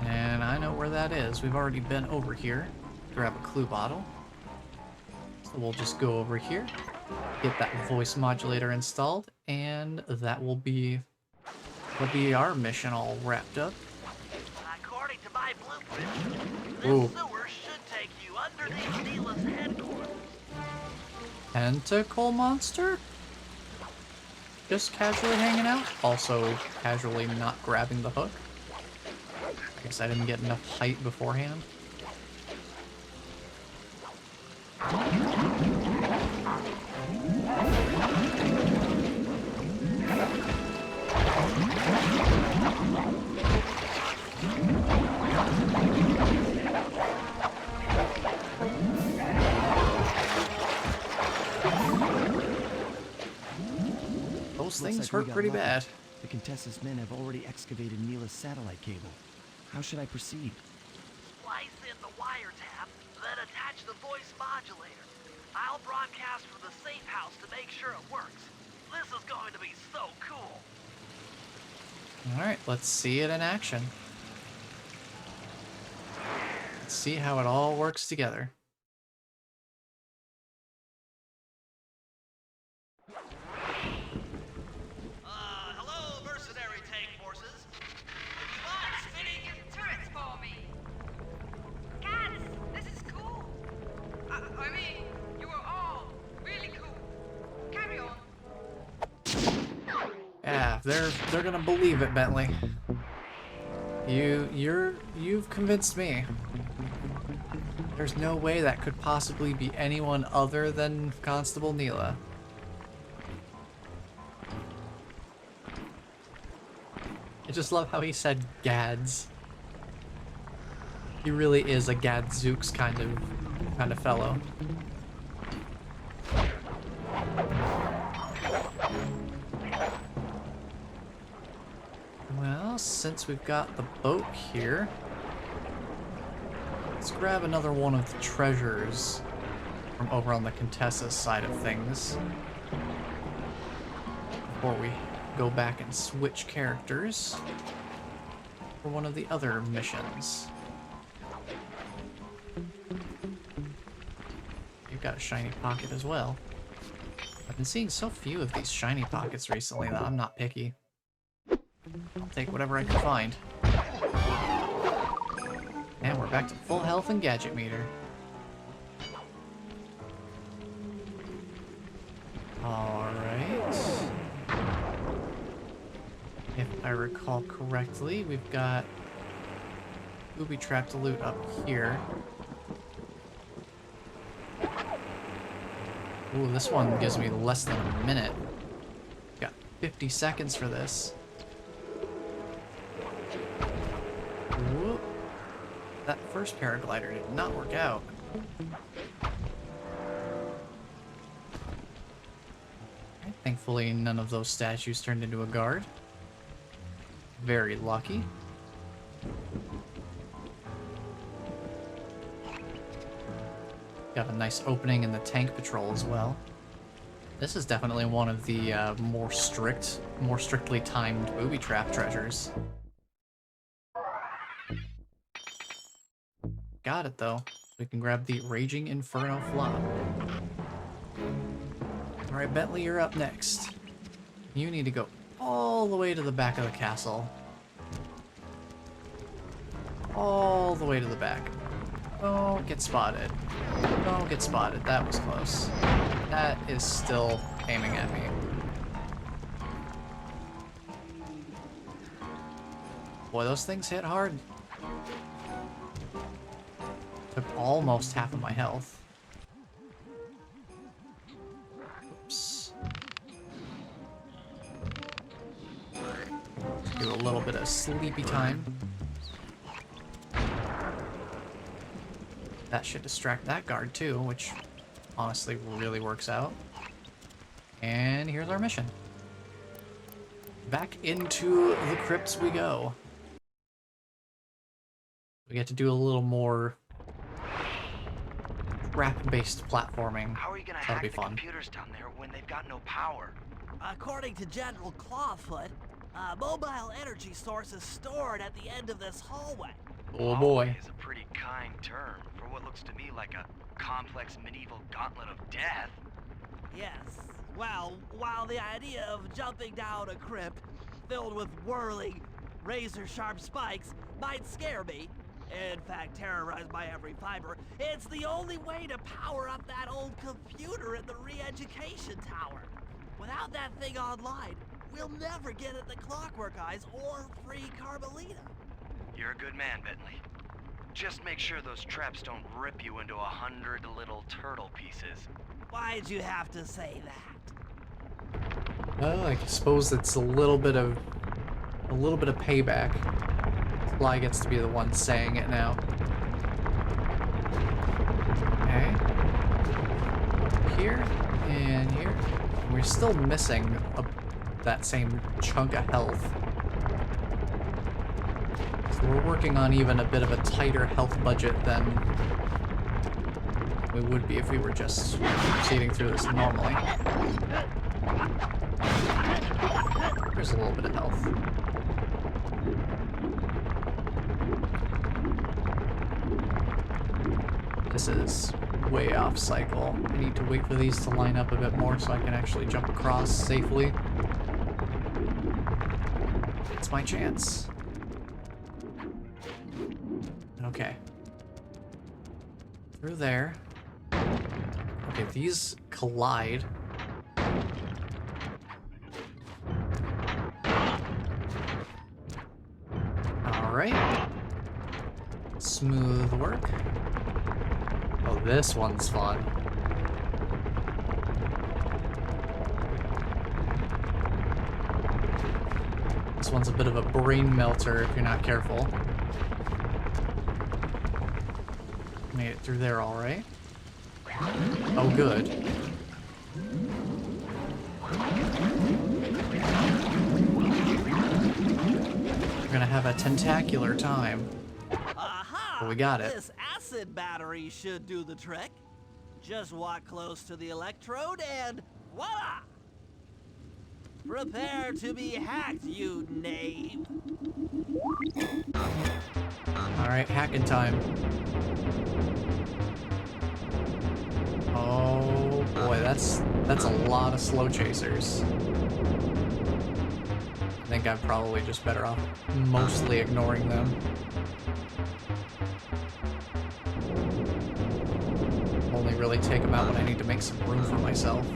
And I know where that is. We've already been over here. Grab a clue bottle. So we'll just go over here, get that voice modulator installed, and that will be our mission all wrapped up. According to my blueprint, this Ooh. sewer should take you underneath Neela's headquarters. Tentacle monster? Just casually hanging out? Also casually not grabbing the hook? I guess I didn't get enough height beforehand. Those things Looks like we hurt got pretty lucky. bad. The Contessa's men have already excavated Neela's satellite cable. How should I proceed? Splice in the wiretap, then attach the voice modulator. I'll broadcast from the safe house to make sure it works. This is going to be so cool. Alright, let's see it in action. Let's see how it all works together. Hello, mercenary tank forces. Would you mind spinning your Turrets for me. Guys, this is cool. I mean, you are all really cool. Carry on. Yeah, they're gonna believe it, Bentley. You've convinced me. There's no way that could possibly be anyone other than Constable Neela. I just love how he said gads. He really is a gadzooks kind of fellow. Well, since we've got the boat here, let's grab another one of the treasures from over on the Contessa's side of things before we go back and switch characters for one of the other missions. You've got a shiny pocket as well. I've been seeing so few of these shiny pockets recently that I'm not picky. I'll take whatever I can find. And we're back to full health and gadget meter. Alright. If I recall correctly, we've got booby trap to loot up here. Ooh, this one gives me less than a minute. Got 50 seconds for this. Whoop. That first paraglider did not work out. Okay, thankfully, none of those statues turned into a guard. Very lucky. Got a nice opening in the tank patrol as well. This is definitely one of the more strictly timed booby trap treasures. Got it though. We can grab the Raging Inferno flop. Alright, Bentley, you're up next. You need to go all the way to the back of the castle. All the way to the back. Don't get spotted. Don't get spotted. That was close. That is still aiming at me. Boy, those things hit hard. Took almost half of my health. Oops. Do a little bit of sleepy time. That should distract that guard too, which honestly really works out. And here's our mission. Back into the crypts we go. We get to do a little more trap-based platforming. How are you gonna That'll hack be the fun. computers down there when they've got no power? According to General Clawfoot, a mobile energy source is stored at the end of this hallway. Oh boy. Hallway is a pretty kind term for what looks to me like a complex medieval gauntlet of death. Yes. Well, while the idea of jumping down a crypt filled with whirling, razor-sharp spikes might scare me, in fact terrorize my every fiber, it's the only way to power up that old computer in the re-education tower. Without that thing online, we'll never get at the Clockwork Eyes or free Carmelita. You're a good man, Bentley. Just make sure those traps don't rip you into 100 little turtle pieces. Why'd you have to say that? Well, I suppose it's a little bit of payback. Sly gets to be the one saying it now. Okay. Here and here. We're still missing that same chunk of health. So we're working on even a bit of a tighter health budget than we would be if we were just proceeding through this normally. There's a little bit of health. This is way off cycle. I need to wait for these to line up a bit more so I can actually jump across safely. It's my chance. Okay. Through there. Okay, these collide. Alright. Smooth work. Oh, this one's fun. This one's a bit of a brain melter if you're not careful. Made it through there all right. Oh, good. We're gonna have a tentacular time. Aha! Well, we got it. This acid battery should do the trick. Just walk close to the electrode and voila! Prepare to be hacked, you knave. Alright, hacking time. Oh boy, that's a lot of slow chasers. I think I'm probably just better off mostly ignoring them. Only really take them out when I need to make some room for myself.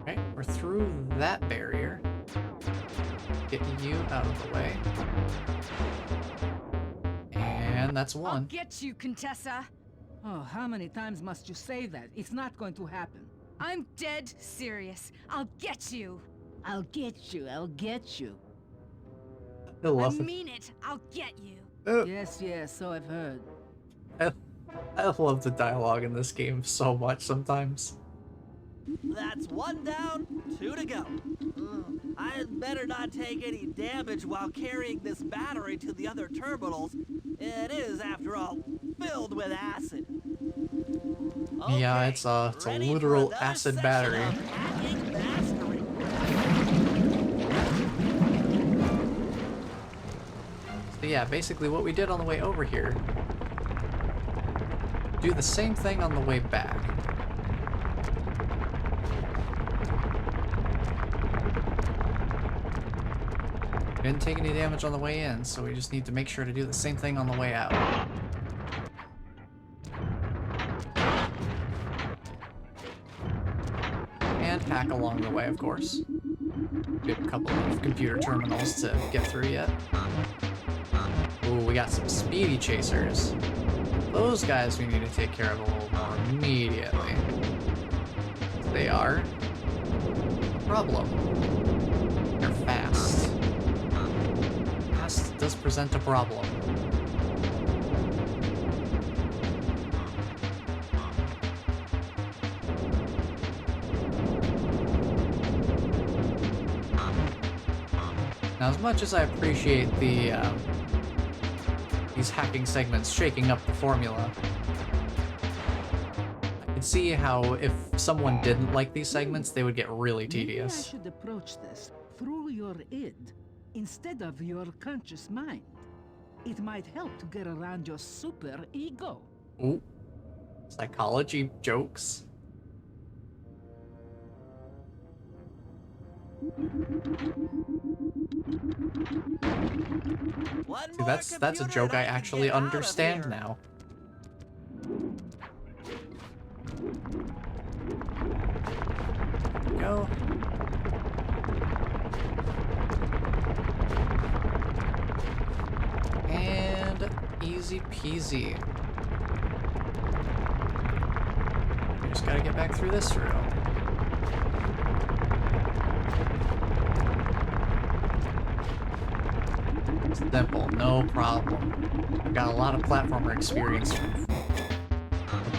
Okay, we're through that barrier. Getting you out of the way. And that's I'll one. get you, Contessa. Oh, how many times must you say that? It's not going to happen. I'm dead serious. I'll get you. I'll get you, I'll get you. I I love it. mean it. I'll get you. Yes, so I've heard. I love the dialogue in this game so much sometimes. That's one down, two to go. I'd better not take any damage while carrying this battery to the other terminals. It is, after all, filled with acid. Yeah, Okay, it's a ready for literal another acid section battery. of hacking mastery. So yeah, basically what we did on the way over here, do the same thing on the way back. Didn't take any damage on the way in, so we just need to make sure to do the same thing on the way out. And hack along the way, of course. We have a couple of computer terminals to get through yet. Ooh, we got some speedy chasers. Those guys we need to take care of a little more immediately. They are a problem. They're fast. Fast does present a problem. Now, as much as I appreciate these hacking segments shaking up the formula, I can see how if someone didn't like these segments, they would get really tedious. Maybe I should approach this through your id instead of your conscious mind. It might help to get around your super ego. Ooh, psychology jokes. See, that's a joke I actually understand now. There we go. And easy peasy. We just gotta get back through this room. Simple, no problem. I've got a lot of platformer experience from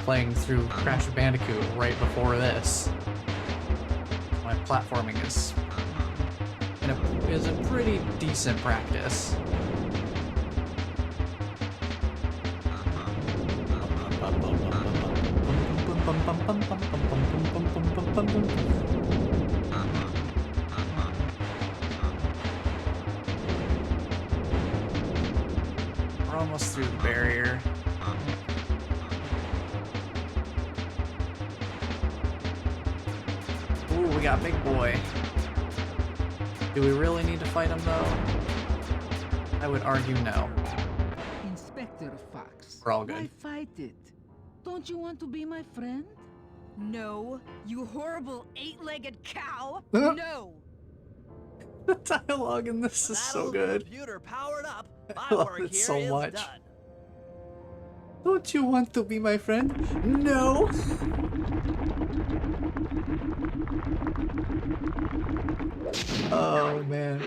playing through Crash Bandicoot right before this. My platforming is a pretty decent practice. We're almost through the barrier. Ooh, we got Big Boy. Do we really need to fight him, though? I would argue no. Inspector Fox. We're all good. Why fight it? Don't you want to be my friend? No, you horrible eight-legged cow. No. The dialogue in this is so good. Computer powered up. I My love work it here so is much. done. Don't you want to be my friend? No. Oh, man.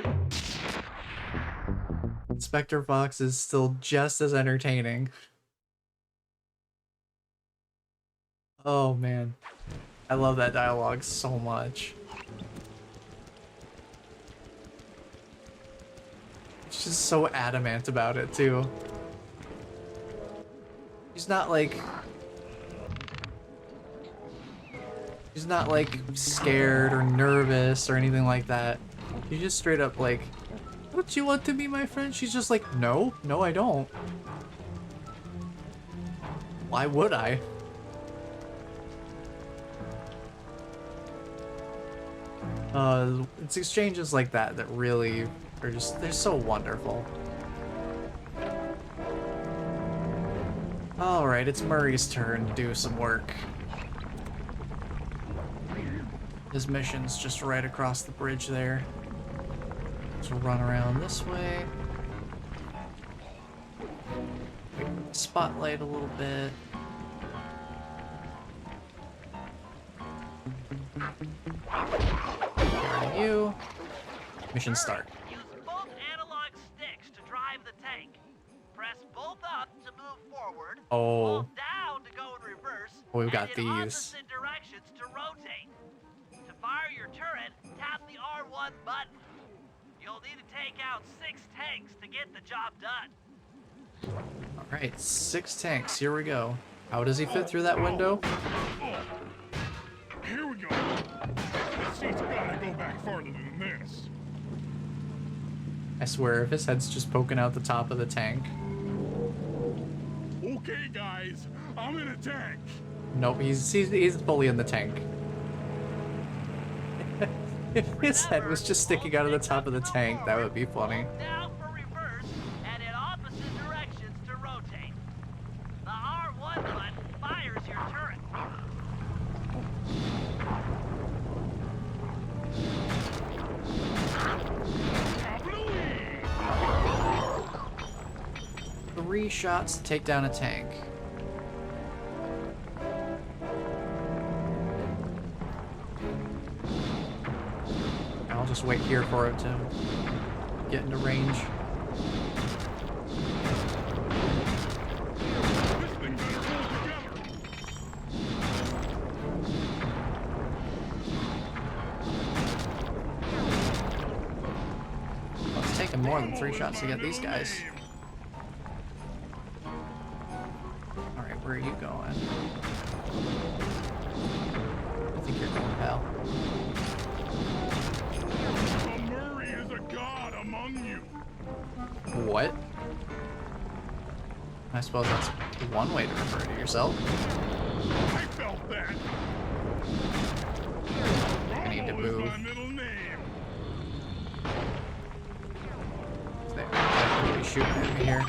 Inspector Fox is still just as entertaining. Oh, man. I love that dialogue so much. He's just so adamant about it, too. He's not like scared or nervous or anything like that. He's just straight up like, don't you want to be my friend? She's just like, no, I don't. Why would I? It's exchanges like that that really are just, they're so wonderful. Alright, it's Murray's turn to do some work. His mission's just right across the bridge there. So we'll run around this way. Wait for the spotlight a little bit. There you. Mission start. Use both analog sticks to drive the tank. Press both up to move forward. Oh. Hold down to go in reverse. We've got and in these. opposite directions to rotate. To fire your turret, tap the R1 button. You'll need to take out 6 tanks to get the job done. Alright, 6 tanks. Here we go. How does he fit through that window? Here we go. This seat's gotta go back farther than this. I swear, if his head's just poking out the top of the tank. Okay, guys, I'm in a tank. Nope, he's fully in the tank. If his head was just sticking out of the top of the tank, that would be funny. Down for reverse and in opposite directions to rotate. The R1 button fires your turret. Three shots to take down a tank. I'll just wait here for it to get into range. This thing better hold together. Well, it's taking more than 3 shots to get these guys. Alright, where are you going? I think you're going, pal. Murray is a god among you. What? I suppose that's one way to refer to yourself. I felt that. I need to Rollo is move. my middle name. They're really shooting at me here.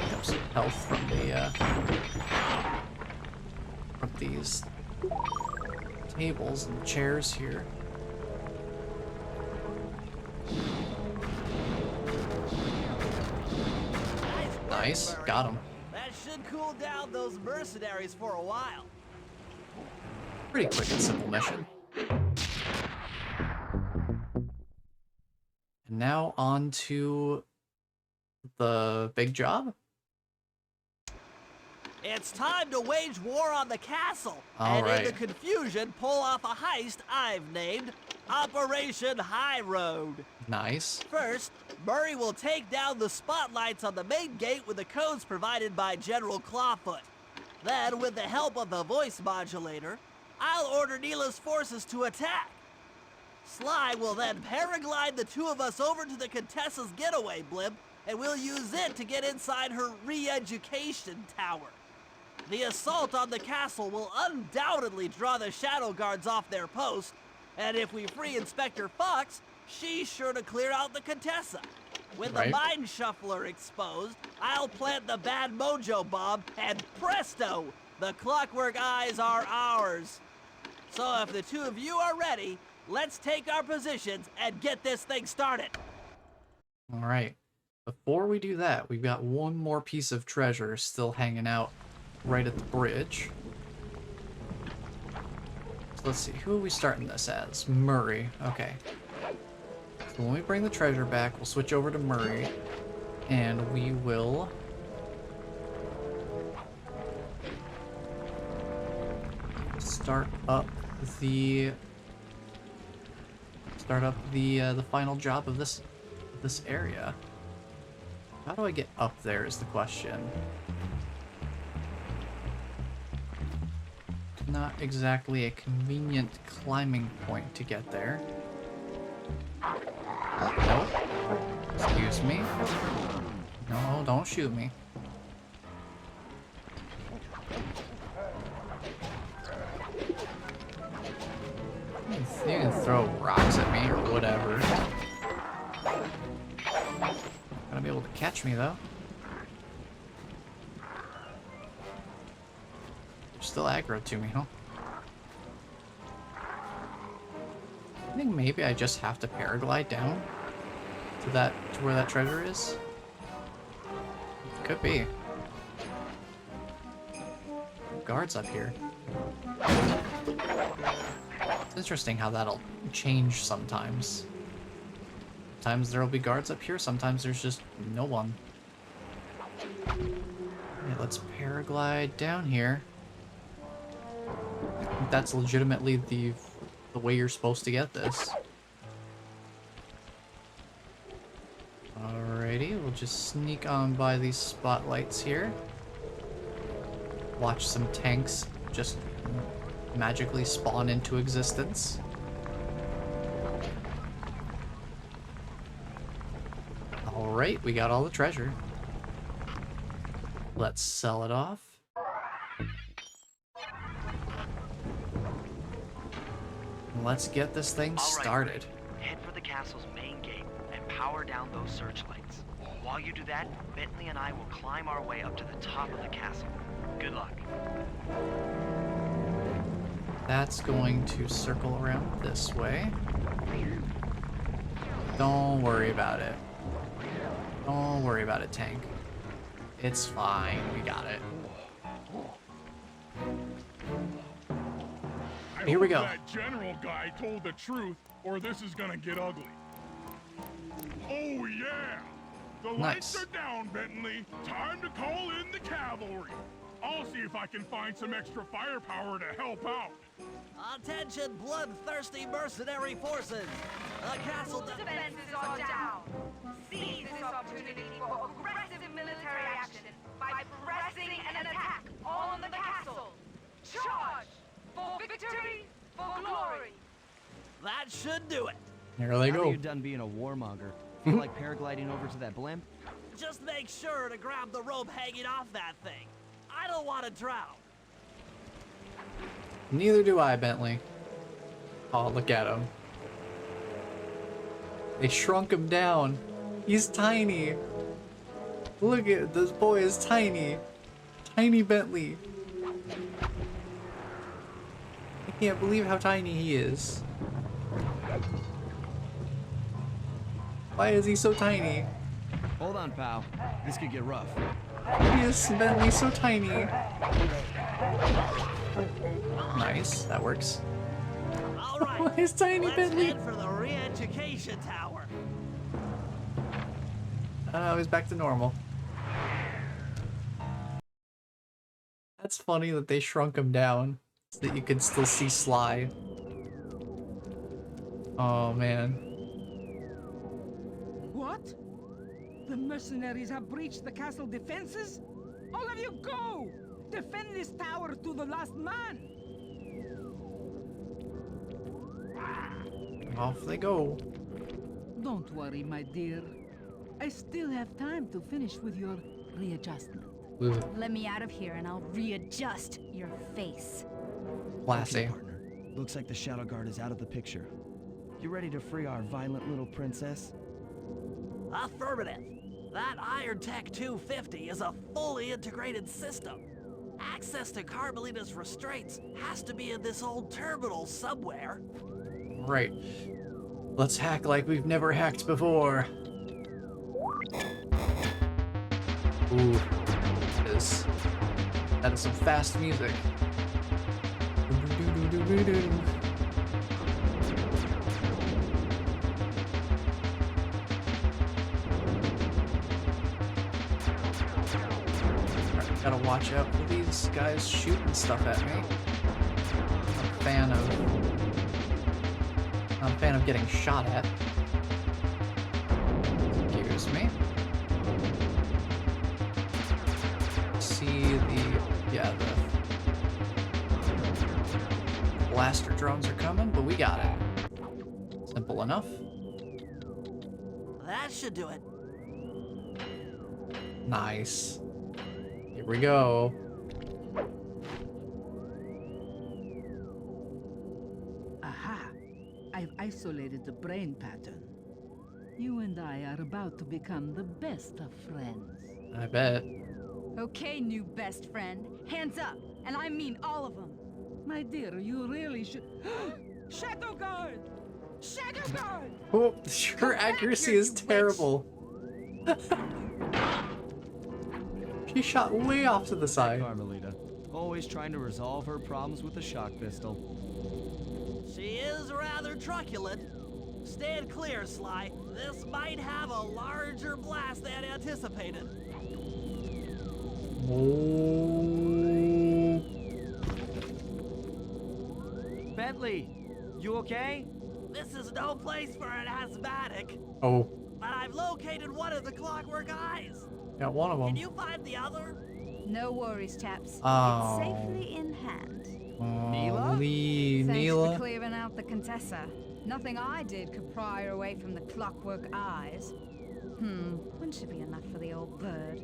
Have some health from the from these tables and chairs here. Nice, Murray. got him. That should cool down those mercenaries for a while. Pretty quick and simple mission. And now on to the big job. It's time to wage war on the castle. All and right. in the confusion, pull off a heist I've named Operation High Road. Nice. First, Murray will take down the spotlights on the main gate with the codes provided by General Clawfoot. Then, with the help of the voice modulator, I'll order Neela's forces to attack. Sly will then paraglide the two of us over to the Contessa's getaway blimp, and we'll use it to get inside her re-education tower. The assault on the castle will undoubtedly draw the Shadow Guards off their post, and if we free Inspector Fox, she's sure to clear out the Contessa. With the Right. Mind Shuffler exposed, I'll plant the Bad Mojo bomb, and presto! The Clockwork Eyes are ours. So if the two of you are ready, let's take our positions and get this thing started. All right. Before we do that, we've got one more piece of treasure still hanging out right at the bridge. So let's see, who are we starting this as? Murray. Okay. So when we bring the treasure back, we'll switch over to Murray, and we will start up the final job of this area. How do I get up there is the question. Not exactly a convenient climbing point to get there. Nope. Excuse me. No, don't shoot me. You can throw rocks at me or whatever. Not gonna be able to catch me though. You're still aggro to me, huh? I think maybe I just have to paraglide down to where that treasure is. Could be. Guards up here. It's interesting how that'll change sometimes. Sometimes there'll be guards up here, sometimes there's just no one. Alright, let's paraglide down here. that's legitimately the way you're supposed to get this. Alrighty, we'll just sneak on by these spotlights here. Watch some tanks just magically spawn into existence. Alright, we got all the treasure. Let's sell it off. Let's get this thing started. Head for the castle's main gate and power down those searchlights. While you do that, Bentley and I will climb our way up to the top of the castle. Good luck. That's going to circle around this way. Don't worry about it. Don't worry about it, tank. It's fine. We got it. Here we go. That general guy told the truth, or this is gonna get ugly. Oh yeah! The lights are down, Bentley. Time to call in the cavalry. I'll see if I can find some extra firepower to help out. Attention, bloodthirsty mercenary forces! The castle Defenses are down. Seize this opportunity for aggressive military action by pressing an attack on the castle. Charge! For victory, for glory. That should do it. Here they Now that go. you're done being a warmonger, feel like paragliding over to that blimp? Just make sure to grab the rope hanging off that thing. I don't want to drown. Neither do I, Bentley. Oh, look at him. They shrunk him down. He's tiny. Look at this boy is tiny. Tiny Bentley. I can't believe how tiny he is. Why is he so tiny? Hold on, pal. This could get rough. He is Bentley so tiny. Nice, that works. All right. Why is tiny let's Bentley? head for the re-education tower. Oh, he's back to normal. That's funny that they shrunk him down so that you could still see Sly. Oh man. What? The mercenaries have breached the castle defenses? All of you go! Defend this tower to the last man! Off they go. Don't worry, my dear. I still have time to finish with your readjustment. Ugh, Let me out of here and I'll readjust your face. classy. Okay, partner. Looks like the Shadow Guard is out of the picture. You ready to free our violent little princess? Affirmative. That Iron Tech 250 is a fully integrated system. Access to Carmelita's restraints has to be in this old terminal somewhere. Right. Let's hack like we've never hacked before. Ooh. That is some fast music. Alright, gotta watch out for these guys shooting stuff at me. I'm a fan of getting shot at. Excuse me. See the blaster drones are coming, but we got it. Simple enough. That should do it. Nice. Here we go. Aha! I've isolated the brain pattern. You and I are about to become the best of friends. I bet. Okay, new best friend. Hands up, and I mean all of them. My dear, you really should... Shadow Guard! Shadow Guard! Oh, her accuracy is terrible. She shot way off to the side. Carmelita. Always trying to resolve her problems with a shock pistol. She is rather truculent. Stand clear, Sly. This might have a larger blast than anticipated. Oh. Bentley, you okay? This is no place for an asthmatic, Oh, but I've located one of the clockwork eyes. got one of Can them. you find the other? No worries, chaps. Oh. It's safely in hand. Neela? Lee, Thanks Neela. for clearing out the Contessa. Nothing I did could pry her away from the clockwork eyes. One should be enough for the old bird.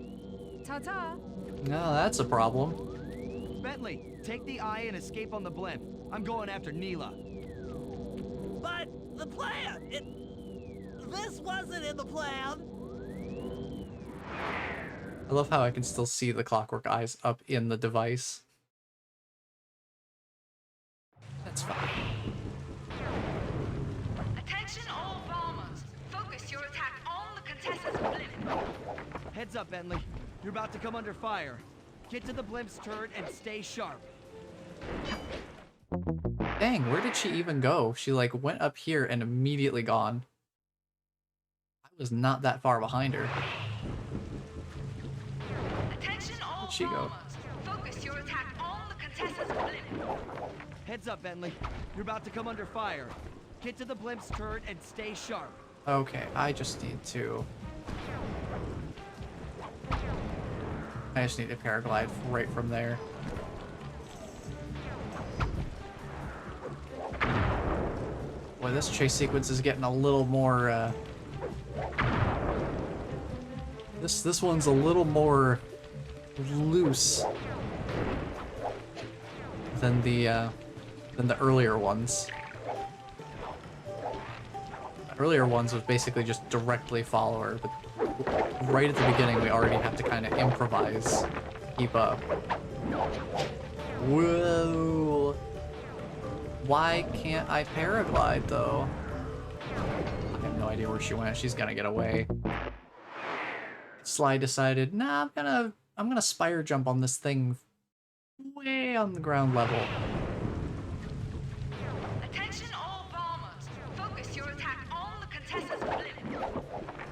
Ta-ta! No, that's a problem. Bentley, take the eye and escape on the blimp. I'm going after Neela. But the plan, this wasn't in the plan. I love how I can still see the clockwork eyes up in the device. That's fine. Attention all bombers! Focus your attack on the Contessa's blimp. Heads up, Bentley. You're about to come under fire. Get to the blimp's turret and stay sharp. Dang, where did she even go? She like went up here and immediately gone. I was not that far behind her. Attention all Where'd she go? bombers! Focus your attack on the Contessa's blimp. Heads up, Bentley. You're about to come under fire. Get to the blimp's turret and stay sharp. Okay, I just need to... I just need to paraglide right from there. Boy, this chase sequence is getting a little more, This one's a little more loose than the earlier ones. The earlier ones was basically just directly follow her, but right at the beginning we already have to kind of improvise, keep up. Whoa! Why can't I paraglide though? I have no idea where she went. She's gonna get away. Sly decided, nah, I'm gonna spire jump on this thing way on the ground level. Attention all bombers! Focus your attack on the Contessa's blimp.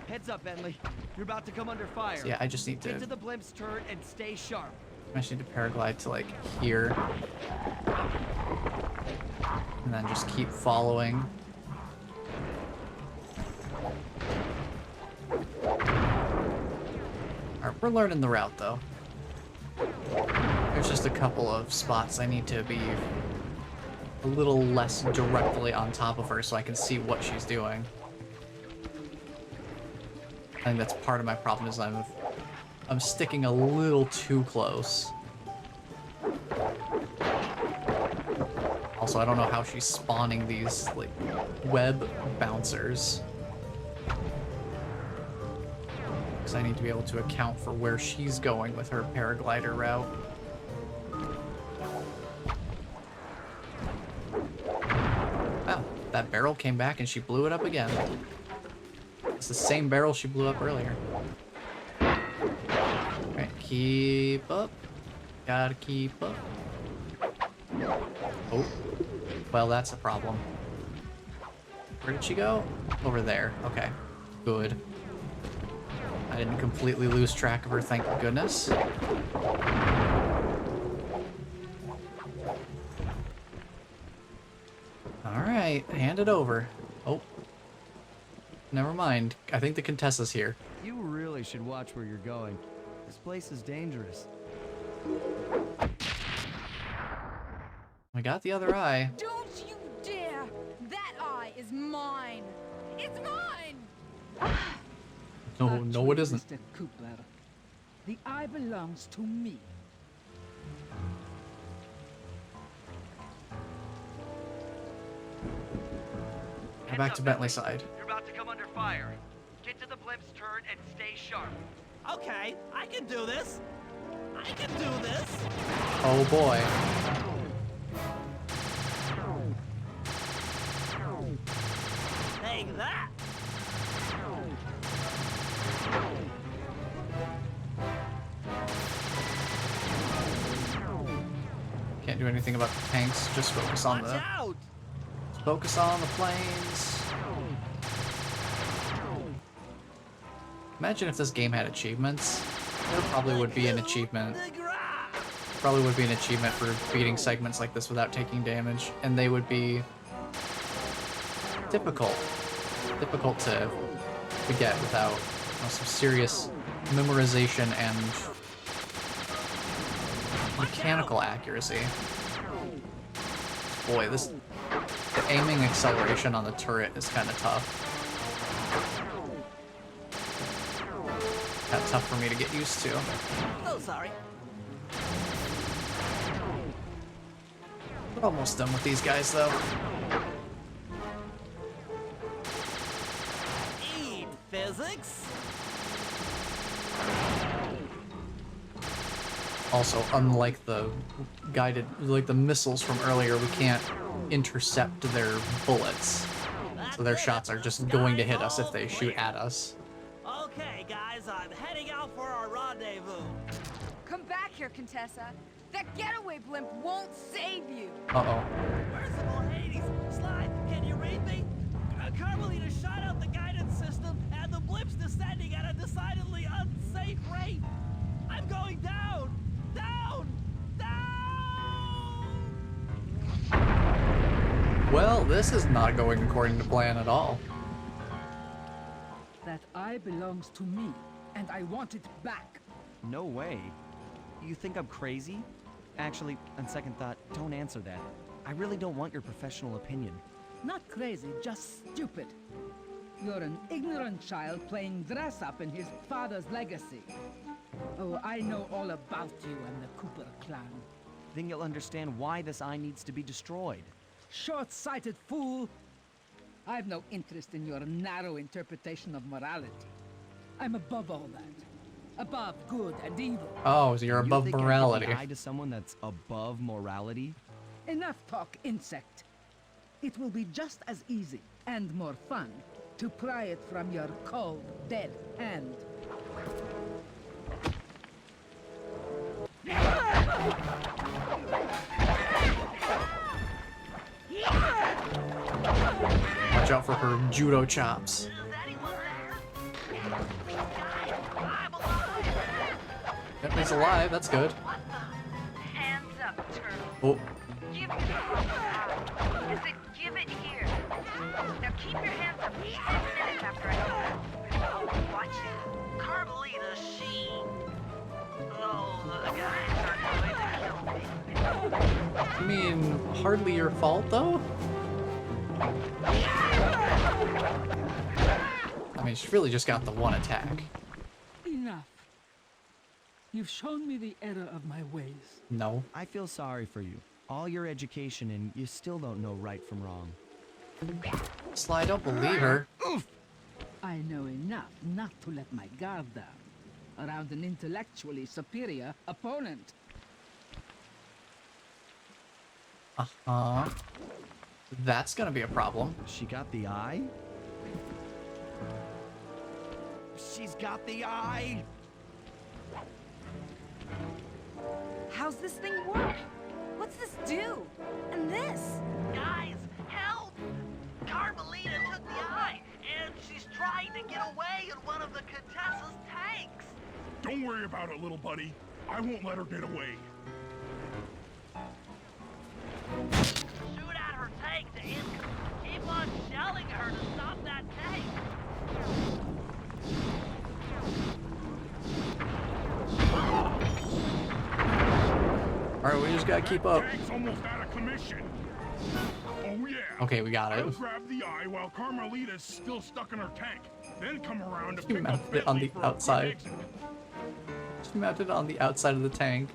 Heads up, Bentley. You're about to come under fire. So yeah, I just need Get to to the blimp's turret and stay sharp. paraglide to like here. And then just keep following. Alright, we're learning the route though. There's just a couple of spots I need to be a little less directly on top of her so I can see what she's doing. I think that's part of my problem is I'm sticking a little too close. Also, I don't know how she's spawning these like web bouncers. Because I need to be able to account for where she's going with her paraglider route. Wow, that barrel came back and she blew it up again. It's the same barrel she blew up earlier. Alright, keep up. Gotta keep up. Oh, well, that's a problem. Where did she go? Over there. Okay, good. I didn't completely lose track of her, thank goodness. Alright, hand it over. Oh. Never mind. I think the Contessa's here. You really should watch where you're going. This place is dangerous. We got the other eye. Don't you dare! That eye is mine! It's mine! No, no it isn't. Mr. Cooper, the eye belongs to me. Go back to Bentley's side. You're about to come under fire. Get to the blimp's turret and stay sharp. Okay, I can do this. I can do this. Oh boy. Take that. Can't do anything about the tanks, just focus on Watch the out. focus on the planes. Imagine if this game had achievements. There probably would be an achievement probably would be an achievement for beating segments like this without taking damage, and they would be difficult to get without some serious memorization and mechanical accuracy. Boy, the aiming acceleration on the turret is kind of tough. Kind of tough for me to get used to. Oh, sorry. We're almost done with these guys, though. Eat physics. Also, unlike the guided, like the missiles from earlier, we can't intercept their bullets. So their shots are just going to hit us if they shoot at us. Okay, guys, I'm heading out for our rendezvous. Come back here, Contessa. That getaway blimp won't save you. Uh-oh. Merciful Hades, Sly, can you read me? Carmelita shot out the guidance system, and the blimp's descending at a decidedly unsafe rate. I'm going down! Down! Down! Well, this is not going according to plan at all. That eye belongs to me, and I want it back. No way. You think I'm crazy? Actually, on second thought, don't answer that. I really don't want your professional opinion. Not crazy, just stupid. You're an ignorant child playing dress-up in his father's legacy. Oh, I know all about you and the Cooper clan. Then you'll understand why this eye needs to be destroyed. Short-sighted fool! I've no interest in your narrow interpretation of morality. I'm above all that. Above good and evil. Oh, so you're You above think I give morality. the eye to someone that's above morality? Enough talk, insect. It will be just as easy and more fun to pry it from your cold, dead hand. Watch out for her judo chops. Is anyone there? Guys, I'm alive! Yep, he's alive, that's good. What the? Hands up, turtle. Oh, Give me the eye. I said give it here. Now keep your hands up 6 minutes after I go. Watch it. Carmelita, she... Oh, the guys are going to kill me. I mean, hardly your fault, though? I mean, she's really just got the one attack. Enough. You've shown me the error of my ways. No. I feel sorry for you. All your education and you still don't know right from wrong. Sly, don't believe her. I know enough not to let my guard down around an intellectually superior opponent. Uh-huh. That's gonna be a problem. She got the eye? She's got the eye! How's this thing work? What's this do? And this? Guys, help! Carmelita took the eye, and she's trying to get away in one of the Contessa's tanks. Don't worry about it, little buddy. I won't let her get away. Shoot at her tank to keep on shelling her to stop that tank. Alright, we just gotta keep up. Tank's almost out of commission. Oh yeah. Okay, we got it. I'll grab the eye while Carmelita's still stuck in her tank. Then come around to You pick up mounted it on Bentley the for a quick outside. exit. She mounted it on the outside of the tank.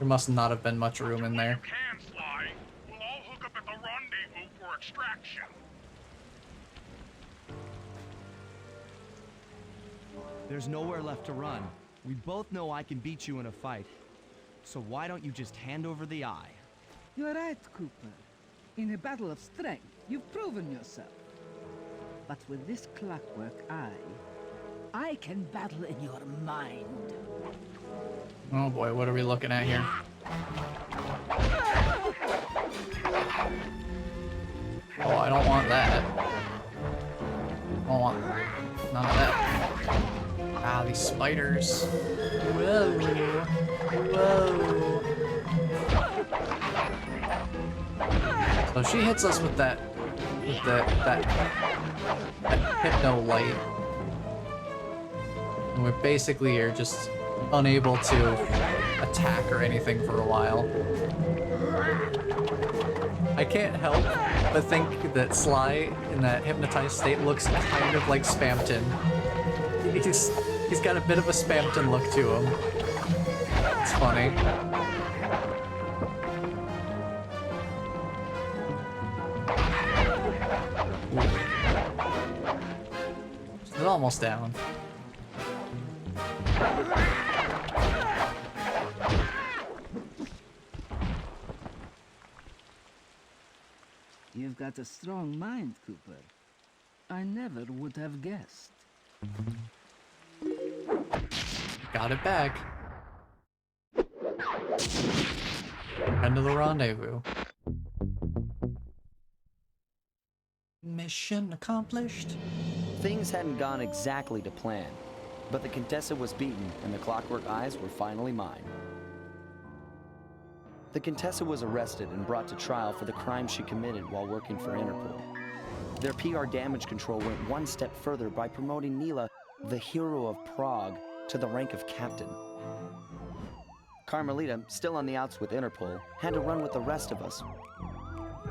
There must not have been much room in there. You can, Sly. We'll all hook up at the rendezvous for extraction. There's nowhere left to run. We both know I can beat you in a fight. So why don't you just hand over the eye? You're right, Cooper. In a battle of strength, you've proven yourself. But with this clockwork eye, I can battle in your mind. Oh boy, what are we looking at here? Oh, I don't want that. I don't want none of that. Ah, these spiders. Whoa. Whoa. So she hits us with that hypno light. And we basically are just unable to attack or anything for a while. I can't help but think that Sly in that hypnotized state looks kind of like Spamton. He's got a bit of a Spamton look to him. It's funny. It's almost down. You've got a strong mind, Cooper. I never would have guessed. Got it back. End of the rendezvous. Mission accomplished. Things hadn't gone exactly to plan, but the Contessa was beaten and the Clockwork Eyes were finally mine. The Contessa was arrested and brought to trial for the crime she committed while working for Interpol. Their PR damage control went one step further by promoting Nila, the hero of Prague, to the rank of captain. Carmelita, still on the outs with Interpol, had to run with the rest of us.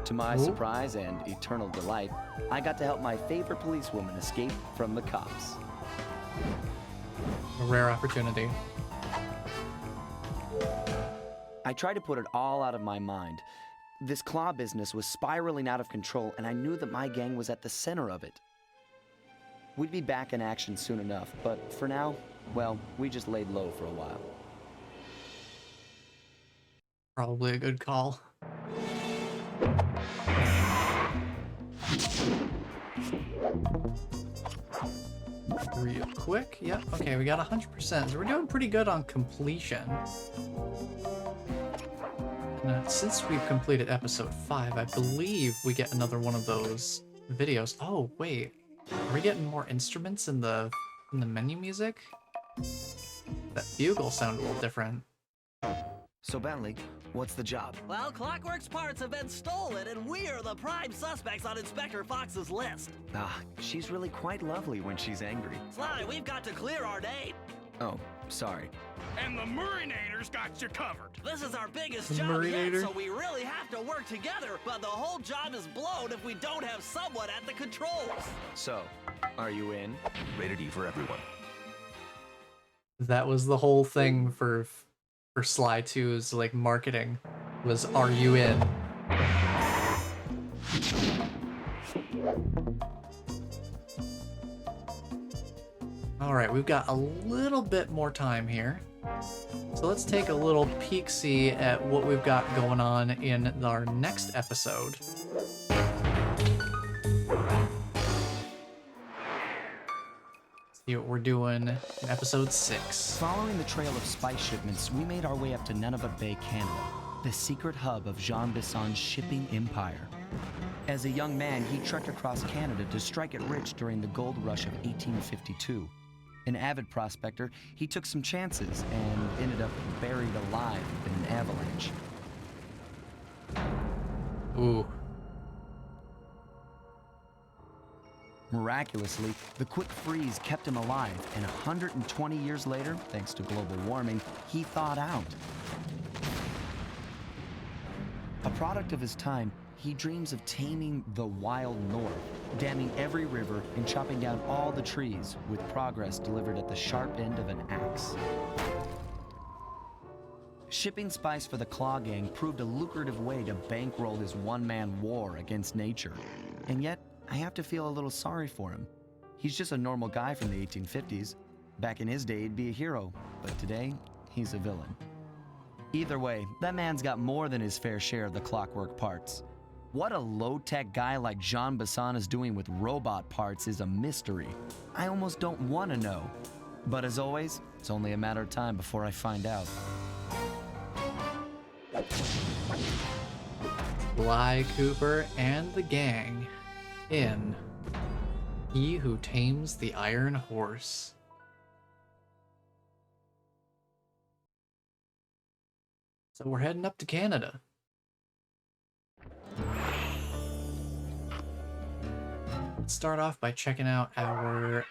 To my surprise and eternal delight, I got to help my favorite policewoman escape from the cops. A rare opportunity. I tried to put it all out of my mind. This claw business was spiraling out of control, and I knew that my gang was at the center of it. We'd be back in action soon enough, but for now, well, we just laid low for a while. Probably a good call. Real quick. Yep. Okay, we got 100%. So we're doing pretty good on completion. And since we've completed episode 5, I believe we get another one of those videos. Oh, wait. Are we getting more instruments in the menu music? That bugle sounded a little different. So Bentley, what's the job? Well, Clockwork's parts have been stolen, and we are the prime suspects on Inspector Fox's list. Ah, she's really quite lovely when she's angry. Sly, we've got to clear our name. Oh, sorry. And the Murrinators got you covered. This is our biggest The job yet, Murrinator? so we really have to work together, but the whole job is blown if we don't have someone at the controls. So, are you in? Rated E for everyone. That was the whole thing for Sly 2's like marketing, was "Are you in?" All right, we've got a little bit more time here, so let's take a little peek-see at what we've got going on in our next episode. See what we're doing in episode 6. Following the trail of spice shipments, we made our way up to Nunavut Bay, Canada, the secret hub of Jean Bisson's shipping empire. As a young man, he trekked across Canada to strike it rich during the gold rush of 1852. An avid prospector, he took some chances and ended up buried alive in an avalanche. Ooh. Miraculously, the quick freeze kept him alive, and 120 years later, thanks to global warming, he thawed out. A product of his time, he dreams of taming the wild north, damming every river and chopping down all the trees, with progress delivered at the sharp end of an axe. Shipping spice for the Claw Gang proved a lucrative way to bankroll his one-man war against nature. And yet, I have to feel a little sorry for him. He's just a normal guy from the 1850s. Back in his day, he'd be a hero, but today, he's a villain. Either way, that man's got more than his fair share of the clockwork parts. What a low-tech guy like Jean Bisson is doing with robot parts is a mystery. I almost don't want to know. But as always, it's only a matter of time before I find out. Sly Cooper and the gang in He Who Tames the Iron Horse. So we're heading up to Canada. Let's start off by checking out our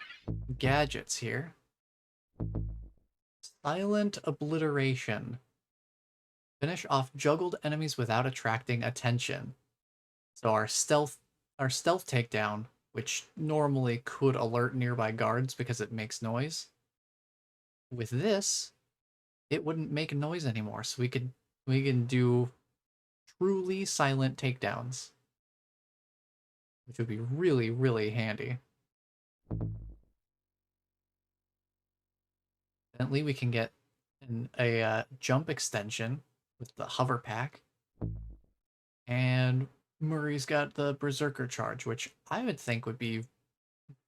gadgets here. Silent obliteration. Finish off juggled enemies without attracting attention. So our stealth takedown, which normally could alert nearby guards because it makes noise. With this, it wouldn't make noise anymore, so we can do truly silent takedowns, which would be really, really handy. Bentley, we can get a jump extension with the hover pack, and Murray's got the berserker charge, which I would think would be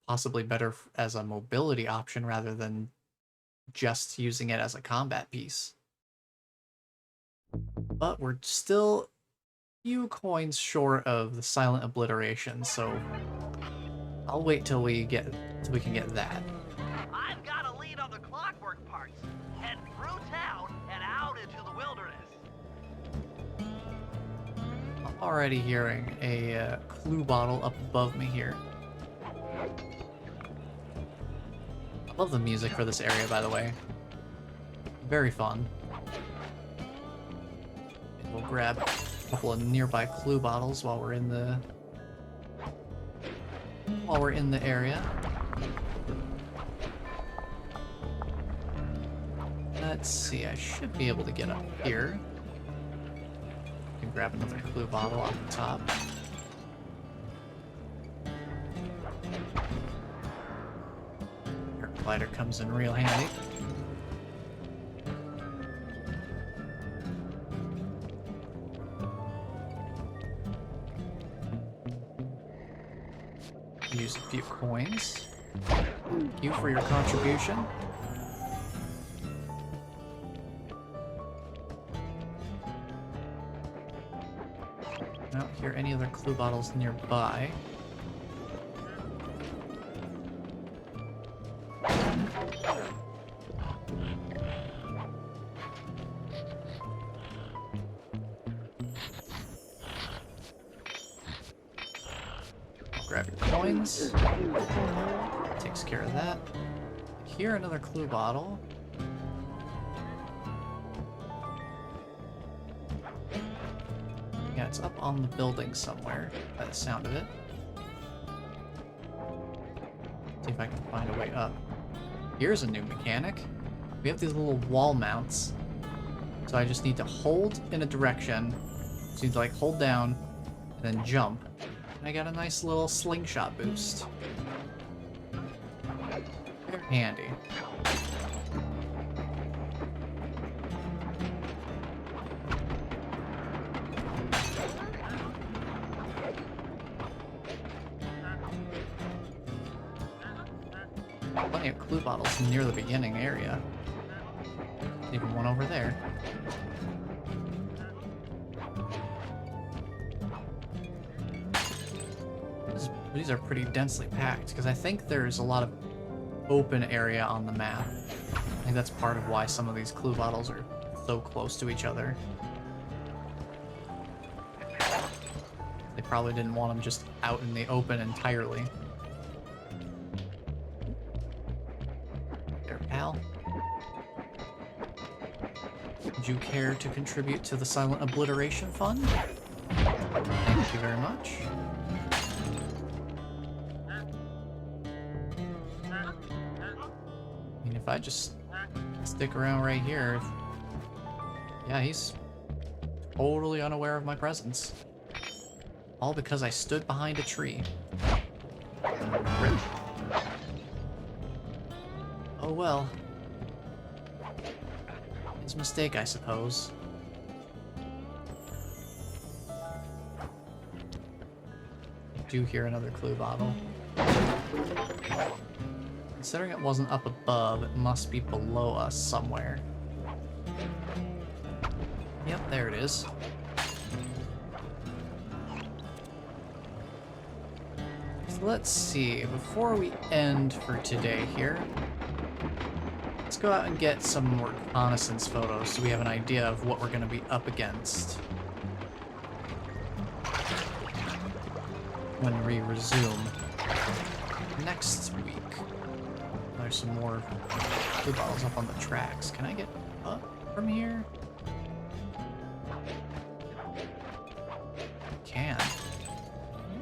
possibly better as a mobility option rather than just using it as a combat piece. But we're still a few coins short of the silent obliteration, so I'll wait till we can get that. I've got a lead on the clockwork parts. Head through town and out into the wilderness. I'm already hearing a clue bottle up above me here. I love the music for this area, by the way. Very fun. And we'll grab a couple of nearby clue bottles while we're in the area. Let's see, I should be able to get up here. I can grab another clue bottle off the top. Glider comes in real handy. Use a few coins. Thank you for your contribution. I don't hear any other clue bottles nearby. Grab your coins. Takes care of that. Here, another clue bottle. Yeah, it's up on the building somewhere, by the sound of it. See if I can find a way up. Here's a new mechanic. We have these little wall mounts. So I just need to hold in a direction. So you need to like hold down and then jump. And I got a nice little slingshot boost. Very handy. Plenty of clue bottles near the beginning area. Even one over there. These are pretty densely packed, because I think there's a lot of open area on the map. I think that's part of why some of these clue bottles are so close to each other. They probably didn't want them just out in the open entirely. There, pal. Would you care to contribute to the Silent Obliteration Fund? Thank you very much. If I just stick around right here, yeah, he's totally unaware of my presence. All because I stood behind a tree. Rip. Oh well. His mistake, I suppose. I do hear another clue bottle. Considering it wasn't up above, it must be below us somewhere. Yep, there it is. So let's see, before we end for today here, let's go out and get some more reconnaissance photos so we have an idea of what we're going to be up against when we resume. next week. There's some more clue bottles up on the tracks. Can I get up from here? I can.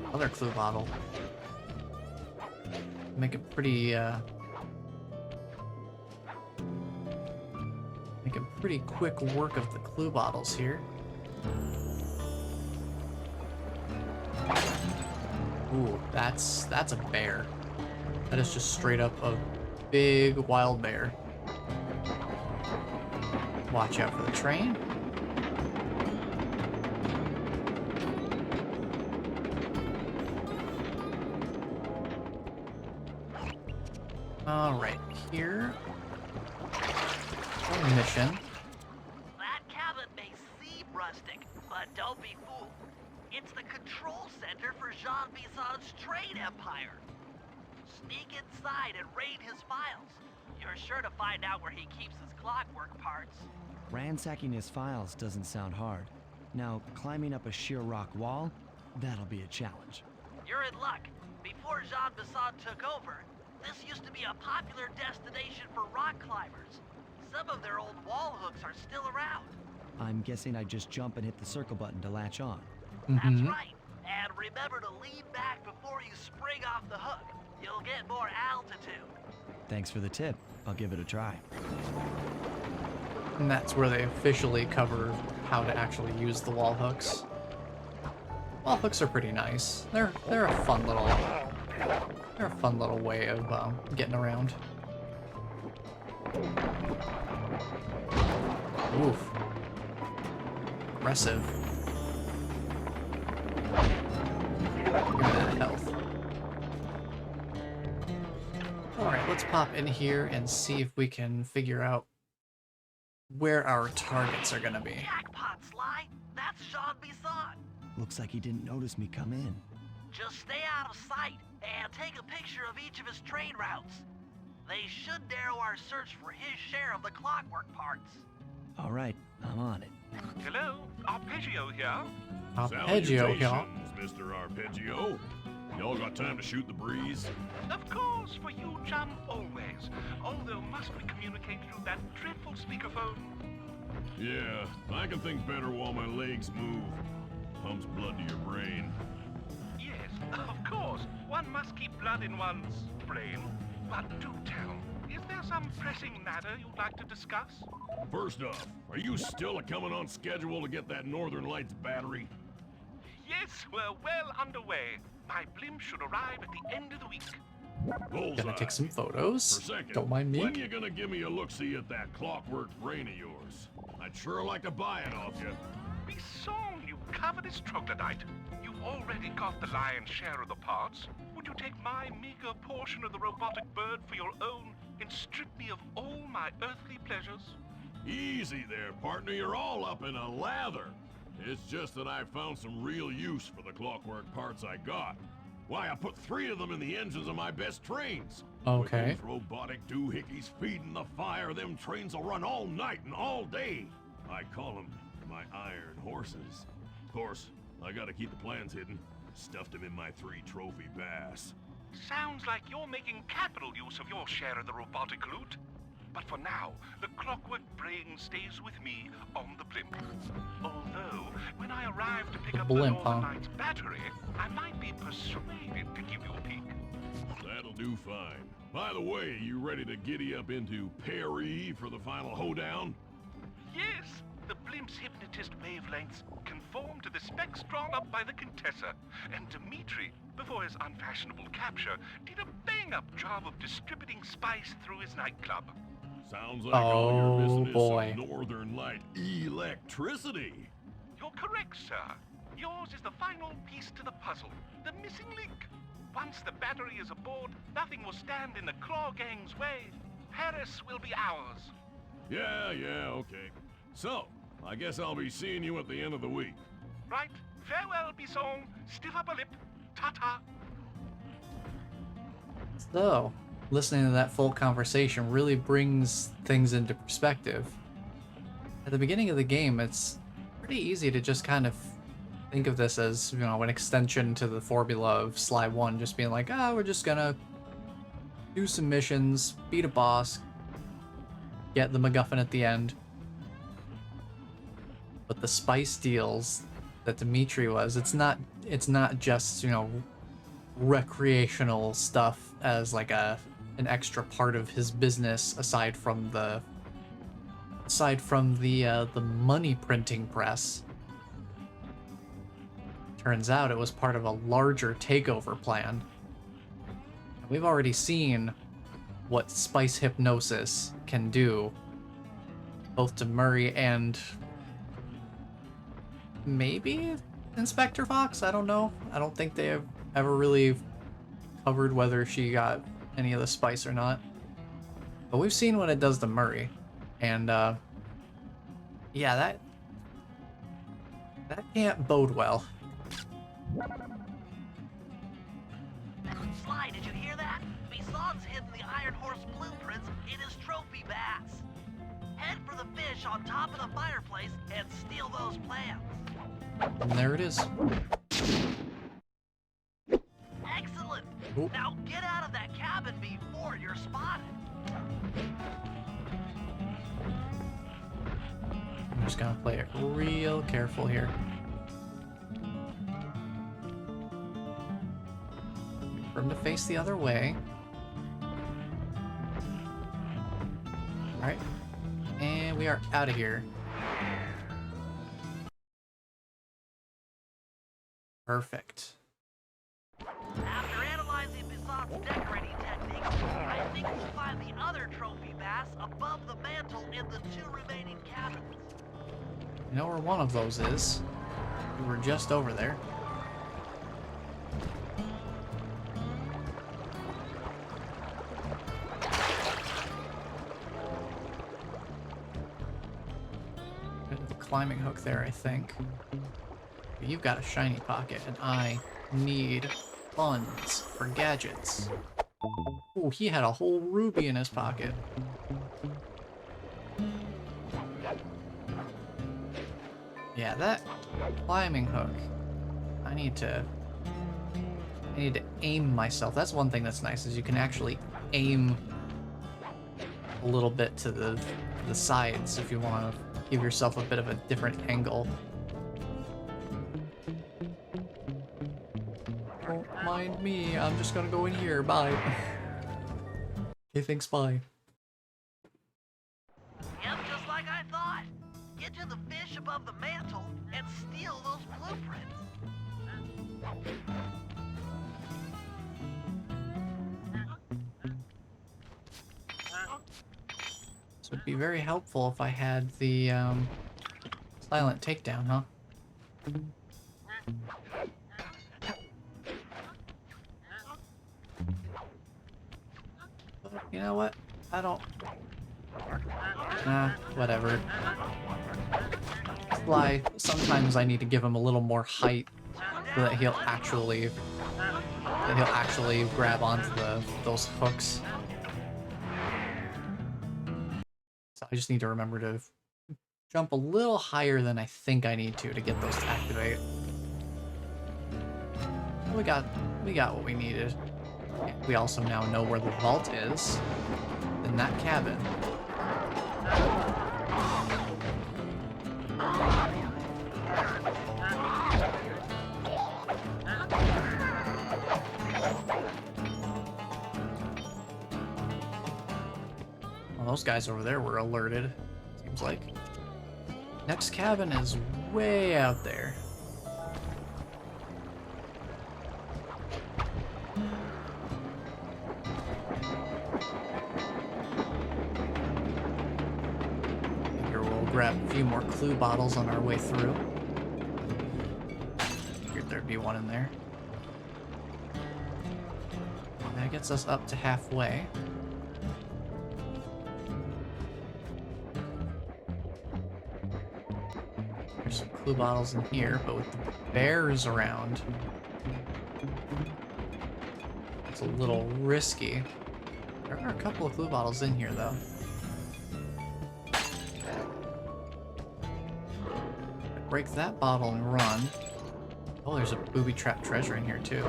Another clue bottle. Make it pretty, making pretty quick work of the clue bottles here. Ooh, that's a bear. That is just straight up a big wild bear. Watch out for the train. All right, here. Mission. That cabin may seem rustic, but don't be fooled. It's the control center for Jean Bison's trade empire. Sneak inside and raid his files. You're sure to find out where he keeps his clockwork parts. Ransacking his files doesn't sound hard. Now, climbing up a sheer rock wall, that'll be a challenge. You're in luck. Before Jean Bison took over, this used to be a popular destination for rock climbers. Some of their old wall hooks are still around. I'm guessing I just jump and hit the circle button to latch on. That's right. And remember to lean back before you spring off the hook. You'll get more altitude. Thanks for the tip. I'll give it a try. And that's where they officially cover how to actually use the wall hooks. Wall hooks are pretty nice. They're a fun little way of getting around. Oof. Aggressive. Give me that health. Alright, let's pop in here and see if we can figure out where our targets are gonna be. Jackpot, Sly. That's Jean Bison. Looks like he didn't notice me come in. Just stay out of sight and take a picture of each of his train routes. They should narrow our search for his share of the clockwork parts. All right, I'm on it. Hello, Arpeggio here. Arpeggio here. Salutations, Mr. Arpeggio. Y'all got time to shoot the breeze? Of course, for you, chum, always. Although, must we communicate through that dreadful speakerphone? Yeah, I can think better while my legs move. Pumps blood to your brain. Yes, of course. One must keep blood in one's brain. But do tell, is there some pressing matter you'd like to discuss? First off, are you still coming on schedule to get that Northern Lights battery? Yes, we're well underway. My blimp should arrive at the end of the week. Bullseye. Gonna take some photos. For a second, Don't mind me. when you gonna give me a look-see at that clockwork brain of yours? I'd sure like to buy it off you. Bison, you covetous troglodyte. You've already got the lion's share of the parts. Would you take my meager portion of the robotic bird for your own and strip me of all my earthly pleasures? Easy there, partner. You're all up in a lather. It's just that I found some real use for the clockwork parts I got. Why, I put 3 of them in the engines of my best trains. Okay. With those robotic doohickeys feeding the fire, them trains will run all night and all day. I call them my iron horses. Of course, I gotta keep the plans hidden. Stuffed them in my 3 trophy bass. Sounds like you're making capital use of your share of the robotic loot. But for now, the clockwork brain stays with me on the blimp. Although, when I arrive to pick The up blimp, the Northern huh? Lights battery, I might be persuaded to give you a peek. That'll do fine. By the way, you ready to giddy up into Perry for the final hoedown? Yes, the blimp's hypnotist wavelengths conform to the specs drawn up by the Contessa, and Dmitri, before his unfashionable capture, did a bang-up job of distributing spice through his nightclub. Sounds like all you're missing is boy. some Northern Light electricity. You're correct, sir. Yours is the final piece to the puzzle, the missing link. Once the battery is aboard, nothing will stand in the Claw Gang's way. Paris will be ours. Yeah, okay. So, I guess I'll be seeing you at the end of the week. Right, farewell, Bison. Stiff upper lip. Ta-ta. So, listening to that full conversation really brings things into perspective. At the beginning of the game, it's pretty easy to just kind of think of this as, you know, an extension to the formula of Sly 1, just being like, we're just gonna do some missions, beat a boss, get the MacGuffin at the end. But the spice deals that Dimitri was, it's not just, you know, recreational stuff as like an extra part of his business aside from the money printing press. Turns out it was part of a larger takeover plan. We've already seen what spice hypnosis can do, both to Murray and maybe Inspector Fox? I don't know. I don't think they have ever really covered whether she got any of the spice or not. But we've seen what it does to Murray. And, yeah, that can't bode well. Sly, did you hear that? Bison's hidden the Iron Horse blueprints in his trophy bass. Head for the fish on top of the fireplace and steal those plans. And there it is. Excellent! Ooh. Now get out of that cabin before you're spotted. I'm just gonna play it real careful here. For him to face the other way. Alright. And we are out of here. Perfect. After analyzing Bison's decorating techniques, I think we'll find the other trophy bass above the mantle in the 2 remaining cabins. You know where one of those is? We were just over there. Bit of a climbing hook there, I think. But you've got a shiny pocket, and I need funds for gadgets. Oh, he had a whole ruby in his pocket. Yeah, that climbing hook. I need to aim myself. That's one thing that's nice, is you can actually aim a little bit to the sides if you want to give yourself a bit of a different angle. Don't mind me, I'm just gonna go in here, bye. Okay, thanks, bye. Yep, just like I thought. Get to the fish above the mantle and steal those blueprints. So it'd be very helpful if I had the silent takedown, huh? But you know what? I don't... whatever. Sly, sometimes I need to give him a little more height so that he'll actually grab onto those hooks. So I just need to remember to jump a little higher than I think I need to get those to activate. We got what we needed. We also now know where the vault is in that cabin. Well, those guys over there were alerted, seems like. Next cabin is way out there. Figure we'll grab a few more clue bottles on our way through. Figured there'd be one in there. That gets us up to halfway. There's some clue bottles in here, but with the bears around, it's a little risky. There are a couple of clue bottles in here, though. Break that bottle and run. Oh, there's a booby-trapped treasure in here, too.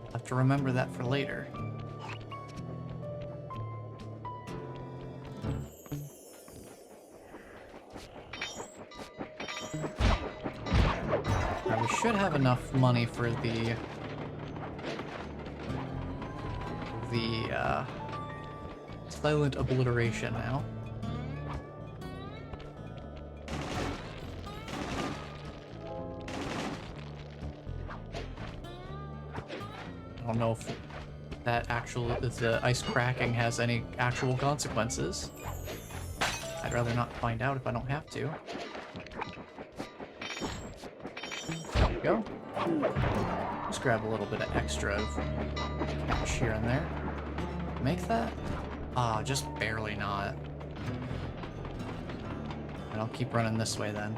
I'll have to remember that for later. Now, we should have enough money for the silent obliteration now. I don't know if if the ice cracking has any actual consequences. I'd rather not find out if I don't have to. There we go. Just grab a little bit of extra of cash here and there. Make that? Ah, just barely not. And I'll keep running this way then.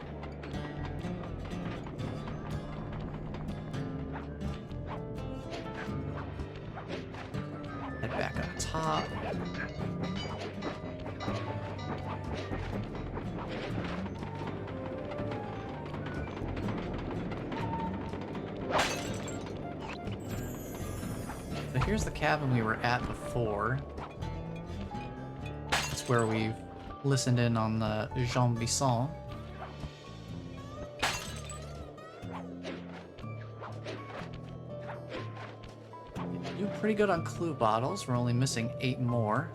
Head back up top. So here's the cabin we were at before. That's where we listened in on the Jean Bisson. Do pretty good on clue bottles. We're only missing 8 more.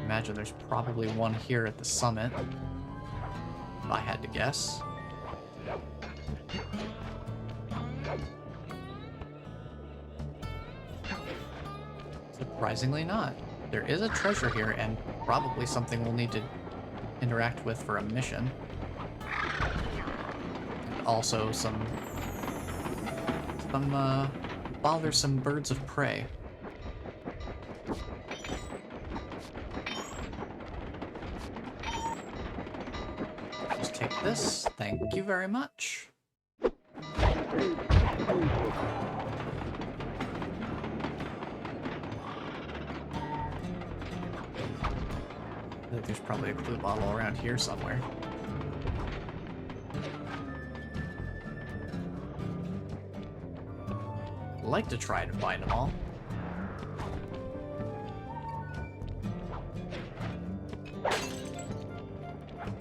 Imagine there's probably one here at the summit, if I had to guess. Surprisingly not. There is a treasure here and probably something we'll need to interact with for a mission. And also some bothersome birds of prey. Just take this. Thank you very much. I think there's probably a clue bottle around here somewhere. I'd like to try to find them all.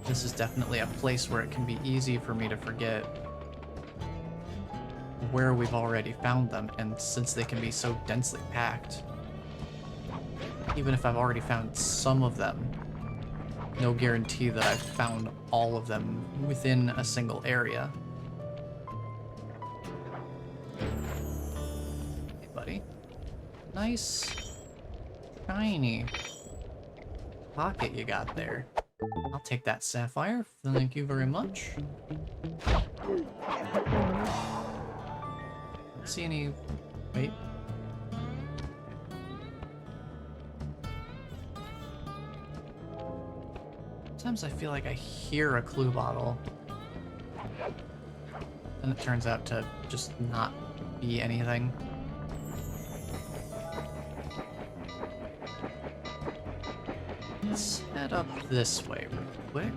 This is definitely a place where it can be easy for me to forget where we've already found them, and since they can be so densely packed, even if I've already found some of them, no guarantee that I've found all of them within a single area. Hey, buddy. Nice, shiny pocket you got there. I'll take that sapphire. Thank you very much. Don't see any... Wait. Sometimes I feel like I hear a clue bottle, and it turns out to just not be anything. Let's head up this way real quick.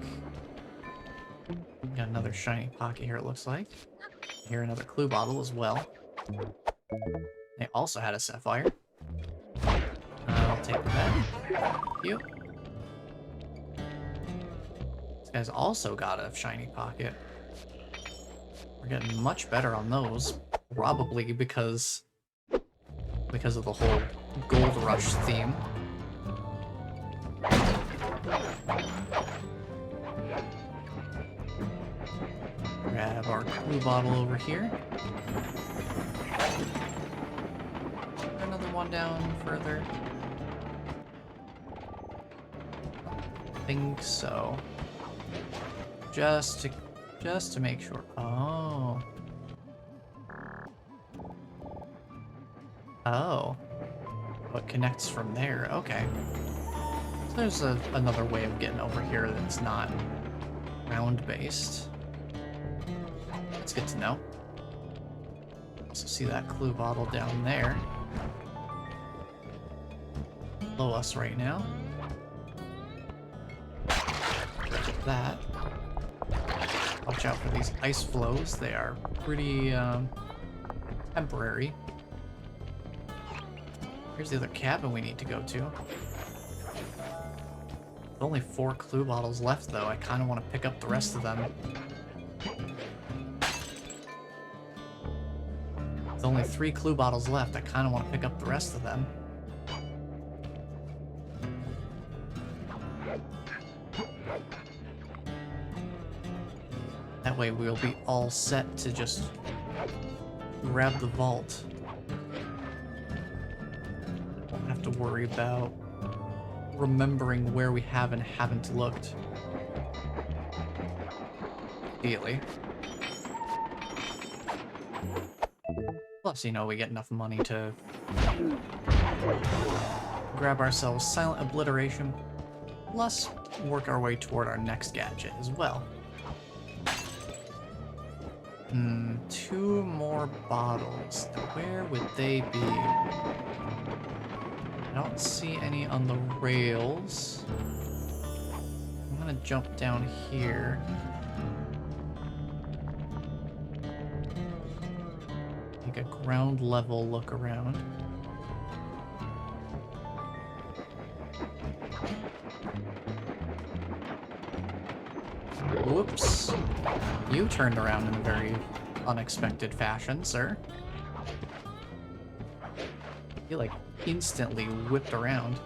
Got another shiny pocket here, it looks like. Here, another clue bottle as well. They also had a sapphire. I'll take that. Thank you. This guy's also got a shiny pocket. We're getting much better on those, probably because of the whole gold rush theme. Grab our clue bottle over here. Another one down further. I think so. Just to make sure. Oh. Oh. What connects from there? Okay. So there's another way of getting over here that's not round-based. That's good to know. Also see that clue bottle down there. Below us right now. Grab that. Watch out for these ice flows. They are pretty temporary. Here's the other cabin we need to go to. With only 4 clue bottles left, though. I kind of want to pick up the rest of them. With only 3 clue bottles left, I kind of want to pick up the rest of them. That way we'll be all set to just grab the vault. Won't have to worry about remembering where we have and haven't looked. Ideally. Plus, you know, we get enough money to grab ourselves silent obliteration, plus work our way toward our next gadget as well. 2 more bottles. Now, where would they be? I don't see any on the rails. I'm gonna jump down here. Take a ground level look around. Whoops. You turned around in a very unexpected fashion, sir. You, like, instantly whipped around.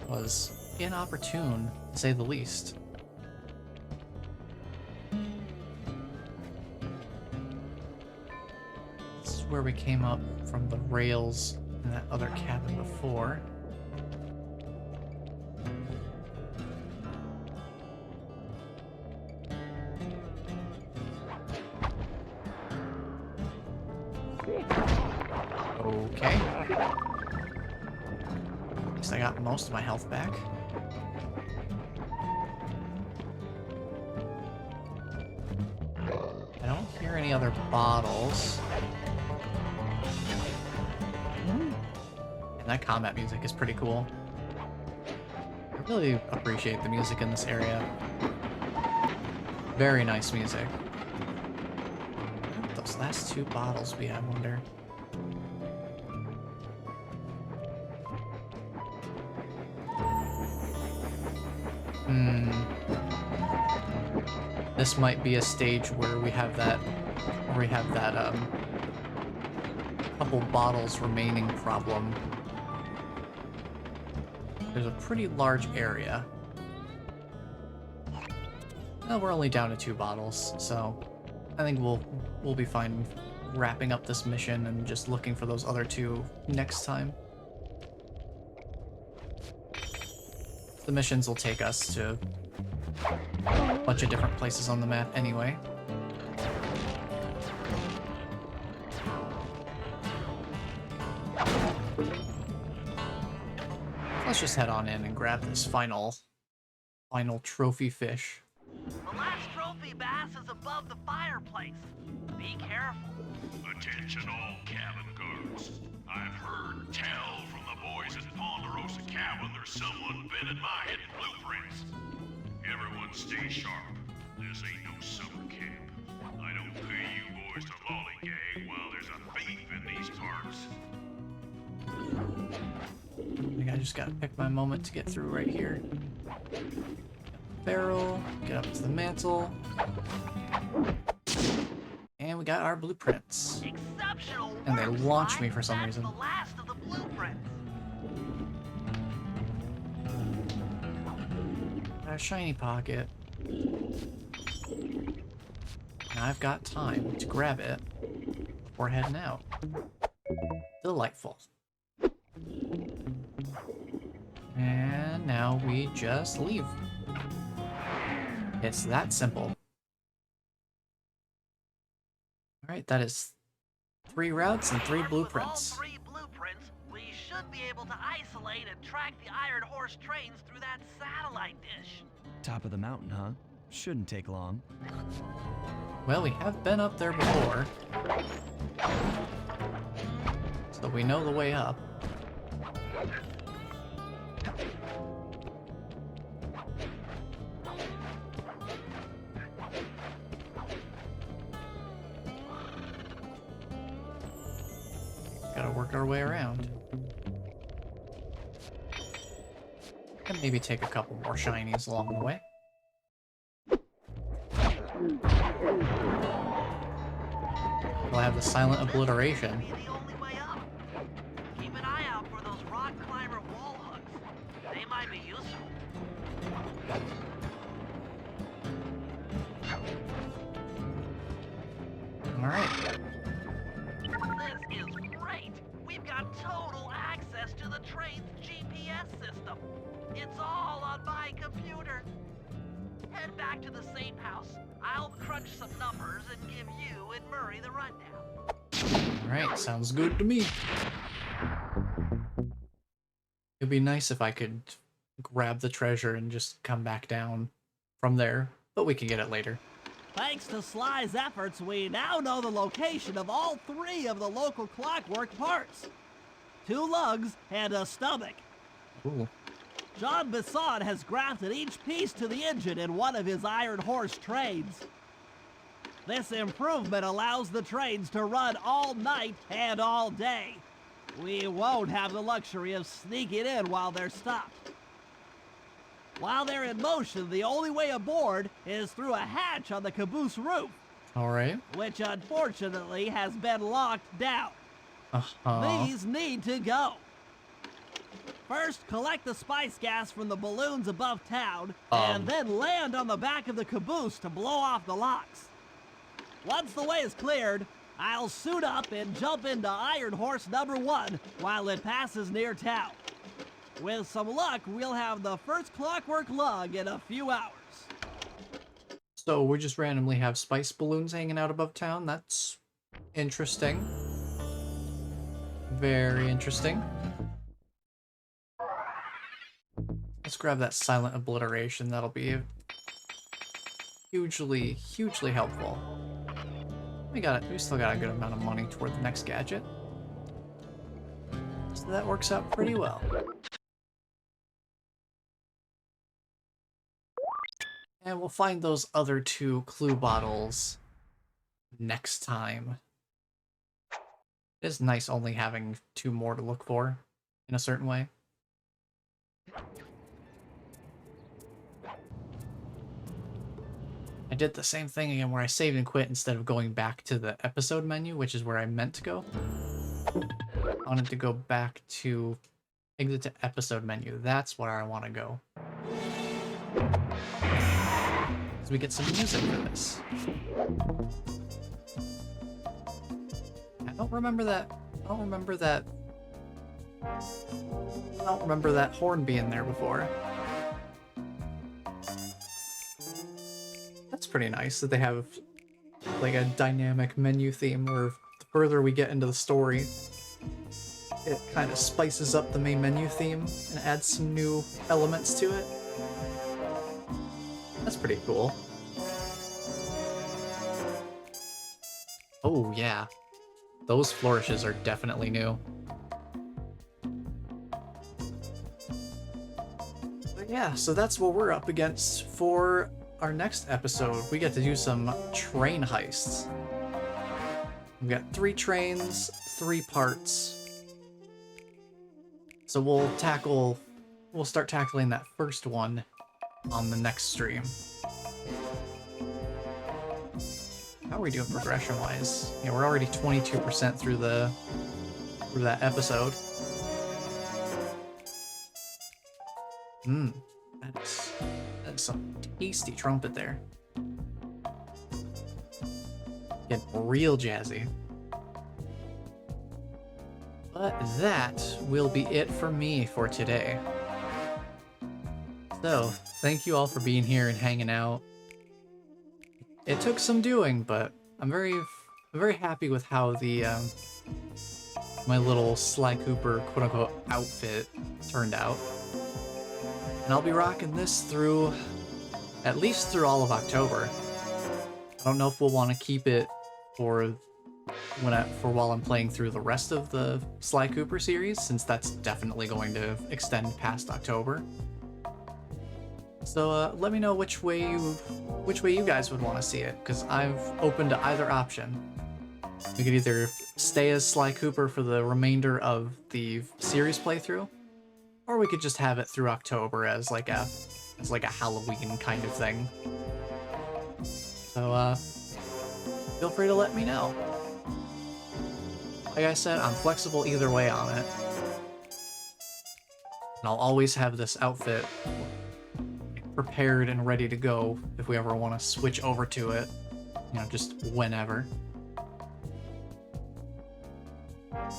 Was inopportune, to say the least. This is where we came up from the rails in that other cabin before. Okay. At least I got most of my health back. I don't hear any other bottles. And that combat music is pretty cool. I really appreciate the music in this area. Very nice music. What those last 2 bottles be, I wonder. This might be a stage where we have that couple bottles remaining problem. There's a pretty large area. Well, we're only down to 2 bottles, so I think we'll be fine wrapping up this mission and just looking for those other 2 next time. The missions will take us to a bunch of different places on the map anyway. Let's just head on in and grab this final trophy fish. The last trophy bass is above the fireplace. Be careful. Attention all cabin guards. I've heard tell from the boys at Ponderosa Cabin there's someone been in my hidden blueprints. Everyone stay sharp. This ain't no summer camp. I don't pay you boys to lollygag while there's a thief in these parts. I think I just gotta pick my moment to get through right here. Barrel, get up to the mantle. And we got our blueprints. Exceptional work, And they launched me Sly. for some That's reason. the last of the blueprints. Got a shiny pocket. Now I've got time to grab it before heading out. Delightful. And now we just leave. It's that simple. Alright, that is 3 routes and 3 Armed blueprints. With all 3 blueprints, we should be able to isolate and track the Iron Horse trains through that satellite dish. Top of the mountain, huh? Shouldn't take long. Well, we have been up there before. So we know the way up. Gotta work our way around. And maybe take a couple more shinies along the way. We'll have the silent obliteration. Be the only way up. Keep an eye out for those rock climber wall hooks. They might be useful. Alright. This is great. We've got total access to the train's GPS system. It's all on my computer. Head back to the safe house. I'll crunch some numbers and give you and Murray the rundown. Alright, sounds good to me. It'd be nice if I could grab the treasure and just come back down from there, but we can get it later. Thanks to Sly's efforts, we now know the location of all 3 of the local clockwork parts. 2 lugs and a stomach. Ooh. John Bisson has grafted each piece to the engine in one of his Iron Horse trains. This improvement allows the trains to run all night and all day. We won't have the luxury of sneaking in while they're stopped. While they're in motion, the only way aboard is through a hatch on the caboose roof, Alright. which unfortunately has been locked down. Uh-huh. These need to go. First, collect the spice gas from the balloons above town, and then land on the back of the caboose to blow off the locks. Once the way is cleared, I'll suit up and jump into Iron Horse number 1 while it passes near town. With some luck, we'll have the first clockwork lug in a few hours. So we just randomly have spice balloons hanging out above town? That's interesting. Very interesting. Let's grab that silent obliteration. That'll be hugely, hugely helpful. We still got a good amount of money toward the next gadget. So that works out pretty well. And we'll find those other 2 clue bottles next time. It is nice only having 2 more to look for in a certain way. I did the same thing again where I saved and quit instead of going back to the episode menu, which is where I meant to go. I wanted to go back to exit to episode menu. That's where I want to go. So we get some music for this. I don't remember that. I don't remember that horn being there before. That's pretty nice that they have like a dynamic menu theme where the further we get into the story, it kind of spices up the main menu theme and adds some new elements to it. That's pretty cool. Oh yeah, those flourishes are definitely new. But yeah, so that's what we're up against for our next episode. We get to do some train heists. We've got 3 trains, 3 parts. So we'll start tackling that first one on the next stream. How are we doing progression-wise? Yeah, we're already 22% through that episode. That's some tasty trumpet there. Getting real jazzy. But that will be it for me for today. So, thank you all for being here and hanging out. It took some doing, but I'm very happy with how the my little Sly Cooper quote-unquote outfit turned out. And I'll be rocking this through at least through all of October. I don't know if we'll want to keep it for for while I'm playing through the rest of the Sly Cooper series, since that's definitely going to extend past October. So let me know which way you guys would want to see it, because I've opened to either option. We could either stay as Sly Cooper for the remainder of the series playthrough, or we could just have it through October as like a Halloween kind of thing. So feel free to let me know. Like I said, I'm flexible either way on it. And I'll always have this outfit prepared and ready to go if we ever want to switch over to it. You know, just whenever.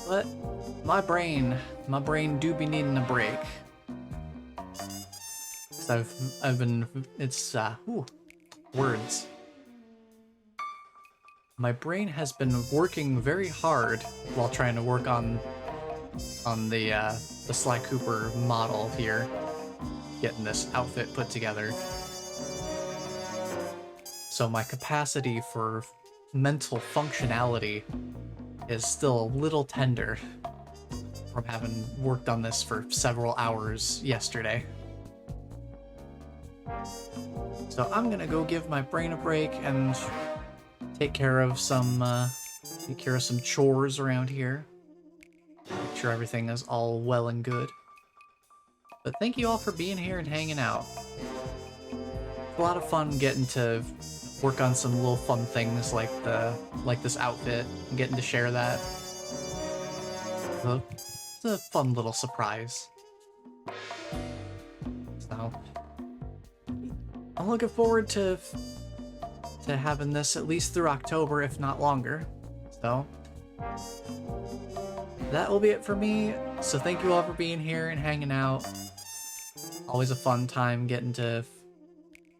But my brain do be needing a break. 'Cause I've been, words. My brain has been working very hard while trying to work on the Sly Cooper model here, getting this outfit put together. So my capacity for mental functionality is still a little tender from having worked on this for several hours yesterday. So I'm gonna go give my brain a break and take care of some chores around here. Make sure everything is all well and good. But thank you all for being here and hanging out. It's a lot of fun getting to work on some little fun things like this outfit and getting to share that. So, it's a fun little surprise. So I'm looking forward to having this at least through October, if not longer. So that will be it for me. So thank you all for being here and hanging out. Always a fun time getting to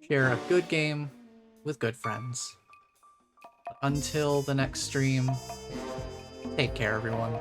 share a good game with good friends. Until the next stream, take care, everyone.